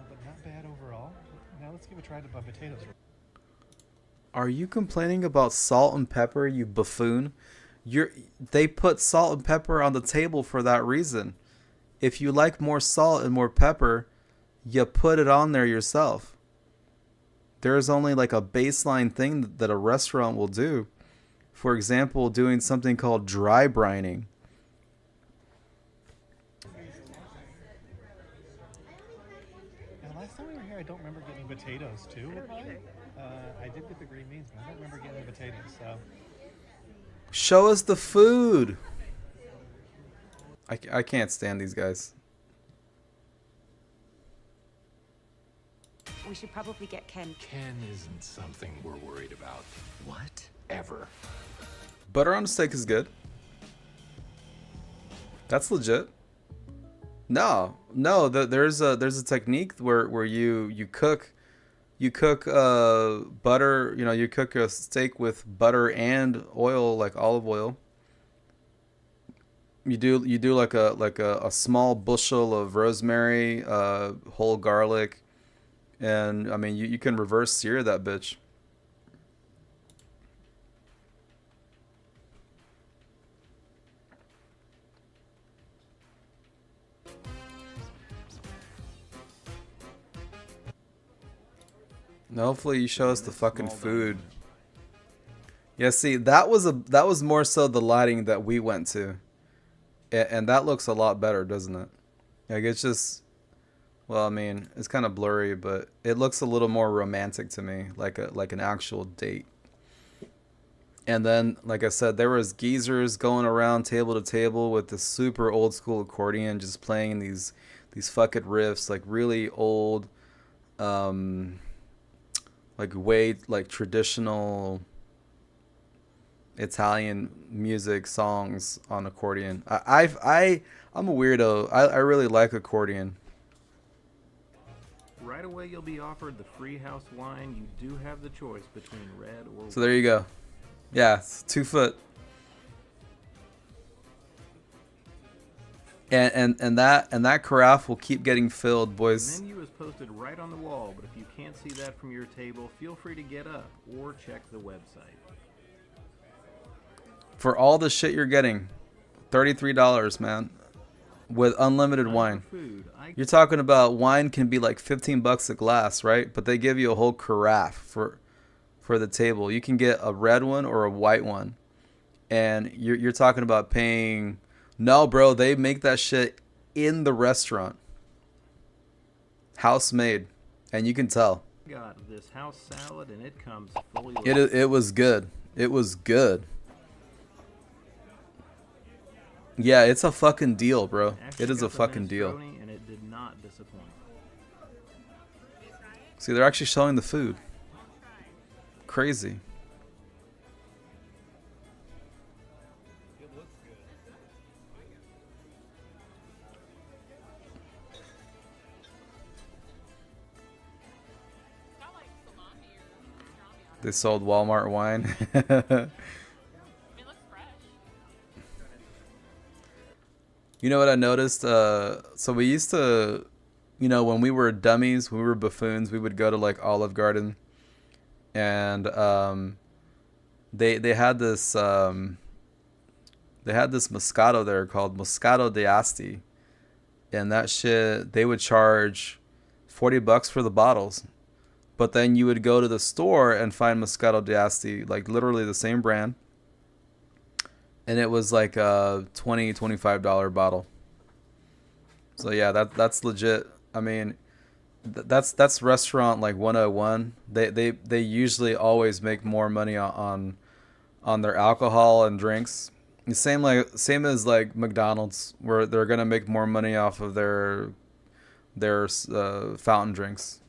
but not bad overall. Now let's give a try to the potatoes. Are you complaining about salt and pepper, you buffoon? They put salt and pepper on the table for that reason. If you like more salt and more pepper, you put it on there yourself. There's only like a baseline thing that a restaurant will do. For example, doing something called dry brining. Last time we were here, I don't remember getting potatoes too. I did get the green beans, but I don't remember getting the potatoes. So Show us the food. I can't stand these guys. We should probably get Ken. Ken isn't something we're worried about. What? Ever. Butter on a steak is good. That's legit. No, there's a technique where you cook butter, you cook a steak with butter and oil, like olive oil, You do like a small bushel of rosemary, whole garlic, and I mean you can reverse sear that bitch. No, hopefully you show us the fucking food. Yeah, see, that was more so the lighting that we went to. And that looks a lot better, doesn't it? Like it's just, well, I mean, it's kind of blurry, but it looks a little more romantic to me, like an actual date. And then, like I said, there was geezers going around table to table with the super old school accordion, just playing these fucking riffs, like really old, like way like traditional Italian music songs on accordion. I'm a weirdo. I really like accordion. Right away you'll be offered the free house wine. You do have the choice between red or So there you go. Yeah, it's 2 foot. And that carafe will keep getting filled, boys. The menu is posted right on the wall, but if you can't see that from your table, feel free to get up or check the website. For all the shit you're getting, $33, man, with unlimited wine. You're talking about wine can be like $15 a glass, right? But they give you a whole carafe for the table. You can get a red one or a white one, and you're talking about paying. No, bro, they make that shit in the restaurant, house made, and you can tell. Got this house salad, and it comes fully. It was good. It was good. Yeah, it's a fucking deal, bro. It is a fucking deal. And it did not disappoint. See, they're actually showing the food. Crazy. They sold Walmart wine. You know what I noticed? So we used to, you know, when we were dummies, when we were buffoons, we would go to like Olive Garden, and they had this Moscato there called Moscato d'Asti, and that shit they would charge $40 for the bottles, but then you would go to the store and find Moscato d'Asti, like literally the same brand. And it was like a $25 bottle. So yeah, that's legit. I mean, that's restaurant like 101. They usually always make more money on their alcohol and drinks. The same as like McDonald's, where they're gonna make more money off of their fountain drinks.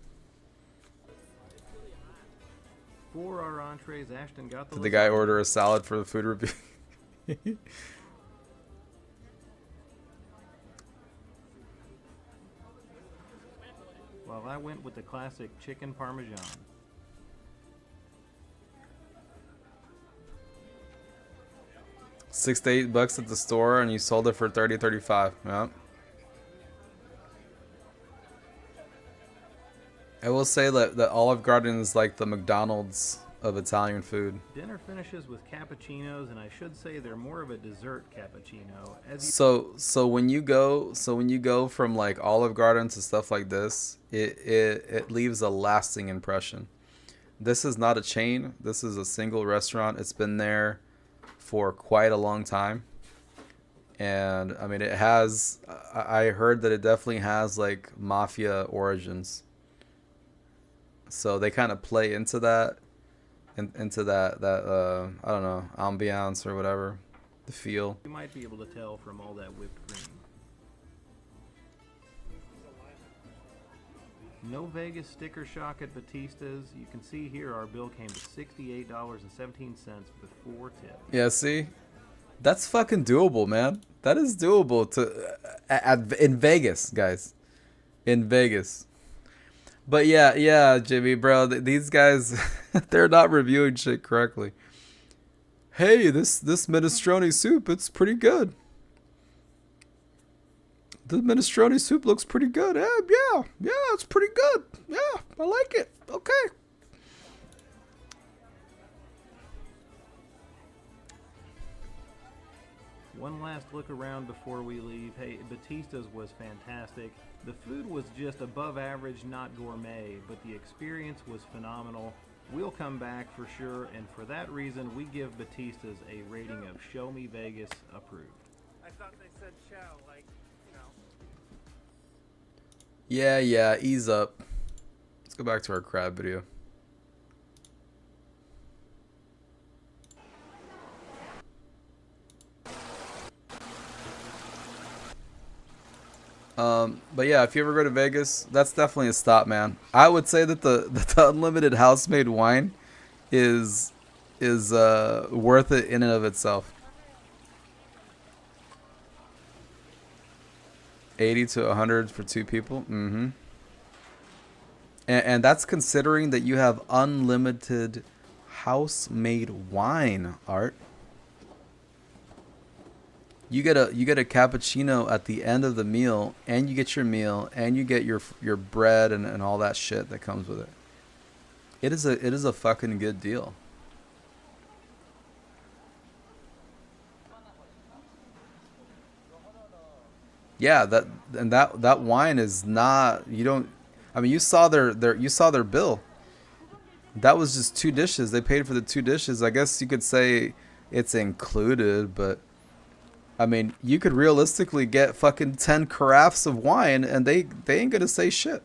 For our entrees, Ashton got the. Did the guy order a salad for the food review? Well, I went with the classic chicken parmesan. $6 to $8 at the store, and you sold it for $30, $35. Yeah. I will say that Olive Garden is like the McDonald's of Italian food. Dinner finishes with cappuccinos, and I should say they're more of a dessert cappuccino. So when you go from like Olive Garden to stuff like this, it leaves a lasting impression. This is not a chain. This is a single restaurant. It's been there for quite a long time, and I mean it has. I heard that it definitely has like mafia origins. So they kind of play into that. Into that I don't know, ambiance or whatever, the feel. You might be able to tell from all that whipped cream. No Vegas sticker shock at Batista's. You can see here our bill came to $68.17 before tip. Yeah, see, that's fucking doable, man. That is doable in Vegas, guys, in Vegas. But yeah, Jimmy, bro, these guys, they're not reviewing shit correctly. Hey, this minestrone soup, it's pretty good. The minestrone soup looks pretty good. Yeah, it's pretty good. Yeah, I like it. Okay. One last look around before we leave. Hey, Batista's was fantastic. The food was just above average, not gourmet, but the experience was phenomenal. We'll come back for sure, and for that reason, we give Batista's a rating of Show Me Vegas approved. I thought they said chow, like, you know. Yeah, ease up. Let's go back to our crab video. But yeah, if you ever go to Vegas, that's definitely a stop, man. I would say that the unlimited house-made wine is worth it in and of itself. 80 to 100 for 2 people. Mm-hmm. And that's considering that you have unlimited house-made wine, Art. You get a cappuccino at the end of the meal, and you get your meal, and you get your bread and all that shit that comes with it. It is a fucking good deal. Yeah, that wine is not, you don't, I mean, you saw their bill. That was just 2 dishes. They paid for the 2 dishes. I guess you could say it's included, but I mean, you could realistically get fucking 10 carafes of wine and they ain't gonna say shit.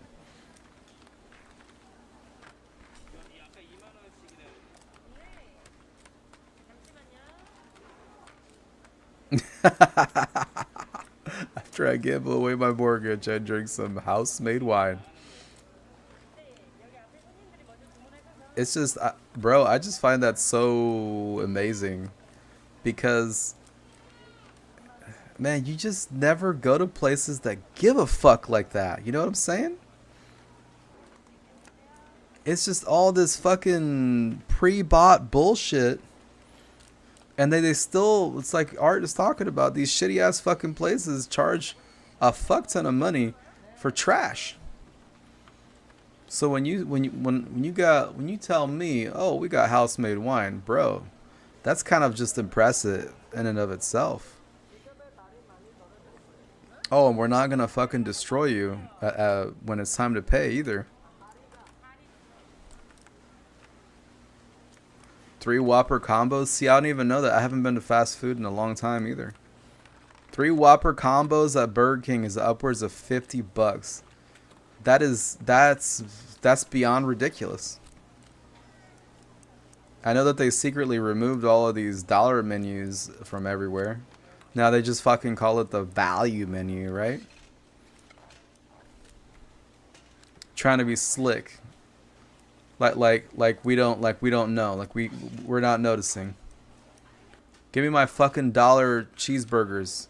After I gamble away my mortgage, I drink some house-made wine. It's just, bro, I just find that so amazing because, man, you just never go to places that give a fuck like that. You know what I'm saying? It's just all this fucking pre-bought bullshit. And they still, it's like Art is talking about, these shitty ass fucking places charge a fuck ton of money for trash. So when you tell me, oh, we got house-made wine, bro, that's kind of just impressive in and of itself. Oh, and we're not gonna fucking destroy you when it's time to pay either. 3 Whopper combos. See, I don't even know that. I haven't been to fast food in a long time either. 3 Whopper combos at Burger King is upwards of $50. That's beyond ridiculous. I know that they secretly removed all of these dollar menus from everywhere. Now they just fucking call it the value menu, right? Trying to be slick. Like we don't know. Like we're not noticing. Give me my fucking $1 cheeseburgers.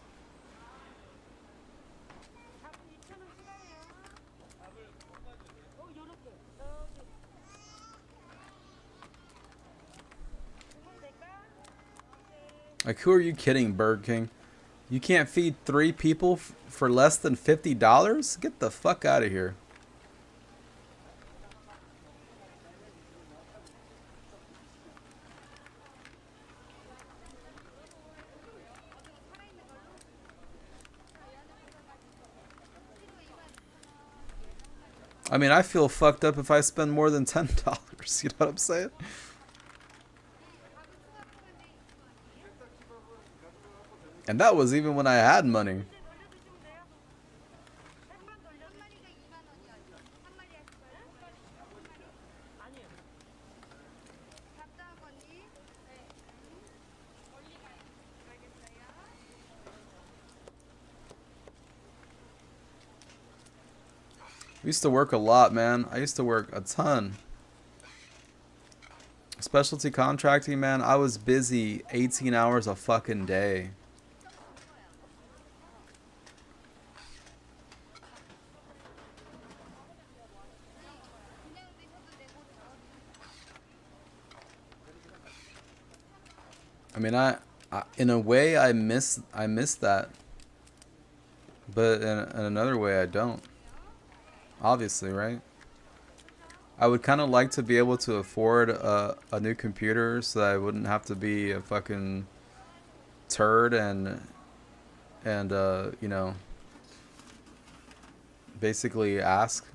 Like, who are you kidding, Burger King? You can't feed 3 people for less than $50? Get the fuck out of here. I mean, I feel fucked up if I spend more than $10. You know what I'm saying? And that was even when I had money. I used to work a lot, man. I used to work a ton. Specialty contracting, man. I was busy 18 hours a fucking day. I mean, I in a way, I miss that. But in another way, I don't. Obviously, right? I would kind of like to be able to afford a new computer so that I wouldn't have to be a fucking turd and you know, basically ask.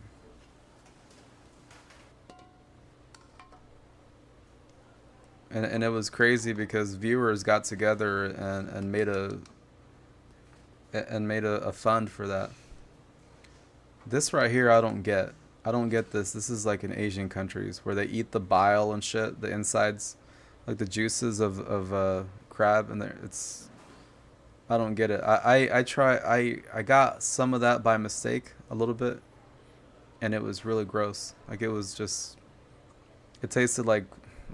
And it was crazy because viewers got together and made a fund for that. This right here I don't get. I don't get this. This is like in Asian countries where they eat the bile and shit, the insides, like the juices of crab, and it's. I don't get it. I got some of that by mistake a little bit, and it was really gross. Like it was just. It tasted like,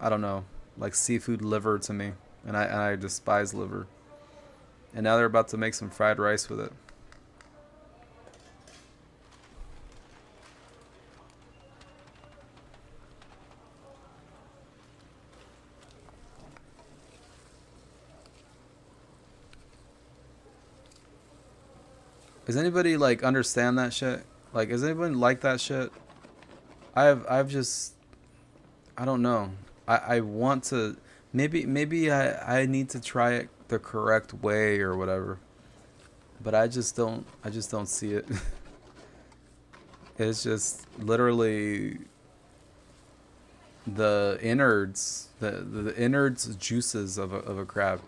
I don't know, like seafood liver to me, and I despise liver. And now they're about to make some fried rice with it. Does anybody like understand that shit? Like, is anybody like that shit? I've just, I don't know. I want to, maybe I need to try it the correct way or whatever. But I just don't see it. It's just literally the innards, the innards juices of a crab.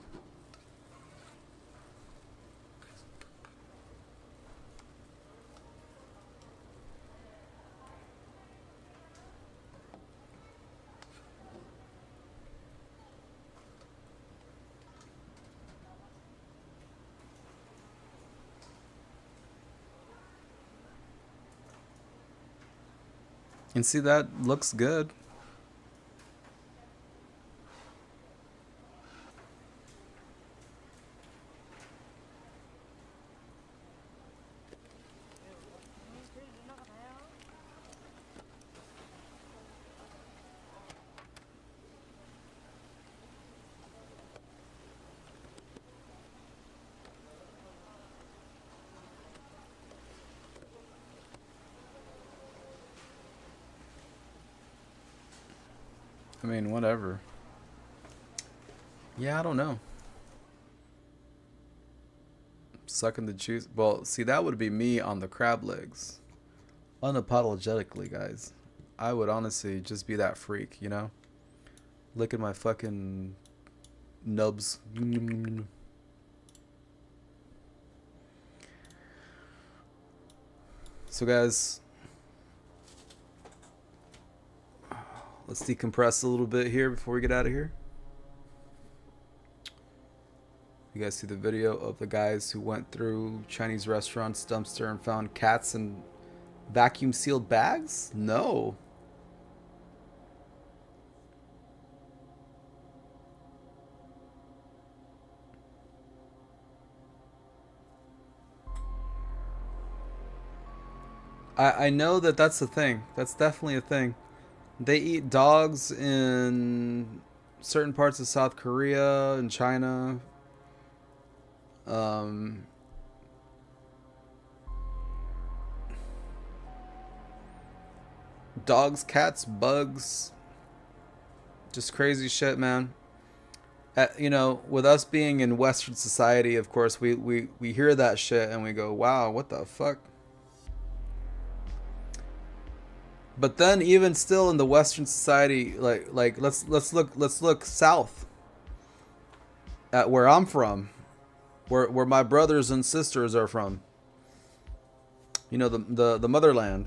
And see, that looks good. I mean, whatever. Yeah, I don't know. Sucking the juice. Well, see, that would be me on the crab legs. Unapologetically, guys. I would honestly just be that freak, you know? Licking my fucking nubs. So, guys, let's decompress a little bit here before we get out of here. You guys see the video of the guys who went through Chinese restaurants dumpster and found cats in vacuum sealed bags? No. I know that that's a thing. That's definitely a thing. They eat dogs in certain parts of South Korea and China. Dogs, cats, bugs. Just crazy shit, man. You know, with us being in Western society, of course, we hear that shit and we go, wow, what the fuck? But then, even still in the Western society, like let's look south at where I'm from, where my brothers and sisters are from. You know, the motherland.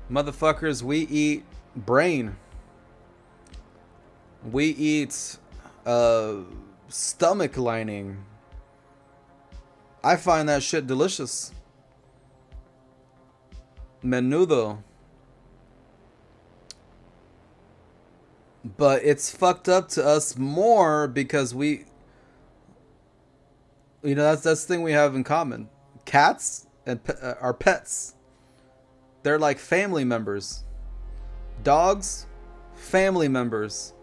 Motherfuckers, we eat brain. We eat stomach lining. I find that shit delicious. Menudo. But it's fucked up to us more because we, you know, that's the thing we have in common. Cats and our pets, they're like family members. Dogs, family members.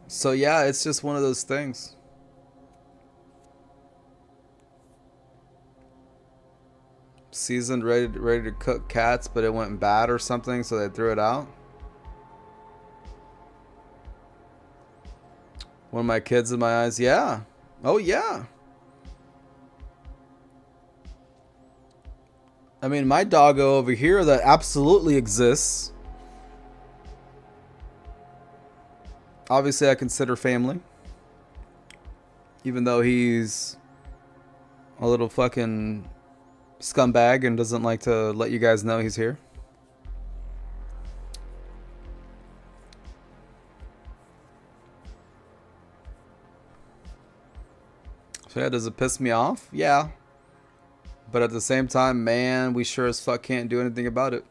So yeah, it's just one of those things. seasoned, ready to cook cats, but it went bad or something, so they threw it out. One of my kids in my eyes. Yeah. Oh yeah. I mean, my doggo over here that absolutely exists. Obviously, I consider family. Even though he's a little fucking scumbag and doesn't like to let you guys know he's here. So yeah, does it piss me off? Yeah. But at the same time, man, we sure as fuck can't do anything about it.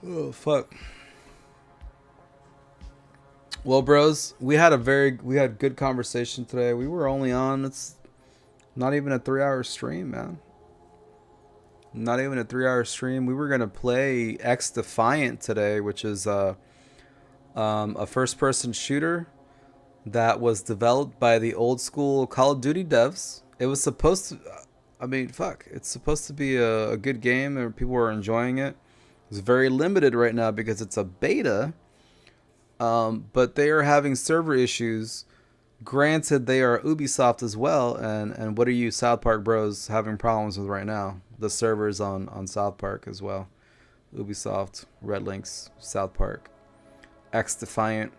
Oh fuck. Well, bros, we had good conversation today. We were only on, it's not even a 3-hour stream, man. Not even a 3-hour stream. We were gonna play xDefiant today, which is a first-person shooter that was developed by the old school Call of Duty devs. It was supposed to, I mean, fuck, it's supposed to be a good game and people are enjoying it. It's very limited right now because it's a beta, but they are having server issues. Granted, they are Ubisoft as well, and what are you South Park bros having problems with right now? The servers on South Park as well. Ubisoft, Red Links, South Park, xDefiant.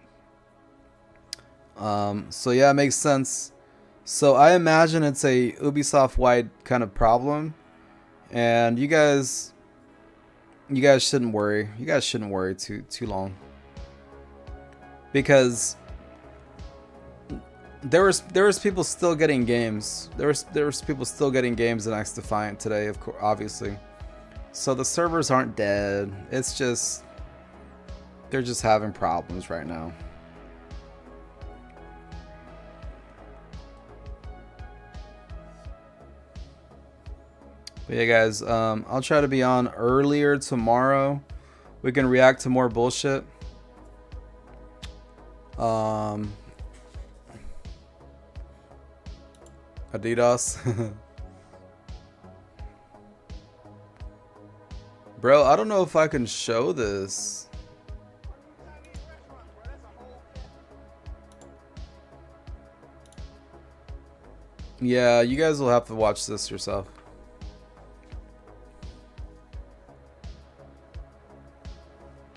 So yeah, it makes sense. So I imagine it's a Ubisoft-wide kind of problem, and you guys shouldn't worry. You guys shouldn't worry too long, because there was people still getting games. There was people still getting games in xDefiant today, of course, obviously. So the servers aren't dead. It's just they're just having problems right now. But yeah, guys, I'll try to be on earlier tomorrow. We can react to more bullshit. Adidas. Bro, I don't know if I can show this. Yeah, you guys will have to watch this yourself.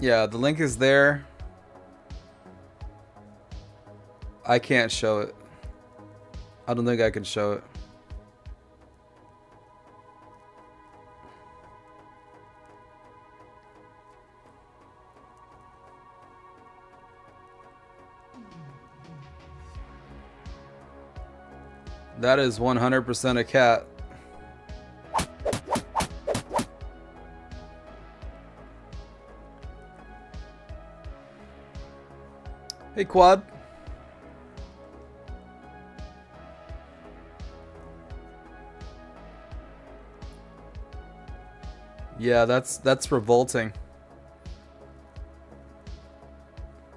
Yeah, the link is there. I can't show it. I don't think I can show it. That is 100% a cat. Hey, Quad. Yeah, that's revolting.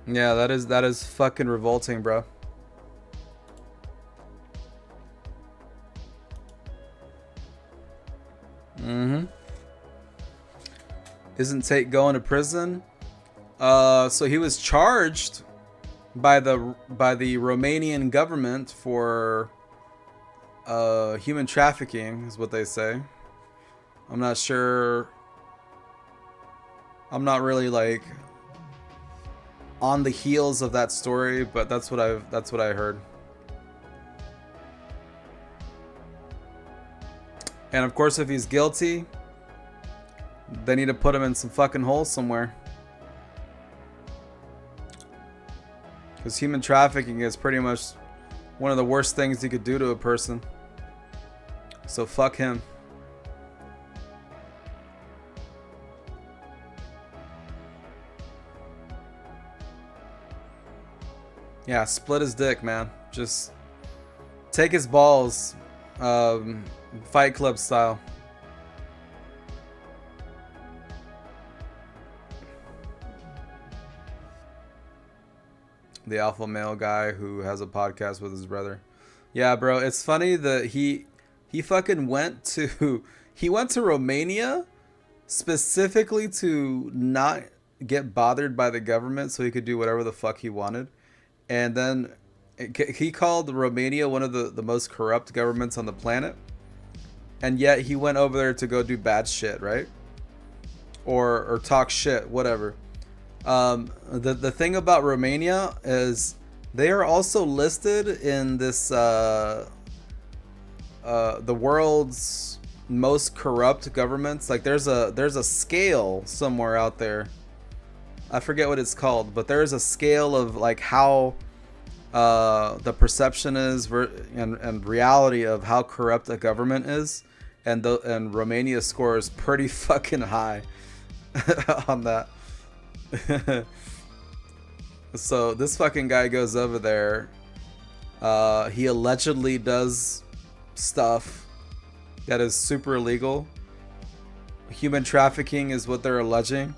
Yeah, that is fucking revolting, bro. Isn't Tate going to prison? So he was charged by the Romanian government for human trafficking, is what they say. I'm not sure. I'm not really like on the heels of that story, but that's what I heard. And of course, if he's guilty, they need to put him in some fucking hole somewhere. Because human trafficking is pretty much one of the worst things you could do to a person. So fuck him. Yeah, split his dick, man. Just take his balls, Fight Club style. The alpha male guy who has a podcast with his brother. Yeah, bro, it's funny that he fucking went to Romania specifically to not get bothered by the government so he could do whatever the fuck he wanted. And then he called Romania one of the most corrupt governments on the planet. And yet he went over there to go do bad shit, right? Or talk shit, whatever. The thing about Romania is they are also listed in this the world's most corrupt governments. Like there's a scale somewhere out there. I forget what it's called, but there's a scale of like how the perception is and reality of how corrupt a government is, and Romania scores pretty fucking high on that. So this fucking guy goes over there. He allegedly does stuff that is super illegal. Human trafficking is what they're alleging.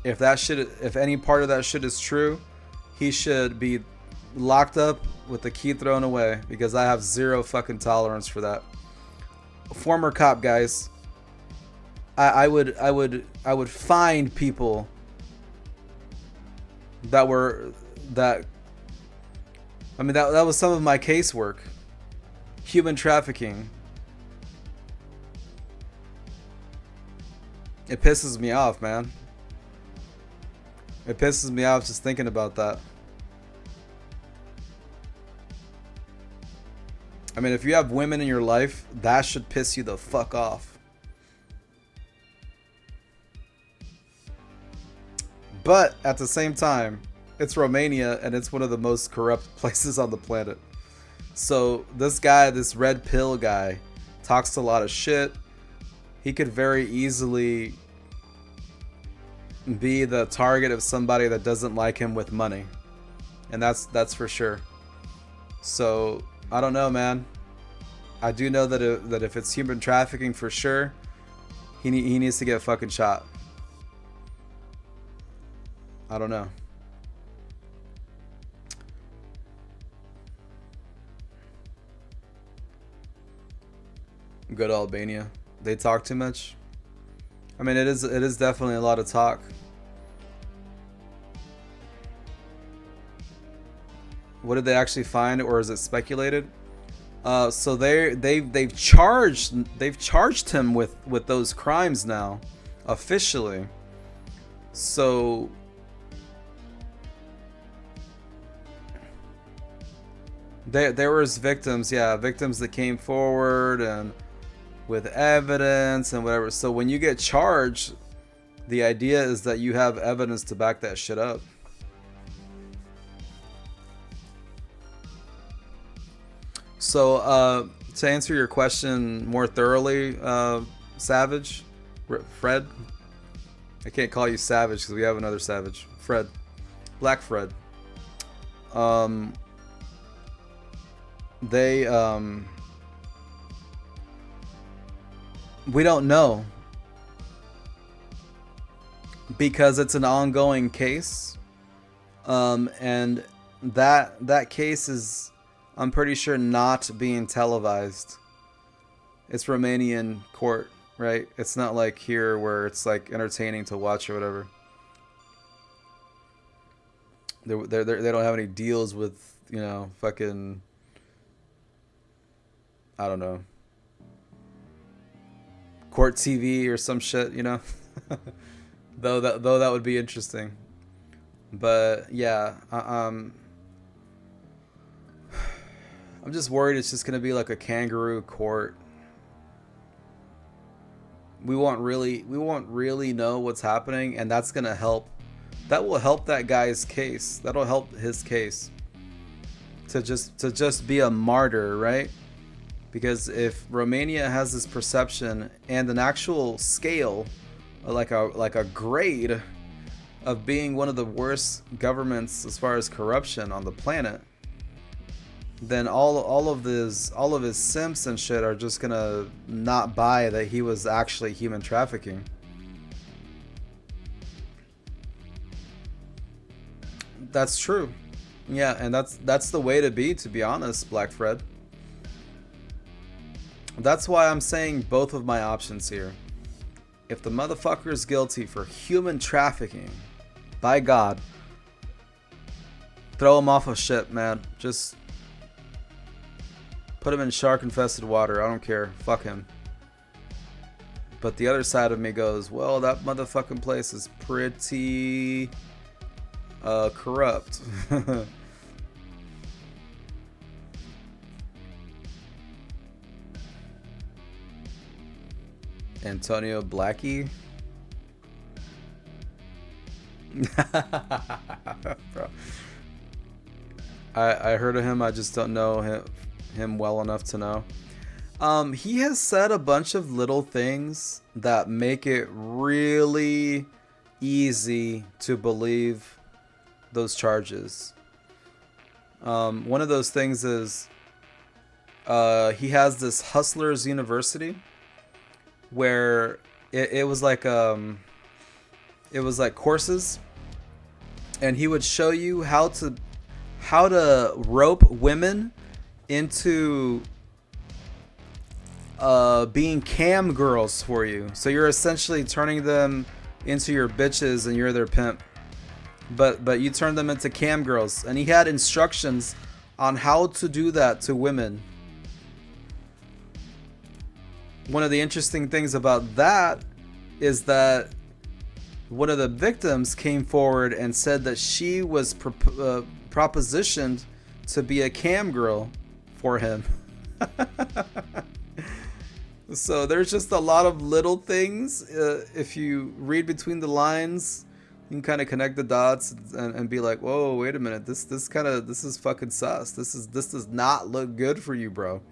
If any part of that shit is true, he should be locked up with the key thrown away, because I have zero fucking tolerance for that. Former cop, guys. I would find people that was some of my casework. Human trafficking. It pisses me off, man. It pisses me off just thinking about that. I mean, if you have women in your life, that should piss you the fuck off. But at the same time, it's Romania and it's one of the most corrupt places on the planet. So this guy, this red pill guy, talks a lot of shit. He could very easily be the target of somebody that doesn't like him with money. And that's for sure. So I don't know, man. I do know that if it's human trafficking, for sure, he needs to get fucking shot. I don't know. Go to Albania. They talk too much. I mean, it is definitely a lot of talk. What did they actually find, or is it speculated? So they've charged him with those crimes now, officially. So there was victims, victims that came forward and with evidence and whatever. So when you get charged, the idea is that you have evidence to back that shit up. So to answer your question more thoroughly, Savage, Fred, I can't call you Savage because we have another Savage, Fred, Black Fred. We don't know, because it's an ongoing case, and that case is, I'm pretty sure, not being televised. It's Romanian court, right? It's not like here where it's like entertaining to watch or whatever. They don't have any deals with, you know, fucking, I don't know, court TV or some shit, you know. though that would be interesting. But yeah, I'm just worried it's just gonna be like a kangaroo court. We won't really know what's happening, and that's gonna help. That will help that guy's case. That'll help his case to just be a martyr, right? Because if Romania has this perception and an actual scale, like a grade of being one of the worst governments as far as corruption on the planet, then all of his simps and shit are just gonna not buy that he was actually human trafficking. That's true. Yeah, and that's the way to be honest, Black Fred. That's why I'm saying both of my options here. If the motherfucker is guilty for human trafficking, by God, throw him off a ship, man. Just put him in shark-infested water. I don't care. Fuck him. But the other side of me goes, well, that motherfucking place is pretty corrupt. Antonio Blackie. Bro. I heard of him. I just don't know him well enough to know. He has said a bunch of little things that make it really easy to believe those charges. One of those things is he has this Hustlers University where it was like courses, and he would show you how to rope women into being cam girls for you. So you're essentially turning them into your bitches and you're their pimp, but you turn them into cam girls, and he had instructions on how to do that to women. One of the interesting things about that is that one of the victims came forward and said that she was propositioned to be a cam girl for him. So there's just a lot of little things. If you read between the lines, you can kind of connect the dots and be like, whoa, wait a minute, this is fucking sus. This does not look good for you, bro.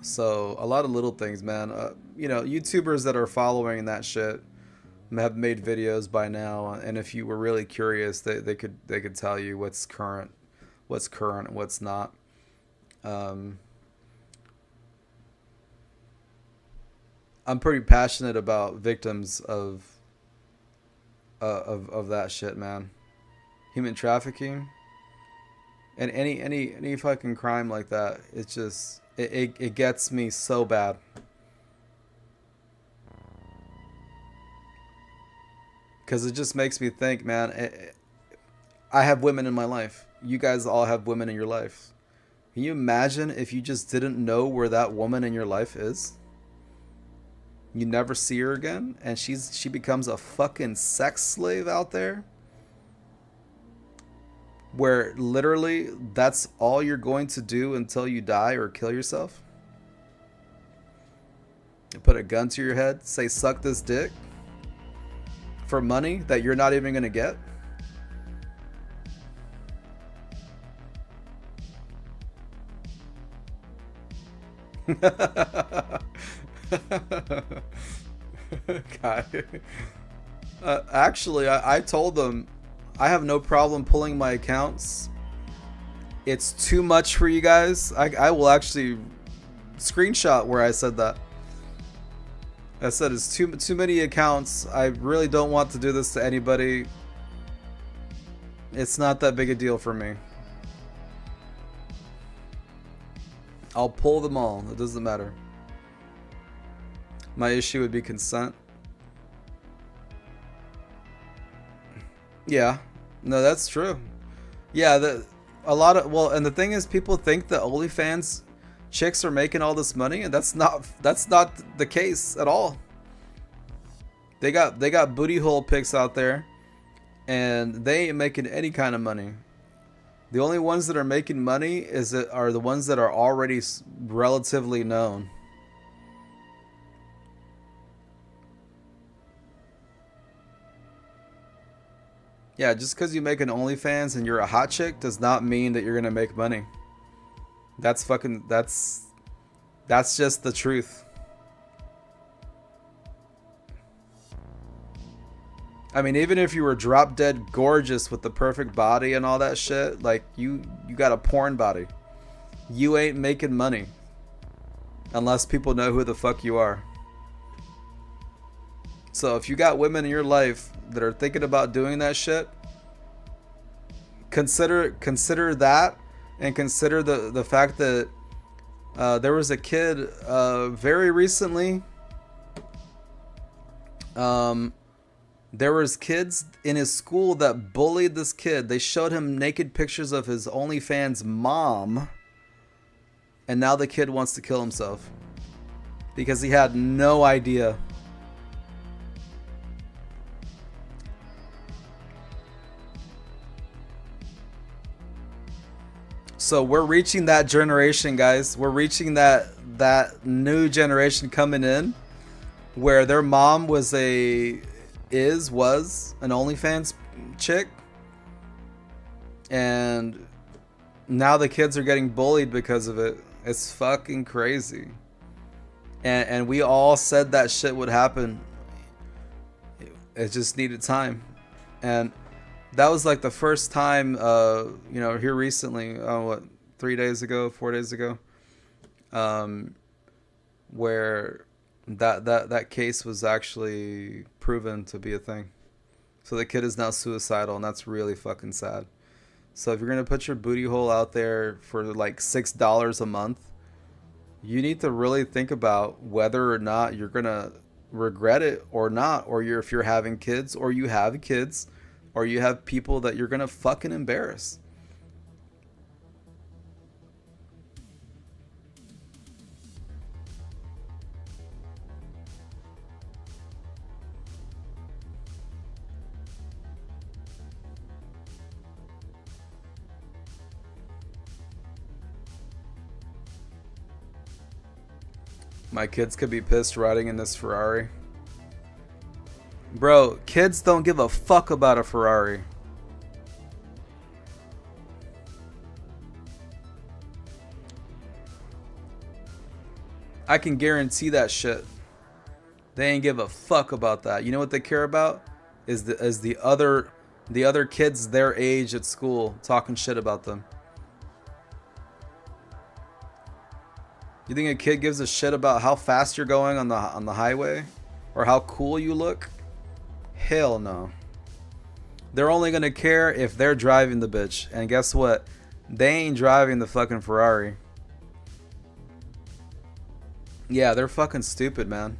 So a lot of little things, man. You know, YouTubers that are following that shit have made videos by now, and if you were really curious, they could tell you what's current and what's not. I'm pretty passionate about victims of that shit, man. Human trafficking and any fucking crime like that. It's just it gets me so bad. Because it just makes me think, man, I have women in my life. You guys all have women in your life. Can you imagine if you just didn't know where that woman in your life is? You never see her again, and she becomes a fucking sex slave out there, where literally that's all you're going to do until you die or kill yourself? You put a gun to your head, say suck this dick for money that you're not even gonna get? God. Actually, I told them I have no problem pulling my accounts. It's too much for you guys. I will actually screenshot where I said that. I said it's too many accounts. I really don't want to do this to anybody. It's not that big a deal for me. I'll pull them all. It doesn't matter. My issue would be consent. Yeah. No, that's true. Yeah, a lot of, well, and the thing is, people think that OnlyFans chicks are making all this money, and that's not the case at all. They got booty hole pics out there, and they ain't making any kind of money. The only ones that are making money are the ones that are already relatively known. Yeah, just because you make an OnlyFans and you're a hot chick does not mean that you're gonna make money. That's just the truth. I mean, even if you were drop dead gorgeous with the perfect body and all that shit, like you got a porn body. You ain't making money unless people know who the fuck you are. So if you got women in your life that are thinking about doing that shit, consider that, and consider the fact that there was a kid very recently. There was kids in his school that bullied this kid. They showed him naked pictures of his OnlyFans mom, and now the kid wants to kill himself because he had no idea. So we're reaching that generation, guys. We're reaching that new generation coming in where their mom was an OnlyFans chick, and now the kids are getting bullied because of it. It's fucking crazy. And we all said that shit would happen. It just needed time. And that was like the first time, you know, here recently, what, 4 days ago, where that case was actually proven to be a thing. So the kid is now suicidal, and that's really fucking sad. So if you're gonna put your booty hole out there for like $6 a month, you need to really think about whether or not you're gonna regret it or not, or if you're having kids, or you have kids, or you have people that you're gonna fucking embarrass. My kids could be pissed riding in this Ferrari. Bro, kids don't give a fuck about a Ferrari. I can guarantee that shit. They ain't give a fuck about that. You know what they care about? Is the other kids their age at school talking shit about them. You think a kid gives a shit about how fast you're going on the highway, or how cool you look? Hell no. They're only gonna care if they're driving the bitch, and guess what? They ain't driving the fucking Ferrari. Yeah, they're fucking stupid, man.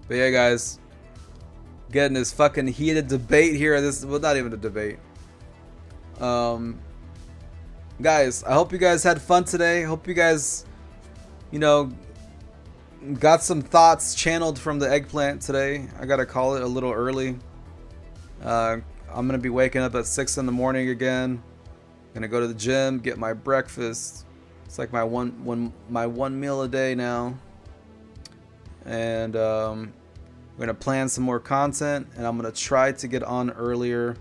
But yeah, guys, getting this fucking heated debate here. This, well, not even a debate. Guys, I hope you guys had fun today. Hope you guys, you know, got some thoughts channeled from the eggplant today. I gotta call it a little early. I'm gonna be waking up at 6 in the morning again. Gonna go to the gym, get my breakfast. It's like my one meal a day now. And I'm gonna plan some more content, and I'm gonna try to get on earlier.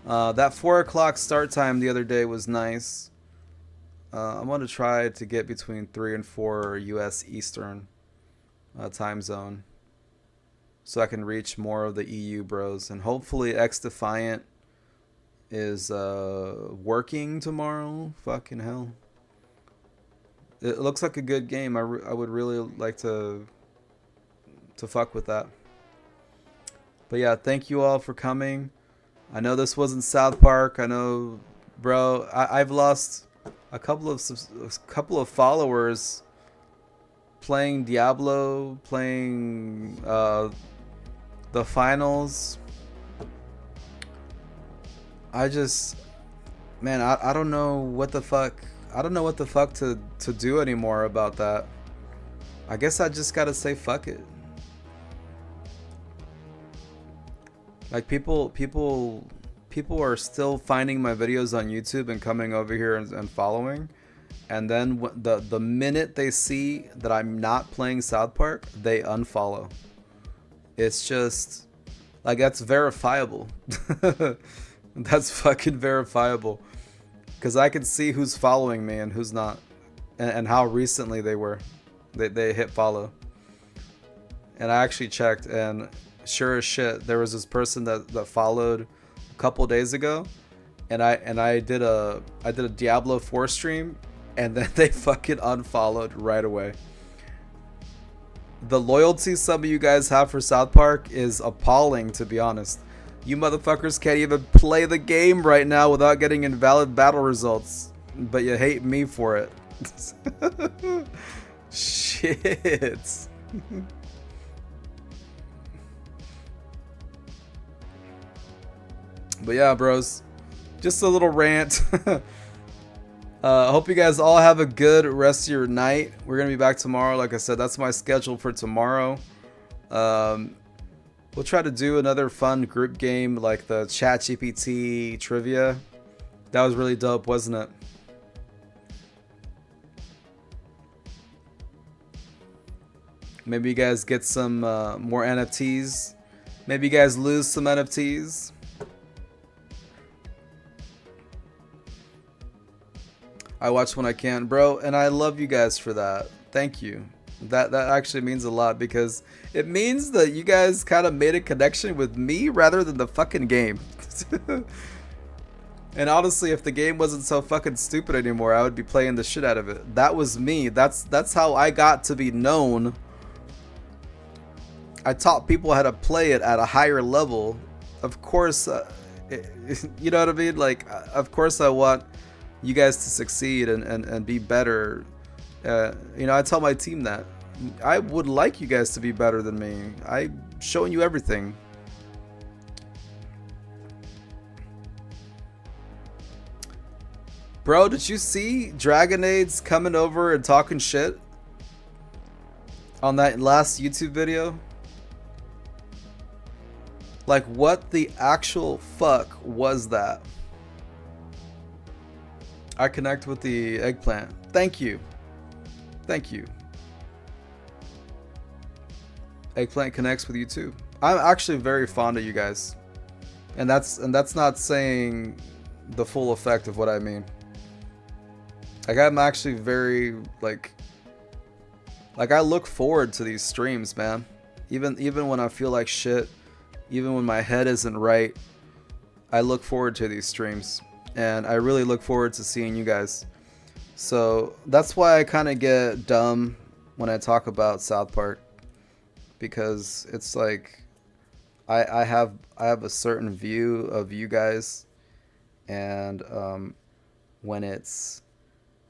That 4 o'clock start time the other day was nice. I'm gonna try to get between 3 and 4 US Eastern time zone, so I can reach more of the EU bros, and hopefully xDefiant is working tomorrow. Fucking hell, it looks like a good game. I would really like to fuck with that. But yeah, thank you all for coming. I know this wasn't South Park. I know, bro, I've lost a couple of followers playing Diablo, playing the finals. I just, man, I don't know what the fuck. I don't know what the fuck to do anymore about that. I guess I just gotta say fuck it. Like people are still finding my videos on YouTube and coming over here and following, and then the minute they see that I'm not playing South Park, they unfollow. It's just like, that's verifiable. That's fucking verifiable, because I can see who's following me and who's not, and how recently they hit follow. And I actually checked, and sure as shit, there was this person that followed a couple days ago, and I did a Diablo 4 stream, and then they fucking unfollowed right away. The loyalty some of you guys have for South Park is appalling, to be honest. You motherfuckers can't even play the game right now without getting invalid battle results, but you hate me for it. Shit. But yeah, bros, just a little rant. Hope you guys all have a good rest of your night. We're gonna be back tomorrow. Like I said, that's my schedule for tomorrow. We'll try to do another fun group game like the ChatGPT trivia. That was really dope, wasn't it? Maybe you guys get some more NFTs. Maybe you guys lose some NFTs. I watch when I can, bro, and I love you guys for that. Thank you. That actually means a lot because it means that you guys kind of made a connection with me rather than the fucking game. And honestly, if the game wasn't so fucking stupid anymore, I would be playing the shit out of it. That was me. That's how I got to be known. I taught people how to play it at a higher level. Of course, you know what I mean? Like, of course I want you guys to succeed and be better. You know, I tell my team that. I would like you guys to be better than me. I'm showing you everything. Bro, did you see Dragonades coming over and talking shit on that last YouTube video? Like, what the actual fuck was that? I connect with the eggplant. Thank you. Thank you. Eggplant connects with you too. I'm actually very fond of you guys. And that's not saying the full effect of what I mean. Like, I'm actually very like I look forward to these streams, man. Even when I feel like shit, even when my head isn't right, I look forward to these streams. And I really look forward to seeing you guys. So that's why I kind of get dumb when I talk about South Park, because it's like I have a certain view of you guys, and when it's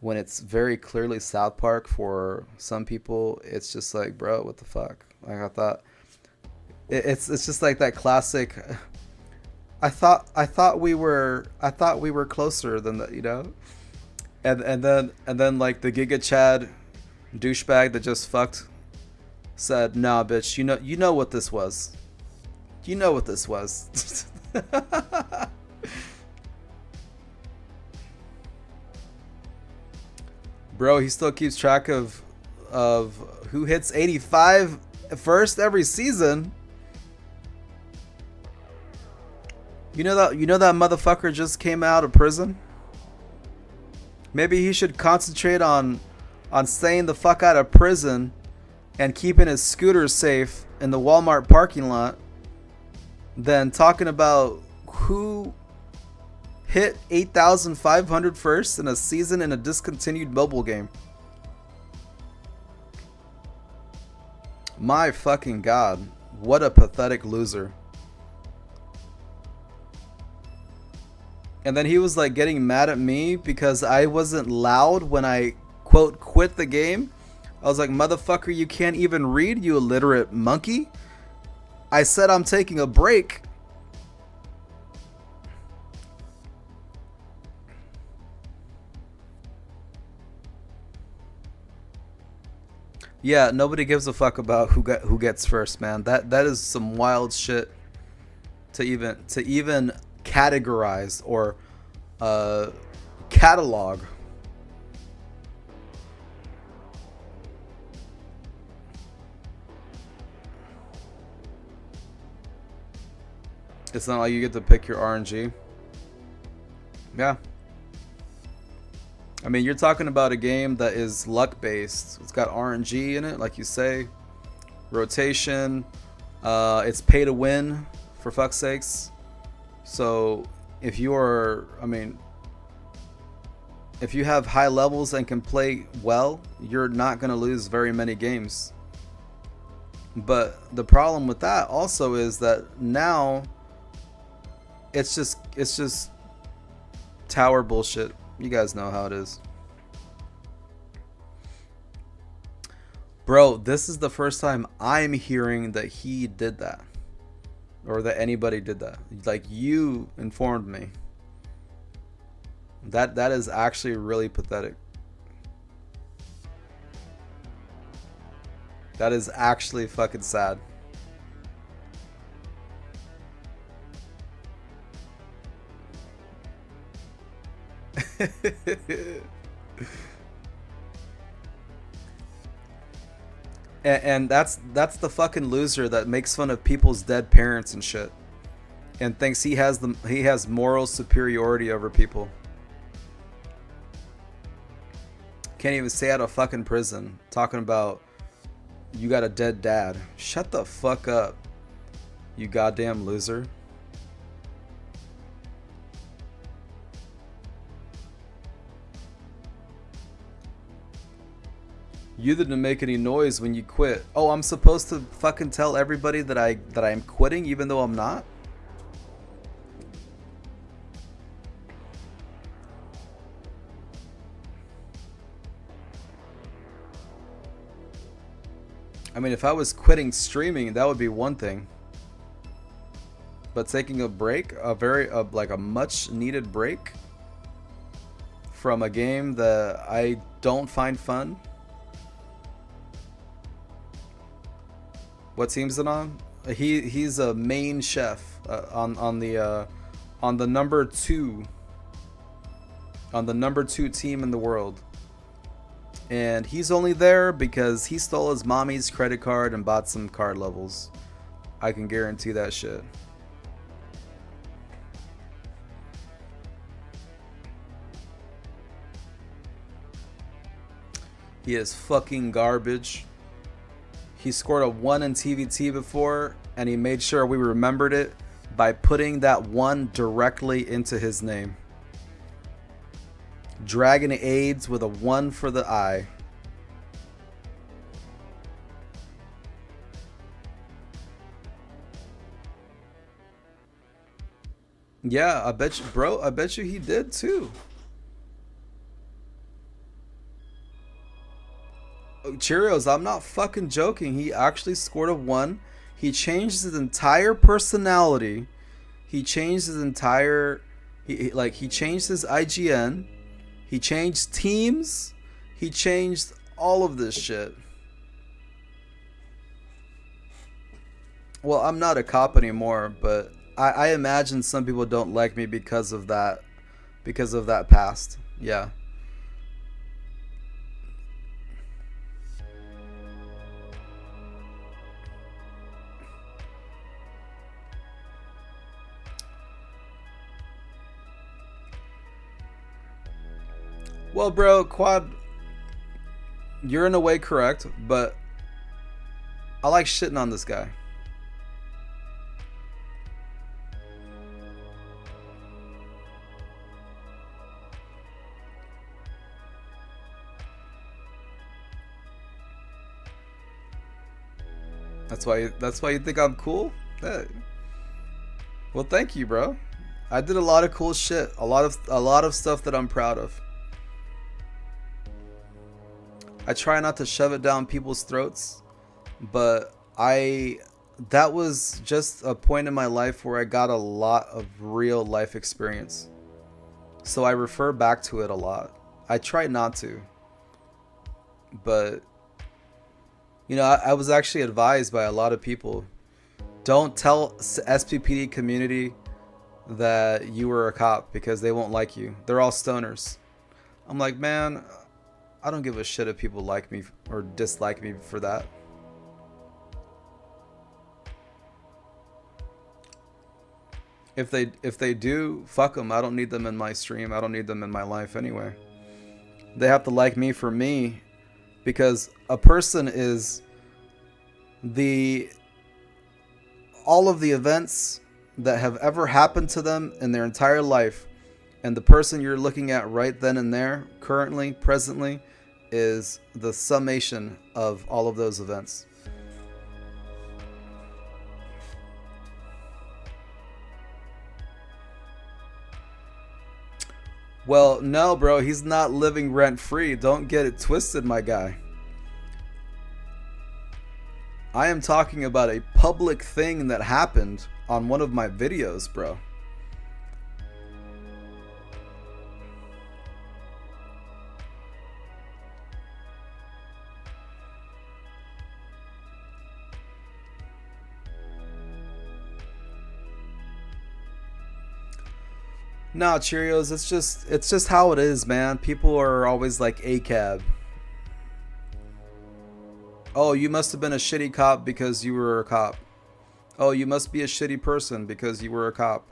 very clearly South Park for some people, it's just like, bro, what the fuck? Like, I thought it's just like that classic. I thought we were closer than that, you know. And then like the Giga Chad douchebag that just fucked said, "Nah, bitch, you know what this was. You know what this was." Bro, he still keeps track of who hits 85 first every season. You know that motherfucker just came out of prison? Maybe he should concentrate on staying the fuck out of prison and keeping his scooter safe in the Walmart parking lot than talking about who hit 8,500 first in a season in a discontinued mobile game. My fucking god, what a pathetic loser. And then he was like getting mad at me because I wasn't loud when I quote quit the game. I was like, motherfucker, you can't even read, you illiterate monkey. I said I'm taking a break. Yeah, nobody gives a fuck about who gets first, man. That is some wild shit to even categorize or catalog. It's not like you get to pick your RNG. Yeah. I mean, you're talking about a game that is luck based. It's got RNG in it, like you say. Rotation. It's pay to win, for fuck's sakes. So if you are, I mean, if you have high levels and can play well, you're not going to lose very many games. But the problem with that also is that now it's just tower bullshit. You guys know how it is. Bro, this is the first time I'm hearing that he did that. Or that anybody did that. Like, you informed me. That is actually really pathetic. That is actually fucking sad. And that's the fucking loser that makes fun of people's dead parents and shit, and thinks he has moral superiority over people. Can't even stay out of fucking prison talking about you got a dead dad. Shut the fuck up, you goddamn loser. You didn't make any noise when you quit. Oh, I'm supposed to fucking tell everybody that I'm quitting even though I'm not? I mean, if I was quitting streaming, that would be one thing. But taking a break, like a much needed break from a game that I don't find fun. What team's it on? He's a main chef on the number 2 team in the world, and he's only there because he stole his mommy's credit card and bought some card levels. I can guarantee that shit. He is fucking garbage. He scored a 1 in TVT before, and he made sure we remembered it by putting that 1 directly into his name. Dragon AIDS with a 1 for the I. Yeah, I bet you, bro. I bet you he did too. Cheerios, I'm not fucking joking. He actually scored a 1. He changed his entire personality. He changed his entire, he changed his IGN. He changed teams. He changed all of this shit. Well, I'm not a cop anymore, but I imagine some people don't like me because of that past. Yeah. Well, bro, Quad, you're in a way correct, but I like shitting on this guy. That's why you think I'm cool? Hey. Well, thank you, bro. I did a lot of cool shit. A lot of stuff that I'm proud of. I try not to shove it down people's throats, but that was just a point in my life where I got a lot of real life experience. So I refer back to it a lot. I try not to, but you know, I was actually advised by a lot of people, don't tell SPPD community that you were a cop because they won't like you. They're all stoners. I'm like, man, I don't give a shit if people like me or dislike me for that. If they do, fuck them. I don't need them in my stream. I don't need them in my life anyway. They have to like me for me, because a person is all of the events that have ever happened to them in their entire life, And the person you're looking at right then and there, currently, presently, is the summation of all of those events. Well, no, bro, he's not living rent-free. Don't get it twisted, my guy. I am talking about a public thing that happened on one of my videos, bro. Nah, Cheerios, it's just how it is, man. People are always like ACAB. Oh, you must have been a shitty cop because you were a cop. Oh, you must be a shitty person because you were a cop.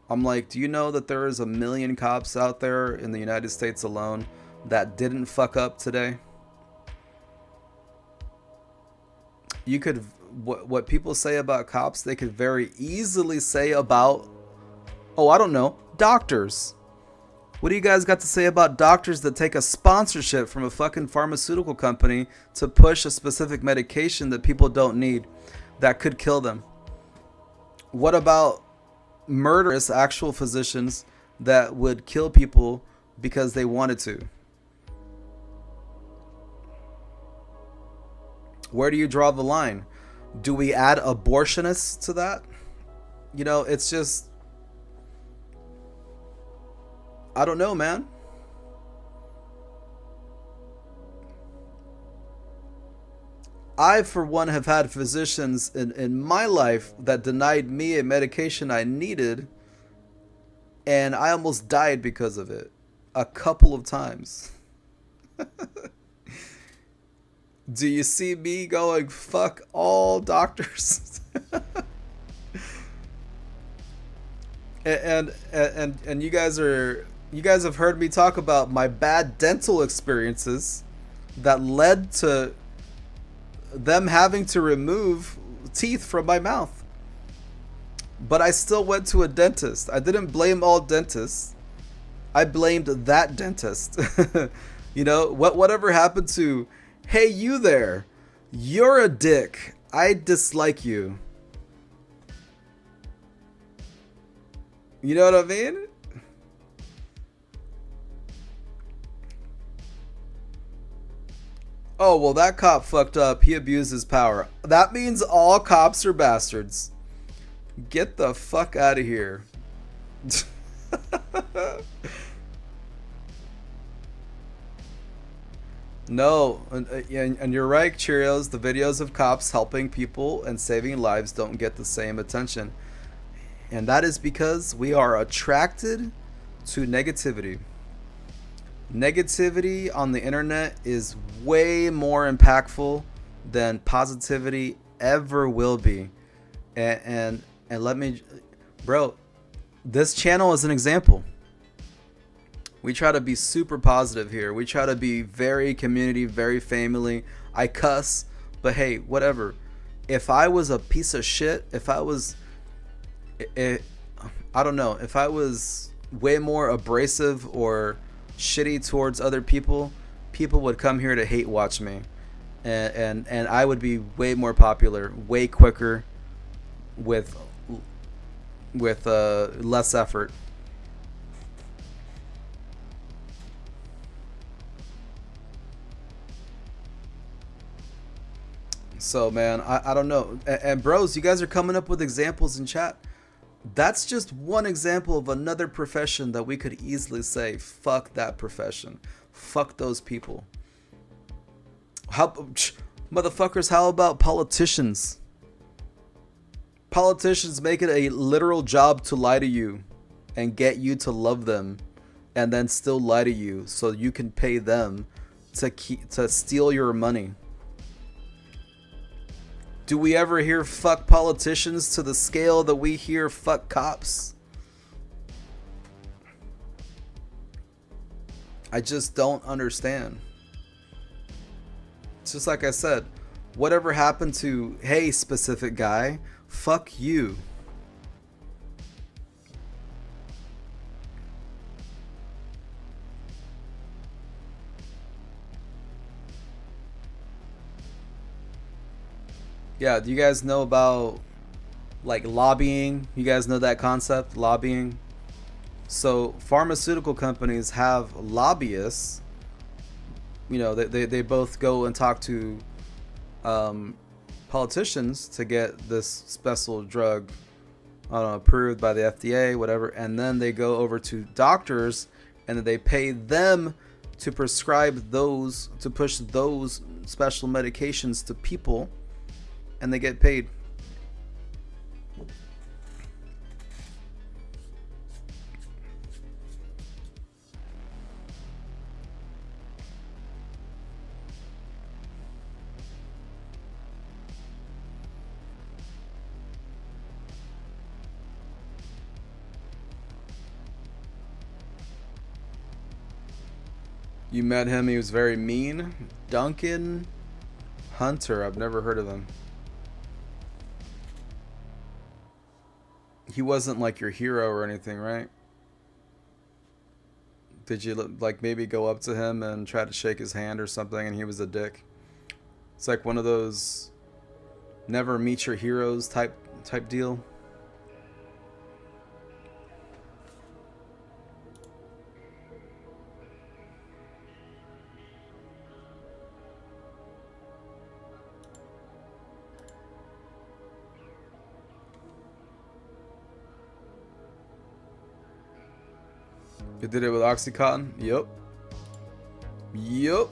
I'm like, do you know that there is 1 million cops out there in the United States alone that didn't fuck up today? You could, what people say about cops, they could very easily say about, oh, I don't know, doctors. What do you guys got to say about doctors that take a sponsorship from a fucking pharmaceutical company to push a specific medication that people don't need that could kill them? What about murderous actual physicians that would kill people because they wanted to? Where do you draw the line? Do we add abortionists to that? You know, it's just, I don't know, man. I, for one, have had physicians in my life that denied me a medication I needed, and I almost died because of it a couple of times. Do you see me going, fuck all doctors? and you guys have heard me talk about my bad dental experiences that led to them having to remove teeth from my mouth. But I still went to a dentist. I didn't blame all dentists. I blamed that dentist. You know, whatever happened to, hey, you there, you're a dick, I dislike you. You know what I mean? Oh, well, that cop fucked up. He abused his power. That means all cops are bastards. Get the fuck out of here. No, and you're right, Cheerios. The videos of cops helping people and saving lives don't get the same attention. And that is because we are attracted to negativity. Negativity on the internet is way more impactful than positivity ever will be. And let me, bro, this channel is an example. We try to be super positive here. We try to be very community, very family. I cuss, but hey, whatever. If I was a piece of shit, if I was, I don't know, if I was way more abrasive or shitty towards other people, people would come here to hate watch me, and I would be way more popular, way quicker, with less effort. So man, I don't know. And bros, you guys are coming up with examples in chat. That's just one example of another profession that we could easily say, fuck that profession. Fuck those people. How, motherfuckers, how about politicians? Politicians make it a literal job to lie to you and get you to love them and then still lie to you so you can pay them to steal your money. Do we ever hear fuck politicians to the scale that we hear fuck cops? I just don't understand. It's just like I said, whatever happened to, hey, specific guy, fuck you. Yeah, do you guys know about like lobbying? You guys know that concept, lobbying? So pharmaceutical companies have lobbyists. You know, they both go and talk to politicians to get this special drug approved by the FDA, whatever, and then they go over to doctors and then they pay them to prescribe those, to push those special medications to people, and they get paid. You met him, he was very mean. Duncan Hunter, I've never heard of him. He wasn't like your hero or anything, right? Did you like maybe go up to him and try to shake his hand or something and he was a dick? It's like one of those never meet your heroes type deal. You did it with Oxycontin? Yup. Yup.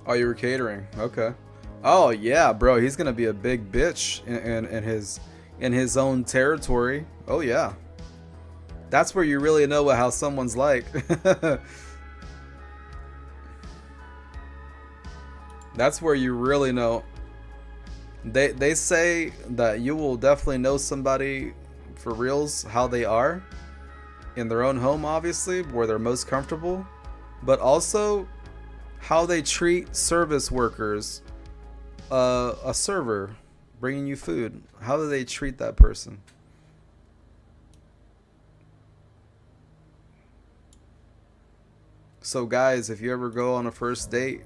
Oh, you were catering. Okay. Oh yeah, bro. He's gonna be a big bitch in his own territory. Oh yeah. That's where you really know how someone's like. That's where you really know. They say that you will definitely know somebody for reals how they are in their own home, obviously, where they're most comfortable, but also how they treat service workers, a server bringing you food. How do they treat that person? So guys, if you ever go on a first date,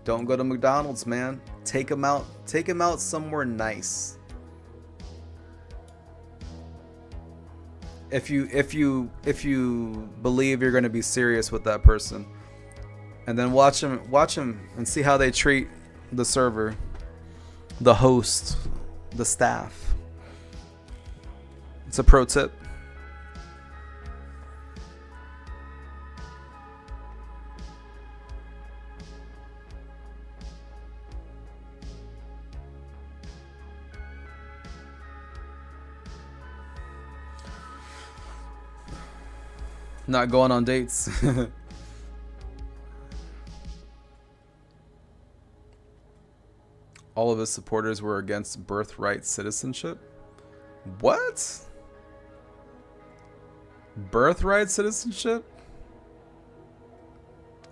don't go to McDonald's, man. Take them out somewhere nice. If you believe you're going to be serious with that person. And then watch them and see how they treat the server, the host, the staff. It's a pro tip. Not going on dates. All of his supporters were against birthright citizenship. What? Birthright citizenship?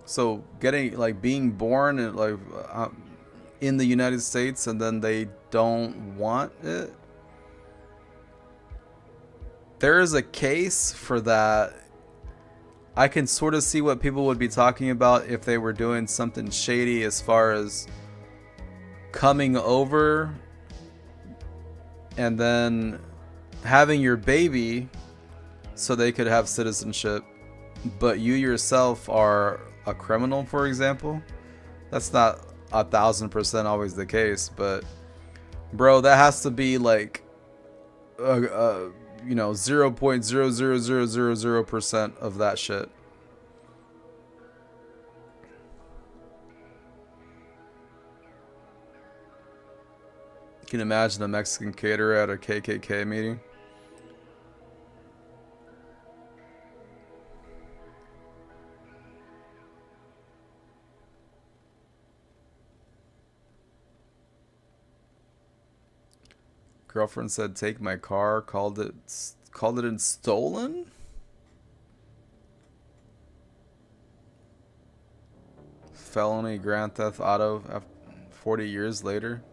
So getting like being born in like in the United States and then they don't want it? There is a case for that. I can sort of see what people would be talking about if they were doing something shady as far as coming over and then having your baby so they could have citizenship, but you yourself are a criminal, for example. That's not 1,000% always the case, but bro, that has to be like you know, 0.00000% of that shit. You can imagine a Mexican caterer at a KKK meeting. Girlfriend said, "Take my car." Called it stolen. Felony Grand Theft Auto 40 years later.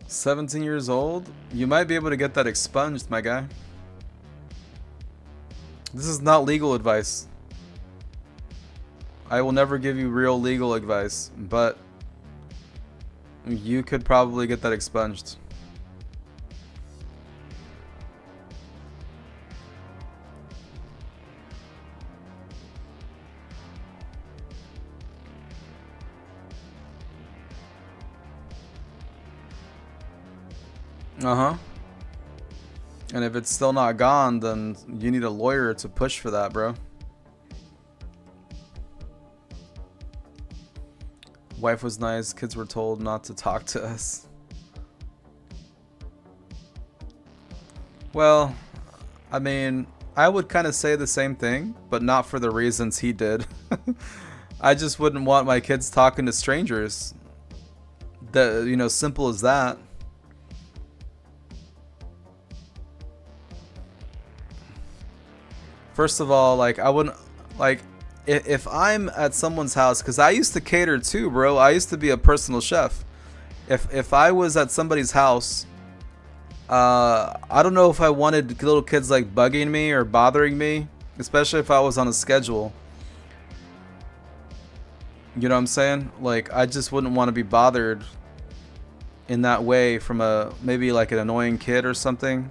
17 years old? You might be able to get that expunged, my guy. This is not legal advice. I will never give you real legal advice, but you could probably get that expunged. Uh-huh. And if it's still not gone, then you need a lawyer to push for that, bro. Wife was nice, kids were told not to talk to us. Well, I mean, I would kind of say the same thing, but not for the reasons he did. I just wouldn't want my kids talking to strangers. That, you know, simple as that. First of all, like, I wouldn't, like, if I'm at someone's house, because I used to cater too, bro. I used to be a personal chef. If I was at somebody's house, I don't know if I wanted little kids like bugging me or bothering me, especially if I was on a schedule. You know what I'm saying? Like, I just wouldn't want to be bothered in that way from a, maybe like an annoying kid or something.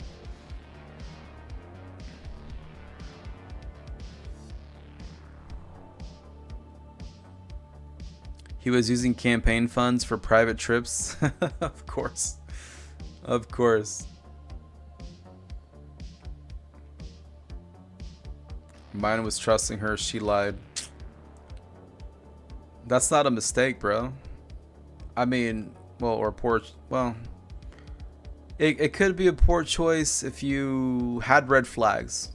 He was using campaign funds for private trips. Of course. Of course. Mine was trusting her. She lied. That's not a mistake, bro. I mean, well, or poor, well, it could be a poor choice if you had red flags.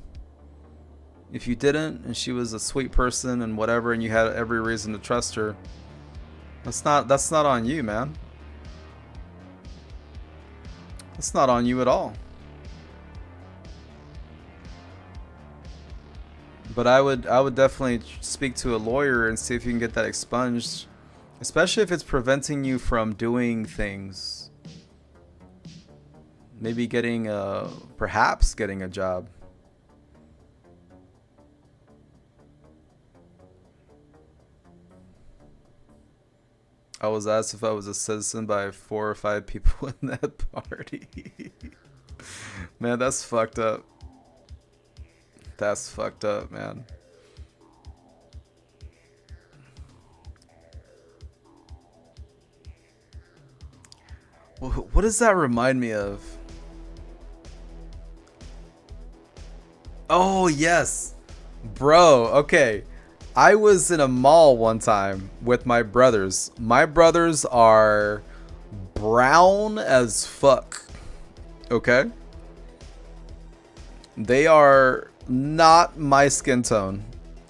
If you didn't, and she was a sweet person and whatever, and you had every reason to trust her, that's not on you, man. That's not on you at all. But I would definitely speak to a lawyer and see if you can get that expunged, especially if it's preventing you from doing things. Maybe getting perhaps getting a job. I was asked if I was a citizen by 4 or 5 people in that party. Man, that's fucked up. That's fucked up, man. What does that remind me of? Oh, yes. Bro, okay. I was in a mall one time with my brothers. My brothers are brown as fuck. Okay? They are not my skin tone.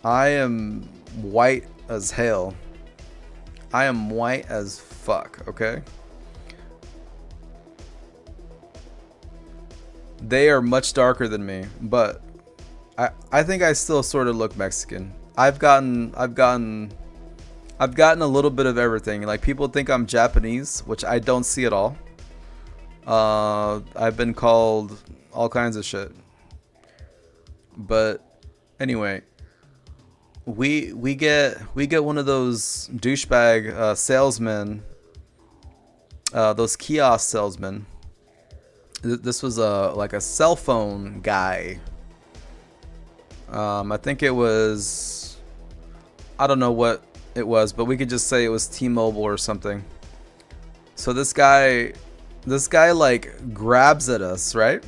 I am white as hell. I am white as fuck, okay? They are much darker than me, but I think I still sort of look Mexican. I've gotten a little bit of everything. Like, people think I'm Japanese, which I don't see at all. I've been called all kinds of shit. But anyway, we get one of those douchebag salesmen, those kiosk salesmen. This was like a cell phone guy. I think it was, I don't know what it was, but we could just say it was T-Mobile or something. So this guy like grabs at us, right?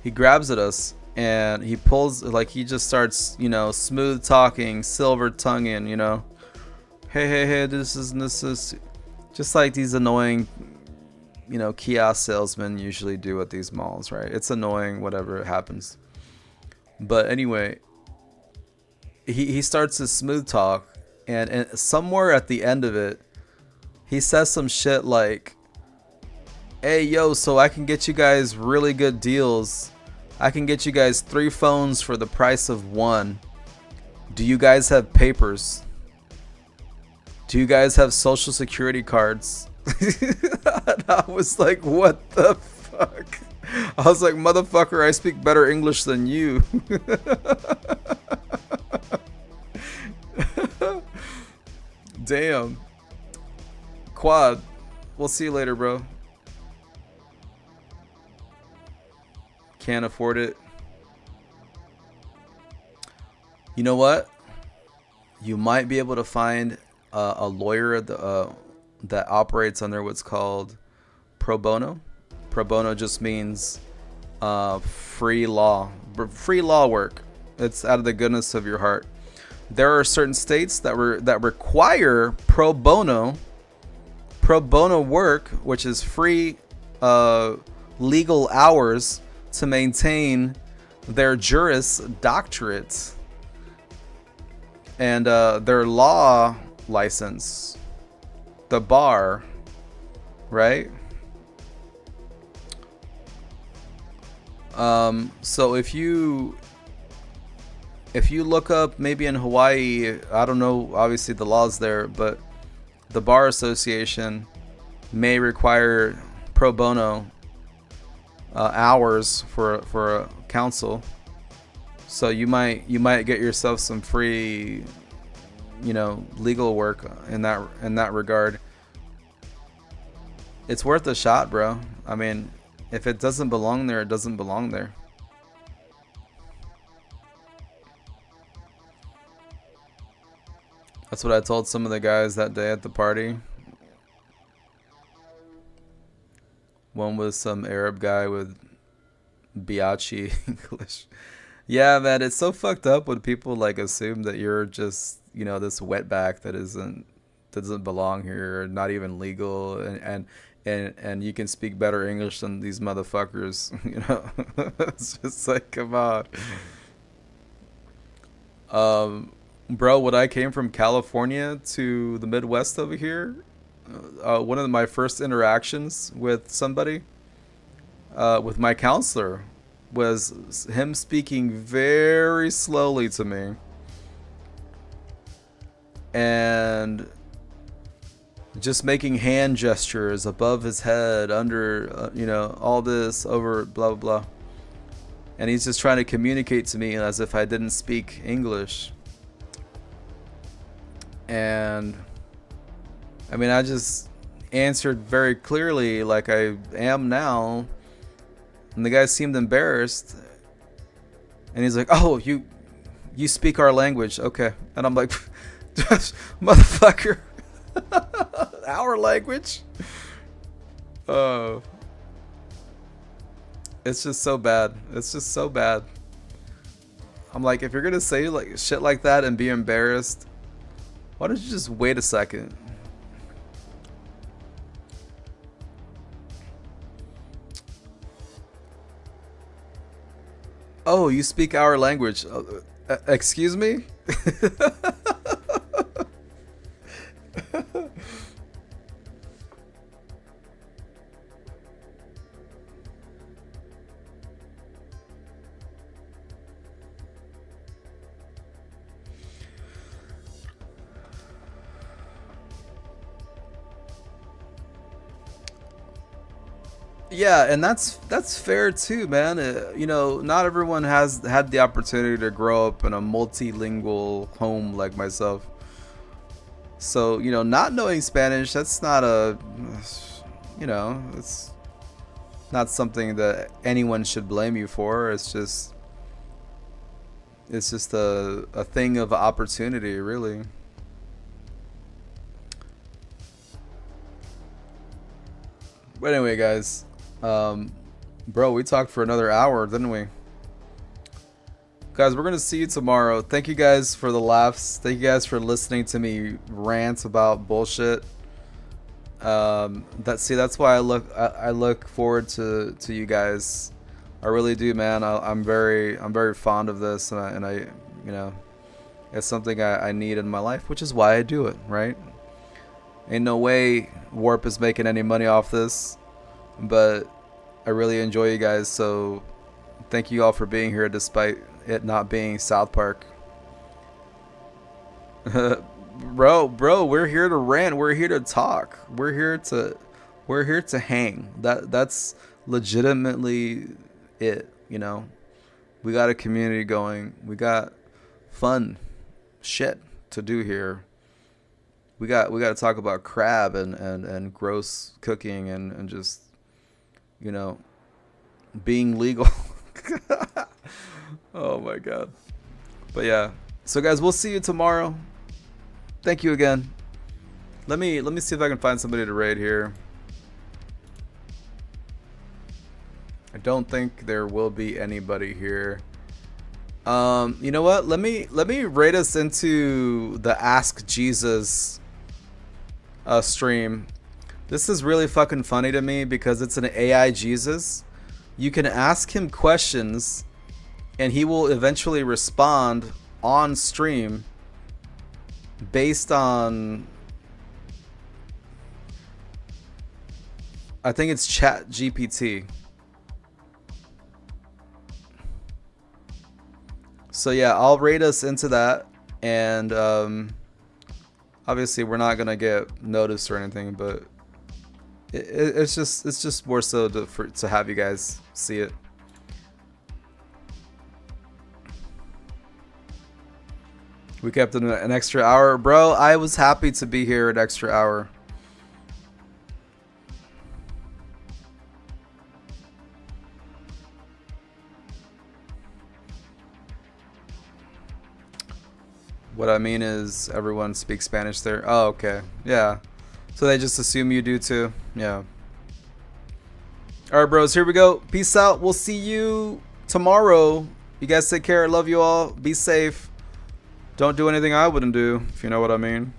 He grabs at us and he pulls, like, he just starts, you know, smooth talking, silver tonguing, you know. Hey, this is just like these annoying, you know, kiosk salesmen usually do at these malls, right? It's annoying, whatever, it happens. But anyway, he starts to smooth talk, and somewhere at the end of it, he says some shit like, hey, yo, so I can get you guys really good deals. I can get you guys 3 phones for the price of 1. Do you guys have papers? do you guys have social security cards? And I was like, what the fuck? I was like, motherfucker, I speak better English than you. Damn. Quad, we'll see you later, bro. Can't afford it. You know what? You might be able to find a lawyer that operates under what's called pro bono. Pro bono just means free law work. It's out of the goodness of your heart. There are certain states that require pro bono work, which is free legal hours to maintain their Juris Doctorate and their law license, the bar, right? So if you look up, maybe in Hawaii, I don't know, obviously the law's there, but the Bar Association may require pro bono hours for a counsel. So you might get yourself some free, legal work in that regard. It's worth a shot, bro. I mean, if it doesn't belong there, it doesn't belong there. That's what I told some of the guys that day at the party. One was some Arab guy with biatchy English. Yeah, man, it's so fucked up when people like assume that you're just, this wetback that doesn't belong here, not even legal, and you can speak better English than these motherfuckers. It's just like, come on. Bro, when I came from California to the Midwest over here, one of my first interactions with somebody, with my counselor, was him speaking very slowly to me and just making hand gestures above his head, under, all this, over, blah, blah, blah. And he's just trying to communicate to me as if I didn't speak English. And I mean, I just answered very clearly like I am now. And the guy seemed embarrassed. And he's like, oh, you speak our language. Okay. And I'm like, motherfucker. Our language? Oh. It's just so bad. It's just so bad. I'm like, if you're going to say like shit like that and be embarrassed, why don't you just wait a second? Oh, you speak our language. Excuse me? Yeah, and that's fair too, man. Not everyone has had the opportunity to grow up in a multilingual home like myself. So, not knowing Spanish, that's not it's not something that anyone should blame you for. It's just a thing of opportunity, really. But anyway, guys. Bro, we talked for another hour, didn't we? Guys, we're gonna see you tomorrow. Thank you guys for the laughs. Thank you guys for listening to me rant about bullshit. That's why I look forward to you guys. I really do, man. I'm very fond of this, and I it's something I need in my life, which is why I do it, right? Ain't no way Warp is making any money off this. But I really enjoy you guys, so thank you all for being here despite it not being South Park. bro, we're here to rant. We're here to talk. We're here to hang. That's legitimately it, you know. We got a community going. We got fun shit to do here. We got to talk about crab and gross cooking and just, you know, being legal. Oh my god. But yeah. So guys, we'll see you tomorrow. Thank you again. Let me see if I can find somebody to raid here. I don't think there will be anybody here. You know what? Let me raid us into the Ask Jesus stream. This is really fucking funny to me because it's an AI Jesus. You can ask him questions and he will eventually respond on stream based on, I think it's Chat GPT. So yeah, I'll raid us into that, and obviously we're not gonna get noticed or anything, but it's just more so to have you guys see it. We kept it an extra hour, bro. I was happy to be here an extra hour. What I mean is everyone speaks Spanish there. Oh, okay. Yeah. So they just assume you do too. Yeah. Alright, bros. Here we go. Peace out. We'll see you tomorrow. You guys take care. I love you all. Be safe. Don't do anything I wouldn't do, if you know what I mean.